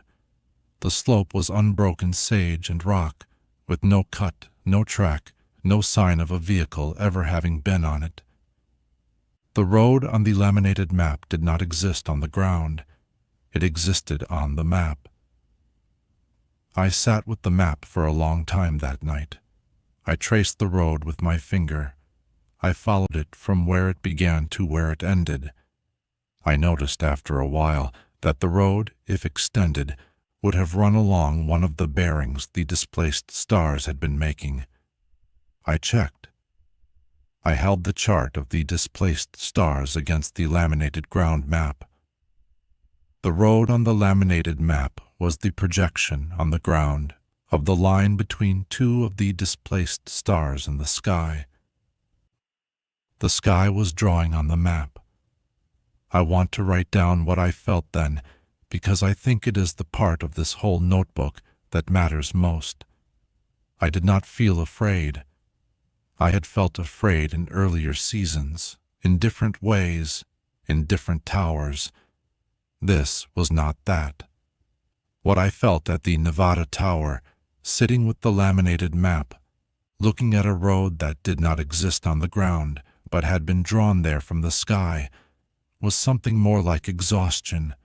The slope was unbroken sage and rock, with no cut, no track, no sign of a vehicle ever having been on it. The road on the laminated map did not exist on the ground. It existed on the map. I sat with the map for a long time that night. I traced the road with my finger. I followed it from where it began to where it ended. I noticed after a while that the road, if extended, would have run along one of the bearings the displaced stars had been making. I checked. I held the chart of the displaced stars against the laminated ground map. The road on the laminated map was the projection on the ground of the line between two of the displaced stars in the sky. The sky was drawing on the map. I want to write down what I felt then, because I think it is the part of this whole notebook that matters most. I did not feel afraid. I had felt afraid in earlier seasons, in different ways, in different towers. This was not that. What I felt at the Nevada Tower, sitting with the laminated map, looking at a road that did not exist on the ground, but had been drawn there from the sky, was something more like exhaustion.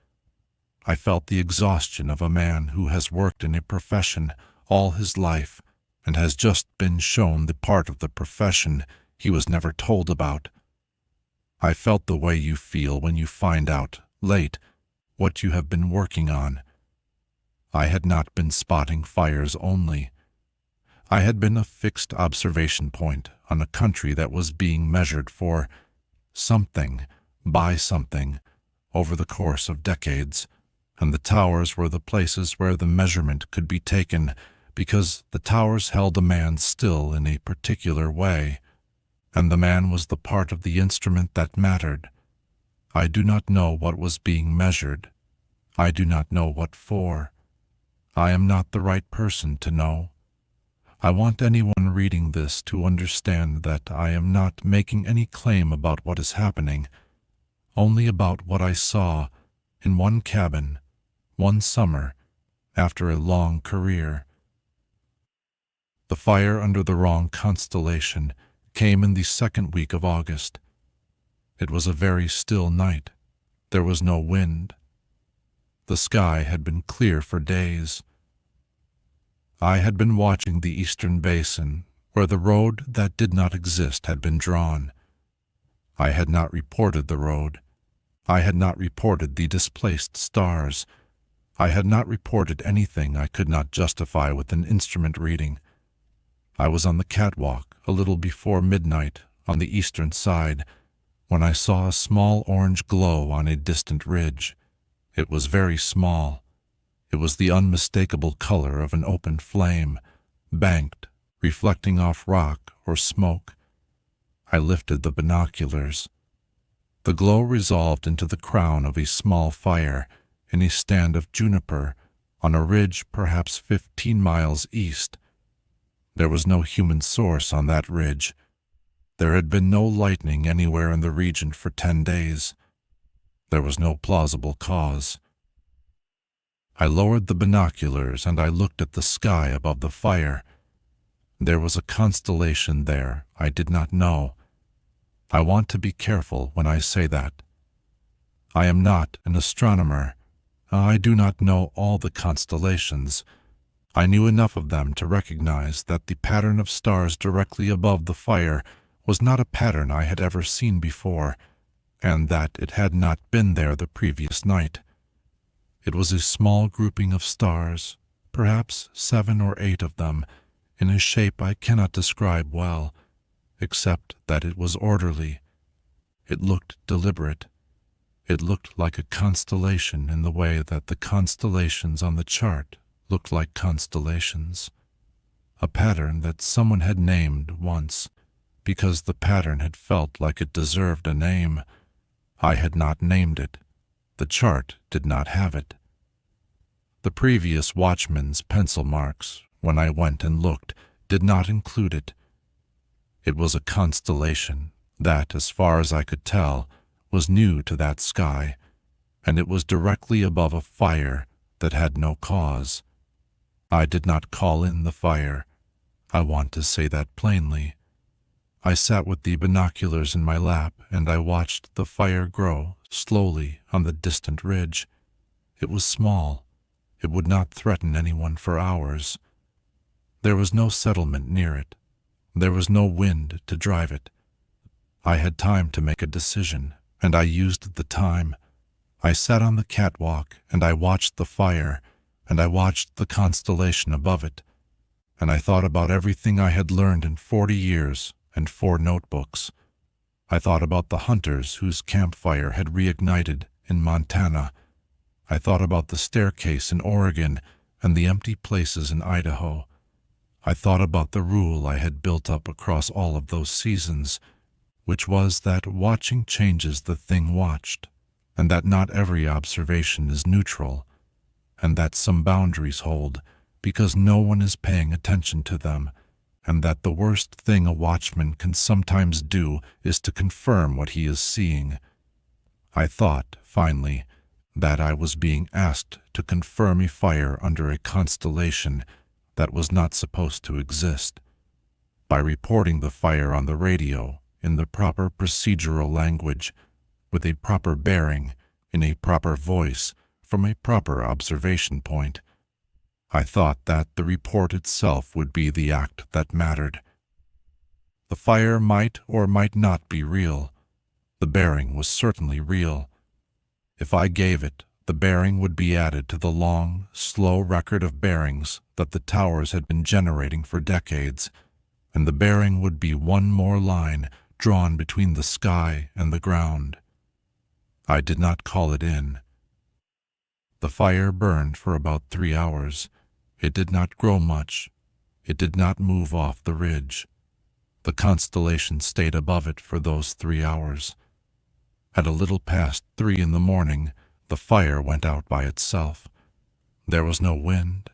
I felt the exhaustion of a man who has worked in a profession all his life and has just been shown the part of the profession he was never told about. I felt the way you feel when you find out, late, what you have been working on. I had not been spotting fires only. I had been a fixed observation point on a country that was being measured for something by something over the course of decades, and the towers were the places where the measurement could be taken because the towers held a man still in a particular way, and the man was the part of the instrument that mattered. I do not know what was being measured. I do not know what for. I am not the right person to know. I want anyone reading this to understand that I am not making any claim about what is happening, only about what I saw in one cabin, one summer, after a long career. The fire under the wrong constellation came in the second week of August. It was a very still night. There was no wind. The sky had been clear for days. I had been watching the eastern basin, where the road that did not exist had been drawn. I had not reported the road. I had not reported the displaced stars. I had not reported anything I could not justify with an instrument reading. I was on the catwalk a little before midnight on the eastern side when I saw a small orange glow on a distant ridge. It was very small. It was the unmistakable color of an open flame, banked, reflecting off rock or smoke. I lifted the binoculars. The glow resolved into the crown of a small fire in a stand of juniper on a ridge perhaps 15 miles east. There was no human source on that ridge. There had been no lightning anywhere in the region for 10 days. There was no plausible cause. I lowered the binoculars and I looked at the sky above the fire. There was a constellation there I did not know. I want to be careful when I say that. I am not an astronomer. I do not know all the constellations. I knew enough of them to recognize that the pattern of stars directly above the fire was not a pattern I had ever seen before, and that it had not been there the previous night. It was a small grouping of stars, perhaps 7 or 8 of them, in a shape I cannot describe well, except that it was orderly. It looked deliberate. It looked like a constellation in the way that the constellations on the chart looked like constellations. A pattern that someone had named once, because the pattern had felt like it deserved a name. I had not named it. The chart did not have it. The previous Watchman's pencil marks, when I went and looked, did not include it. It was a constellation that, as far as I could tell, was new to that sky, and it was directly above a fire that had no cause. I did not call in the fire. I want to say that plainly. I sat with the binoculars in my lap and I watched the fire grow slowly on the distant ridge. It was small. It would not threaten anyone for hours. There was no settlement near it. There was no wind to drive it. I had time to make a decision, and I used the time. I sat on the catwalk and I watched the fire, and I watched the constellation above it, and I thought about everything I had learned in 40 years and 4 notebooks. I thought about the hunters whose campfire had reignited in Montana. I thought about the staircase in Oregon and the empty places in Idaho. I thought about the rule I had built up across all of those seasons, which was that watching changes the thing watched, and that not every observation is neutral, and that some boundaries hold because no one is paying attention to them, and that the worst thing a watchman can sometimes do is to confirm what he is seeing. I thought, finally, that I was being asked to confirm a fire under a constellation that was not supposed to exist, by reporting the fire on the radio in the proper procedural language, with a proper bearing, in a proper voice, from a proper observation point. I thought that the report itself would be the act that mattered. The fire might or might not be real. The bearing was certainly real. If I gave it, the bearing would be added to the long, slow record of bearings that the towers had been generating for decades, and the bearing would be one more line drawn between the sky and the ground. I did not call it in. The fire burned for about 3 hours. It did not grow much. It did not move off the ridge. The constellation stayed above it for those 3 hours. At a little past 3 in the morning, the fire went out by itself. There was no wind.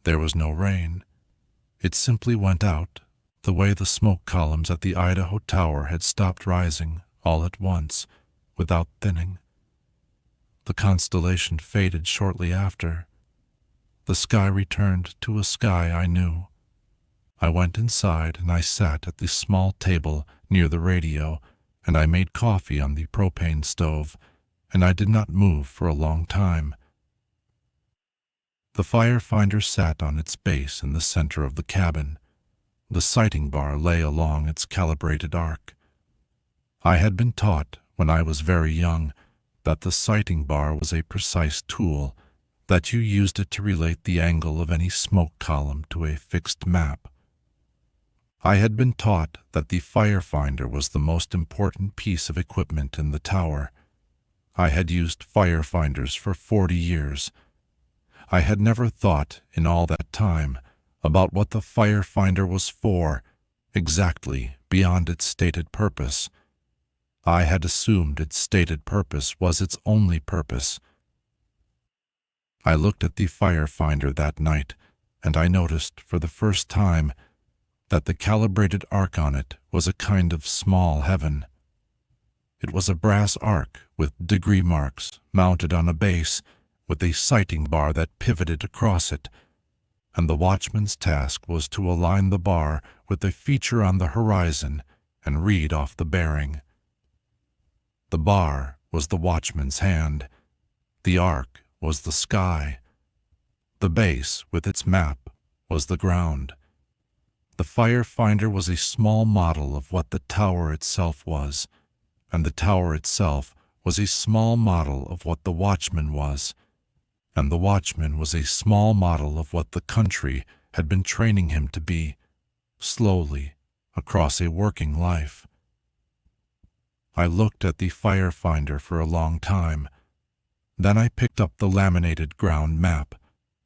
There was no rain. It simply went out, the way the smoke columns at the Idaho Tower had stopped rising all at once, without thinning. The constellation faded shortly after. The sky returned to a sky I knew. I went inside and I sat at the small table near the radio, and I made coffee on the propane stove, and I did not move for a long time. The firefinder sat on its base in the center of the cabin. The sighting bar lay along its calibrated arc. I had been taught when I was very young that the sighting bar was a precise tool, that you used it to relate the angle of any smoke column to a fixed map. I had been taught that the firefinder was the most important piece of equipment in the tower. I had used firefinders for 40 years. I had never thought in all that time about what the firefinder was for, exactly beyond its stated purpose. I had assumed its stated purpose was its only purpose. I looked at the firefinder that night, and I noticed for the first time that the calibrated arc on it was a kind of small heaven. It was a brass arc with degree marks mounted on a base with a sighting bar that pivoted across it, and the watchman's task was to align the bar with a feature on the horizon and read off the bearing. The bar was the watchman's hand. The arc was the sky. The base, with its map, was the ground. The firefinder was a small model of what the tower itself was, and the tower itself was a small model of what the watchman was, and the watchman was a small model of what the country had been training him to be, slowly, across a working life. I looked at the firefinder for a long time. Then I picked up the laminated ground map,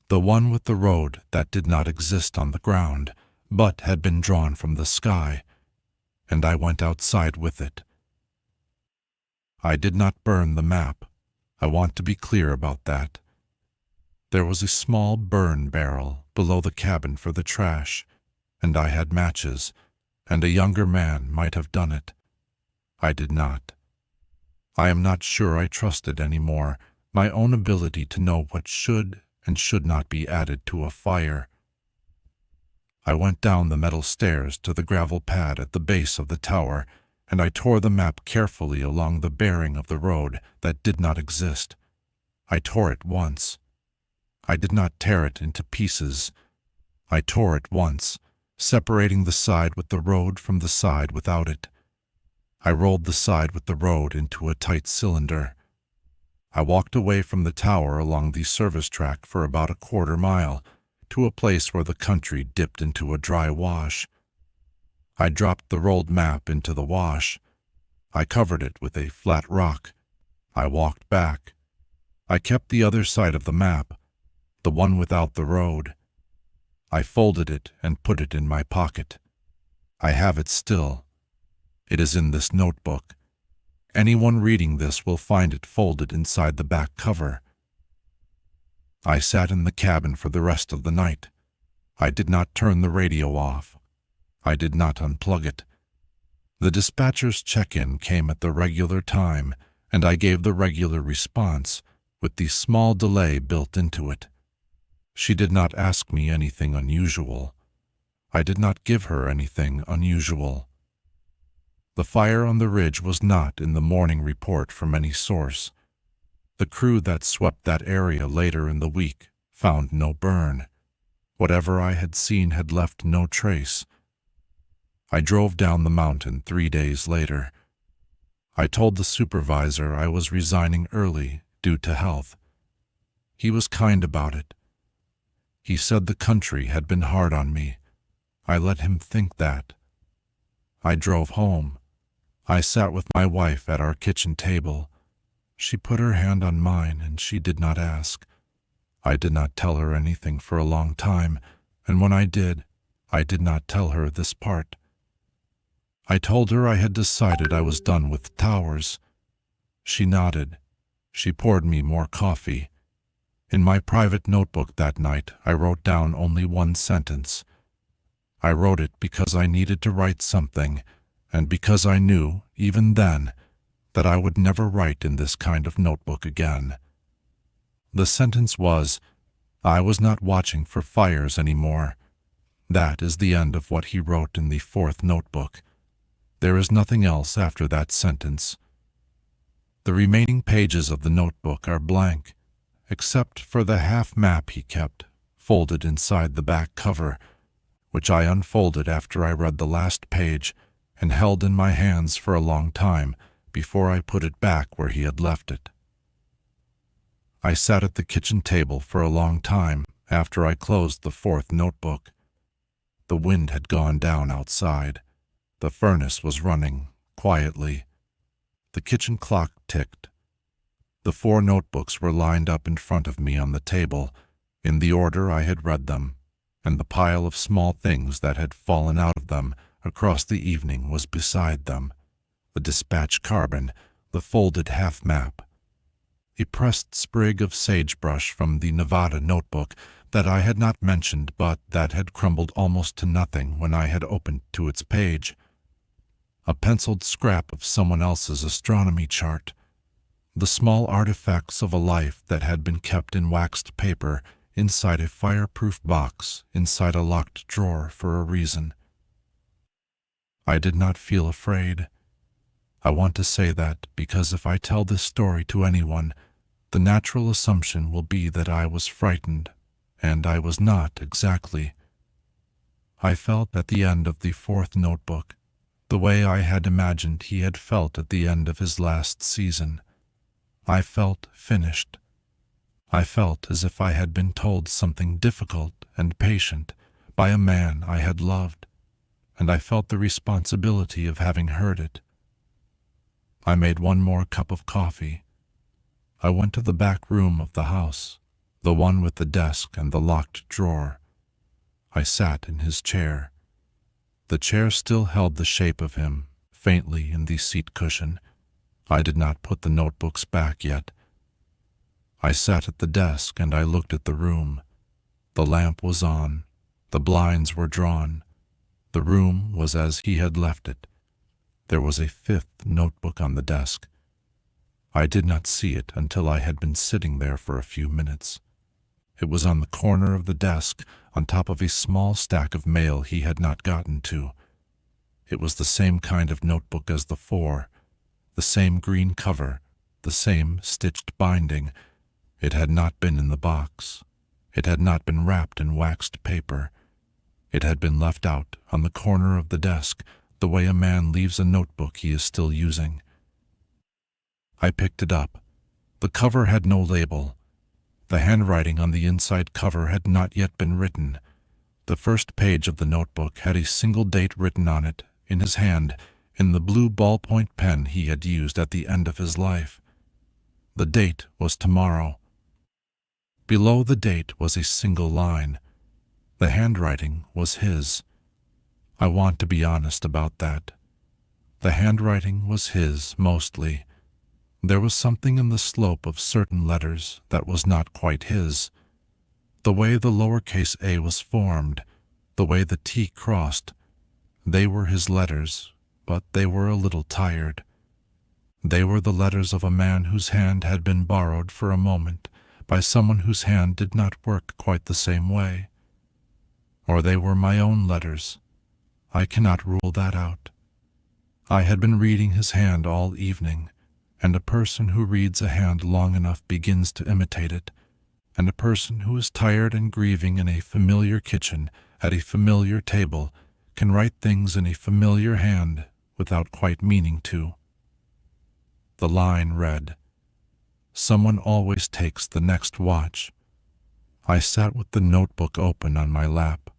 the one with the road that did not exist on the ground, but had been drawn from the sky, and I went outside with it. I did not burn the map. I want to be clear about that. There was a small burn barrel below the cabin for the trash, and I had matches, and a younger man might have done it. I did not. I am not sure I trusted anymore my own ability to know what should and should not be added to a fire. I went down the metal stairs to the gravel pad at the base of the tower, and I tore the map carefully along the bearing of the road that did not exist. I tore it once. I did not tear it into pieces. I tore it once, separating the side with the road from the side without it. I rolled the side with the road into a tight cylinder. I walked away from the tower along the service track for about a quarter mile, to a place where the country dipped into a dry wash. I dropped the rolled map into the wash. I covered it with a flat rock. I walked back. I kept the other side of the map, the one without the road. I folded it and put it in my pocket. I have it still. It is in this notebook. Anyone reading this will find it folded inside the back cover. I sat in the cabin for the rest of the night. I did not turn the radio off. I did not unplug it. The dispatcher's check-in came at the regular time, and I gave the regular response, with the small delay built into it. She did not ask me anything unusual. I did not give her anything unusual. The fire on the ridge was not in the morning report from any source. The crew that swept that area later in the week found no burn. Whatever I had seen had left no trace. I drove down the mountain 3 days later. I told the supervisor I was resigning early due to health. He was kind about it. He said the country had been hard on me. I let him think that. I drove home. I sat with my wife at our kitchen table. She put her hand on mine and she did not ask. I did not tell her anything for a long time, and when I did not tell her this part. I told her I had decided I was done with towers. She nodded. She poured me more coffee. In my private notebook that night, I wrote down only one sentence. I wrote it because I needed to write something, and because I knew, even then, that I would never write in this kind of notebook again. The sentence was, I was not watching for fires anymore. That is the end of what he wrote in the fourth notebook. There is nothing else after that sentence. The remaining pages of the notebook are blank, except for the half map he kept, folded inside the back cover, which I unfolded after I read the last page and held in my hands for a long time before I put it back where he had left it. I sat at the kitchen table for a long time after I closed the fourth notebook. The wind had gone down outside. The furnace was running quietly. The kitchen clock ticked. The 4 notebooks were lined up in front of me on the table, in the order I had read them, and the pile of small things that had fallen out of them across the evening was beside them. The dispatch carbon, the folded half map, a pressed sprig of sagebrush from the Nevada notebook that I had not mentioned but that had crumbled almost to nothing when I had opened to its page, a penciled scrap of someone else's astronomy chart, the small artifacts of a life that had been kept in waxed paper inside a fireproof box inside a locked drawer for a reason. I did not feel afraid. I want to say that because if I tell this story to anyone, the natural assumption will be that I was frightened, and I was not exactly. I felt at the end of the fourth notebook the way I had imagined he had felt at the end of his last season. I felt finished. I felt as if I had been told something difficult and patient by a man I had loved, and I felt the responsibility of having heard it. I made one more cup of coffee. I went to the back room of the house, the one with the desk and the locked drawer. I sat in his chair. The chair still held the shape of him, faintly in the seat cushion. I did not put the notebooks back yet. I sat at the desk and I looked at the room. The lamp was on. The blinds were drawn. The room was as he had left it. There was a 5th notebook on the desk. I did not see it until I had been sitting there for a few minutes. It was on the corner of the desk, on top of a small stack of mail he had not gotten to. It was the same kind of notebook as the 4, the same green cover, the same stitched binding. It had not been in the box. It had not been wrapped in waxed paper. It had been left out on the corner of the desk, the way a man leaves a notebook he is still using. I picked it up. The cover had no label. The handwriting on the inside cover had not yet been written. The first page of the notebook had a single date written on it, in his hand, in the blue ballpoint pen he had used at the end of his life. The date was tomorrow. Below the date was a single line. The handwriting was his. I want to be honest about that. The handwriting was his, mostly. There was something in the slope of certain letters that was not quite his. The way the lowercase a was formed, the way the T crossed, they were his letters, but they were a little tired. They were the letters of a man whose hand had been borrowed for a moment by someone whose hand did not work quite the same way. Or they were my own letters. I cannot rule that out. I had been reading his hand all evening, and a person who reads a hand long enough begins to imitate it, and a person who is tired and grieving in a familiar kitchen at a familiar table can write things in a familiar hand without quite meaning to. The line read, Someone always takes the next watch. I sat with the notebook open on my lap.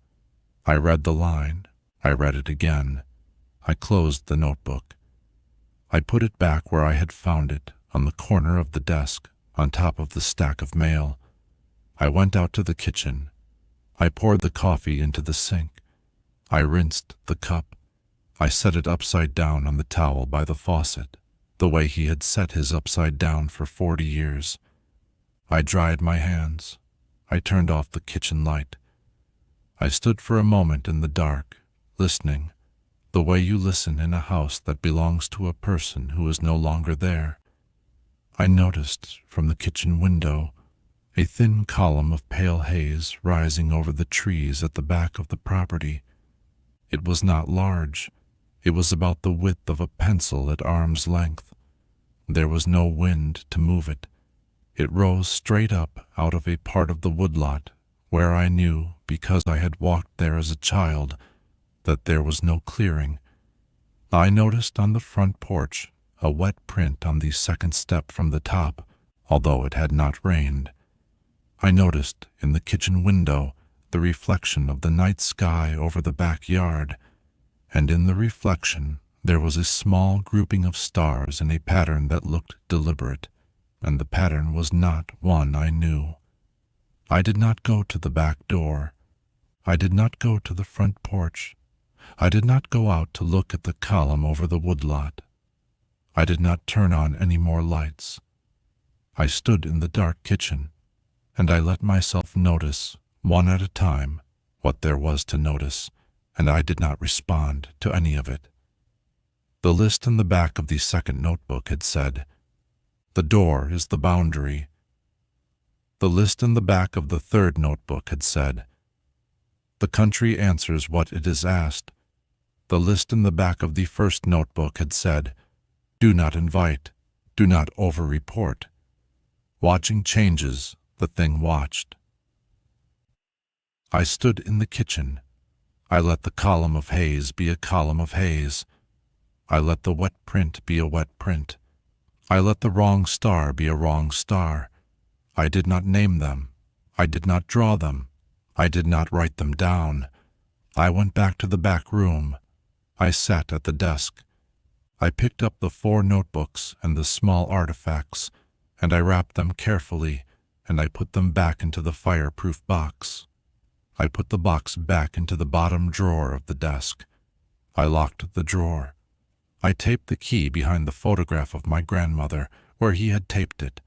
I read the line. I read it again. I closed the notebook. I put it back where I had found it, on the corner of the desk, on top of the stack of mail. I went out to the kitchen. I poured the coffee into the sink. I rinsed the cup. I set it upside down on the towel by the faucet, the way he had set his upside down for 40 years. I dried my hands. I turned off the kitchen light. I stood for a moment in the dark, listening, the way you listen in a house that belongs to a person who is no longer there. I noticed, from the kitchen window, a thin column of pale haze rising over the trees at the back of the property. It was not large. It was about the width of a pencil at arm's length. There was no wind to move it. It rose straight up out of a part of the woodlot where I knew, because I had walked there as a child, that there was no clearing. I noticed on the front porch a wet print on the second step from the top, although it had not rained. I noticed in the kitchen window the reflection of the night sky over the backyard, and in the reflection there was a small grouping of stars in a pattern that looked deliberate, and the pattern was not one I knew. I did not go to the back door. I did not go to the front porch. I did not go out to look at the column over the woodlot. I did not turn on any more lights. I stood in the dark kitchen, and I let myself notice, one at a time, what there was to notice, and I did not respond to any of it. The list in the back of the second notebook had said, "The door is the boundary." The list in the back of the third notebook had said, "The country answers what it is asked." The list in the back of the first notebook had said, "Do not invite, do not over-report." Watching changes the thing watched. I stood in the kitchen. I let the column of haze be a column of haze. I let the wet print be a wet print. I let the wrong star be a wrong star. I did not name them. I did not draw them. I did not write them down. I went back to the back room. I sat at the desk. I picked up the 4 notebooks and the small artifacts, and I wrapped them carefully, and I put them back into the fireproof box. I put the box back into the bottom drawer of the desk. I locked the drawer. I taped the key behind the photograph of my grandmother, where he had taped it.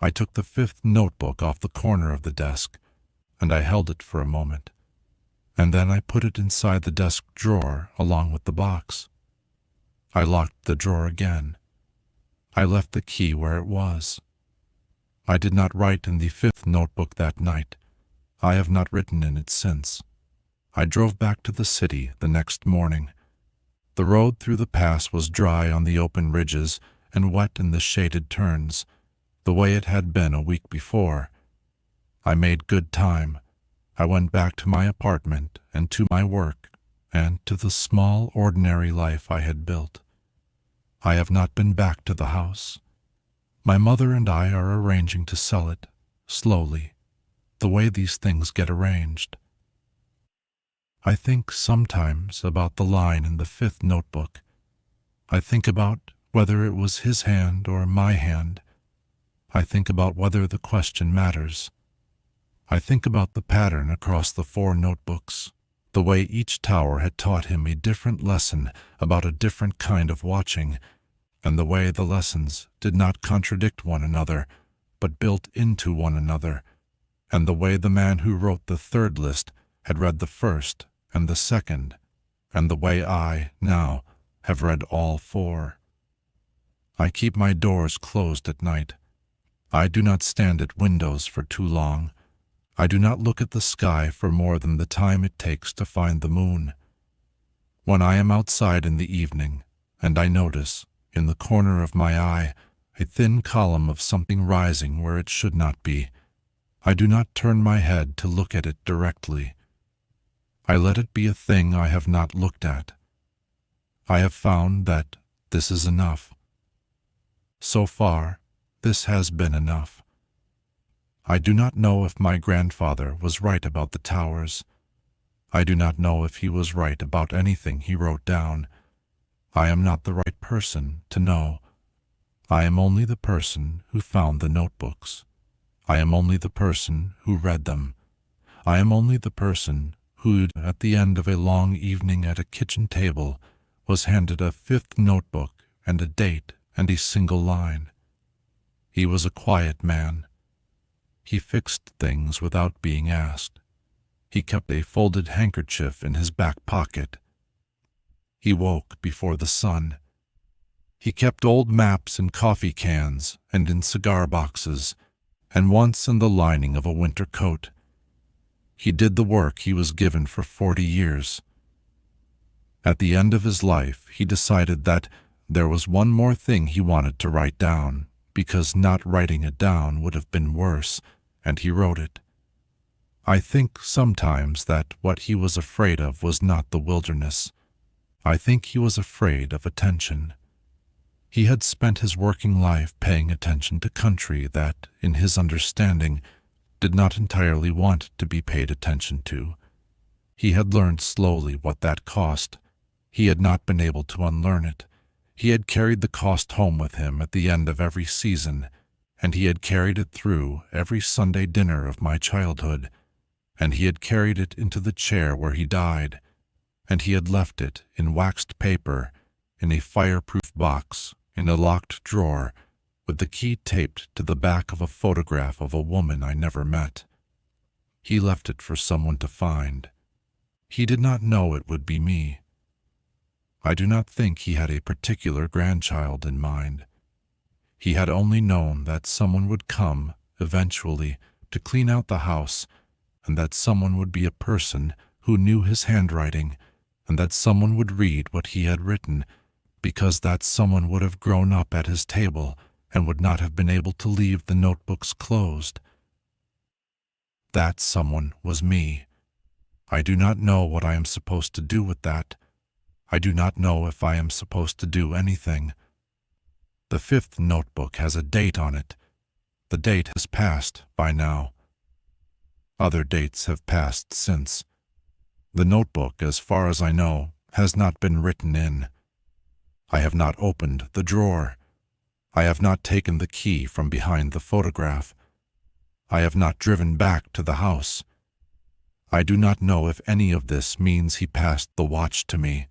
I took the 5th notebook off the corner of the desk, and I held it for a moment, and then I put it inside the desk drawer along with the box. I locked the drawer again. I left the key where it was. I did not write in the 5th notebook that night. I have not written in it since. I drove back to the city the next morning. The road through the pass was dry on the open ridges and wet in the shaded turns, the way it had been a week before. I made good time. I went back to my apartment and to my work and to the small, ordinary life I had built. I have not been back to the house. My mother and I are arranging to sell it, slowly, the way these things get arranged. I think sometimes about the line in the 5th notebook. I think about whether it was his hand or my hand. I think about whether the question matters. I think about the pattern across the 4 notebooks, the way each tower had taught him a different lesson about a different kind of watching, and the way the lessons did not contradict one another, but built into one another, and the way the man who wrote the 3rd list had read the 1st and the 2nd, and the way I, now, have read all 4. I keep my doors closed at night. I do not stand at windows for too long. I do not look at the sky for more than the time it takes to find the moon. When I am outside in the evening, and I notice, in the corner of my eye, a thin column of something rising where it should not be, I do not turn my head to look at it directly. I let it be a thing I have not looked at. I have found that this is enough. So far, This has been enough. I do not know if my grandfather was right about the towers. I do not know if he was right about anything he wrote down. I am not the right person to know. I am only the person who found the notebooks. I am only the person who read them. I am only the person who, at the end of a long evening at a kitchen table, was handed a fifth notebook and a date and a single line. He was a quiet man. He fixed things without being asked. He kept a folded handkerchief in his back pocket. He woke before the sun. He kept old maps in coffee cans and in cigar boxes, and once in the lining of a winter coat. He did the work he was given for 40 years. At the end of his life, he decided that there was one more thing he wanted to write down, because not writing it down would have been worse, and he wrote it. I think sometimes that what he was afraid of was not the wilderness. I think he was afraid of attention. He had spent his working life paying attention to country that, in his understanding, did not entirely want to be paid attention to. He had learned slowly what that cost. He had not been able to unlearn it. He had carried the cost home with him at the end of every season, and he had carried it through every Sunday dinner of my childhood, and he had carried it into the chair where he died, and he had left it in waxed paper, in a fireproof box, in a locked drawer, with the key taped to the back of a photograph of a woman I never met. He left it for someone to find. He did not know it would be me. I do not think he had a particular grandchild in mind. He had only known that someone would come, eventually, to clean out the house, and that someone would be a person who knew his handwriting, and that someone would read what he had written, because that someone would have grown up at his table and would not have been able to leave the notebooks closed. That someone was me. I do not know what I am supposed to do with that. I do not know if I am supposed to do anything. The fifth notebook has a date on it. The date has passed by now. Other dates have passed since. The notebook, as far as I know, has not been written in. I have not opened the drawer. I have not taken the key from behind the photograph. I have not driven back to the house. I do not know if any of this means he passed the watch to me.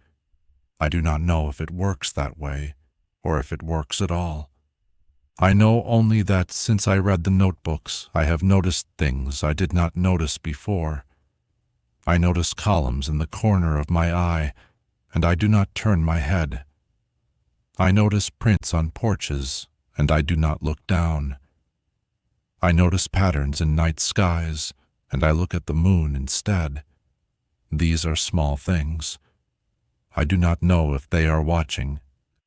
I do not know if it works that way, or if it works at all. I know only that since I read the notebooks, I have noticed things I did not notice before. I notice columns in the corner of my eye, and I do not turn my head. I notice prints on porches, and I do not look down. I notice patterns in night skies, and I look at the moon instead. These are small things. I do not know if they are watching,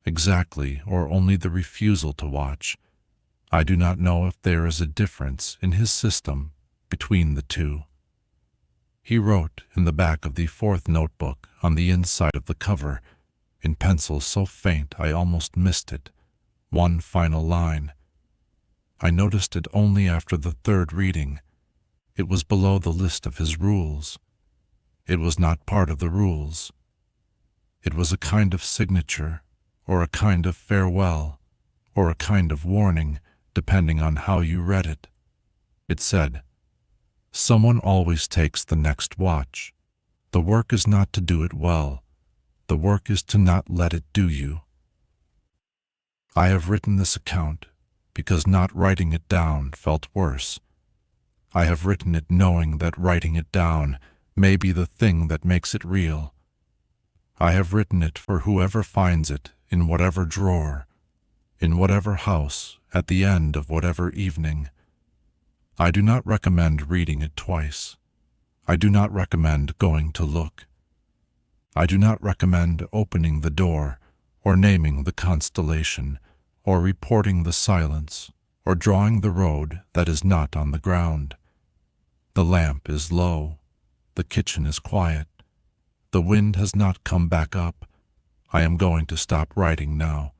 exactly, or only the refusal to watch. I do not know if there is a difference in his system between the two. He wrote in the back of the fourth notebook, on the inside of the cover, in pencil so faint I almost missed it, one final line. I noticed it only after the third reading. It was below the list of his rules. It was not part of the rules. It was a kind of signature, or a kind of farewell, or a kind of warning, depending on how you read it. It said, "Someone always takes the next watch. The work is not to do it well. The work is to not let it do you." I have written this account because not writing it down felt worse. I have written it knowing that writing it down may be the thing that makes it real. I have written it for whoever finds it in whatever drawer, in whatever house, at the end of whatever evening. I do not recommend reading it twice. I do not recommend going to look. I do not recommend opening the door, or naming the constellation, or reporting the silence, or drawing the road that is not on the ground. The lamp is low. The kitchen is quiet. The wind has not come back up. I am going to stop writing now.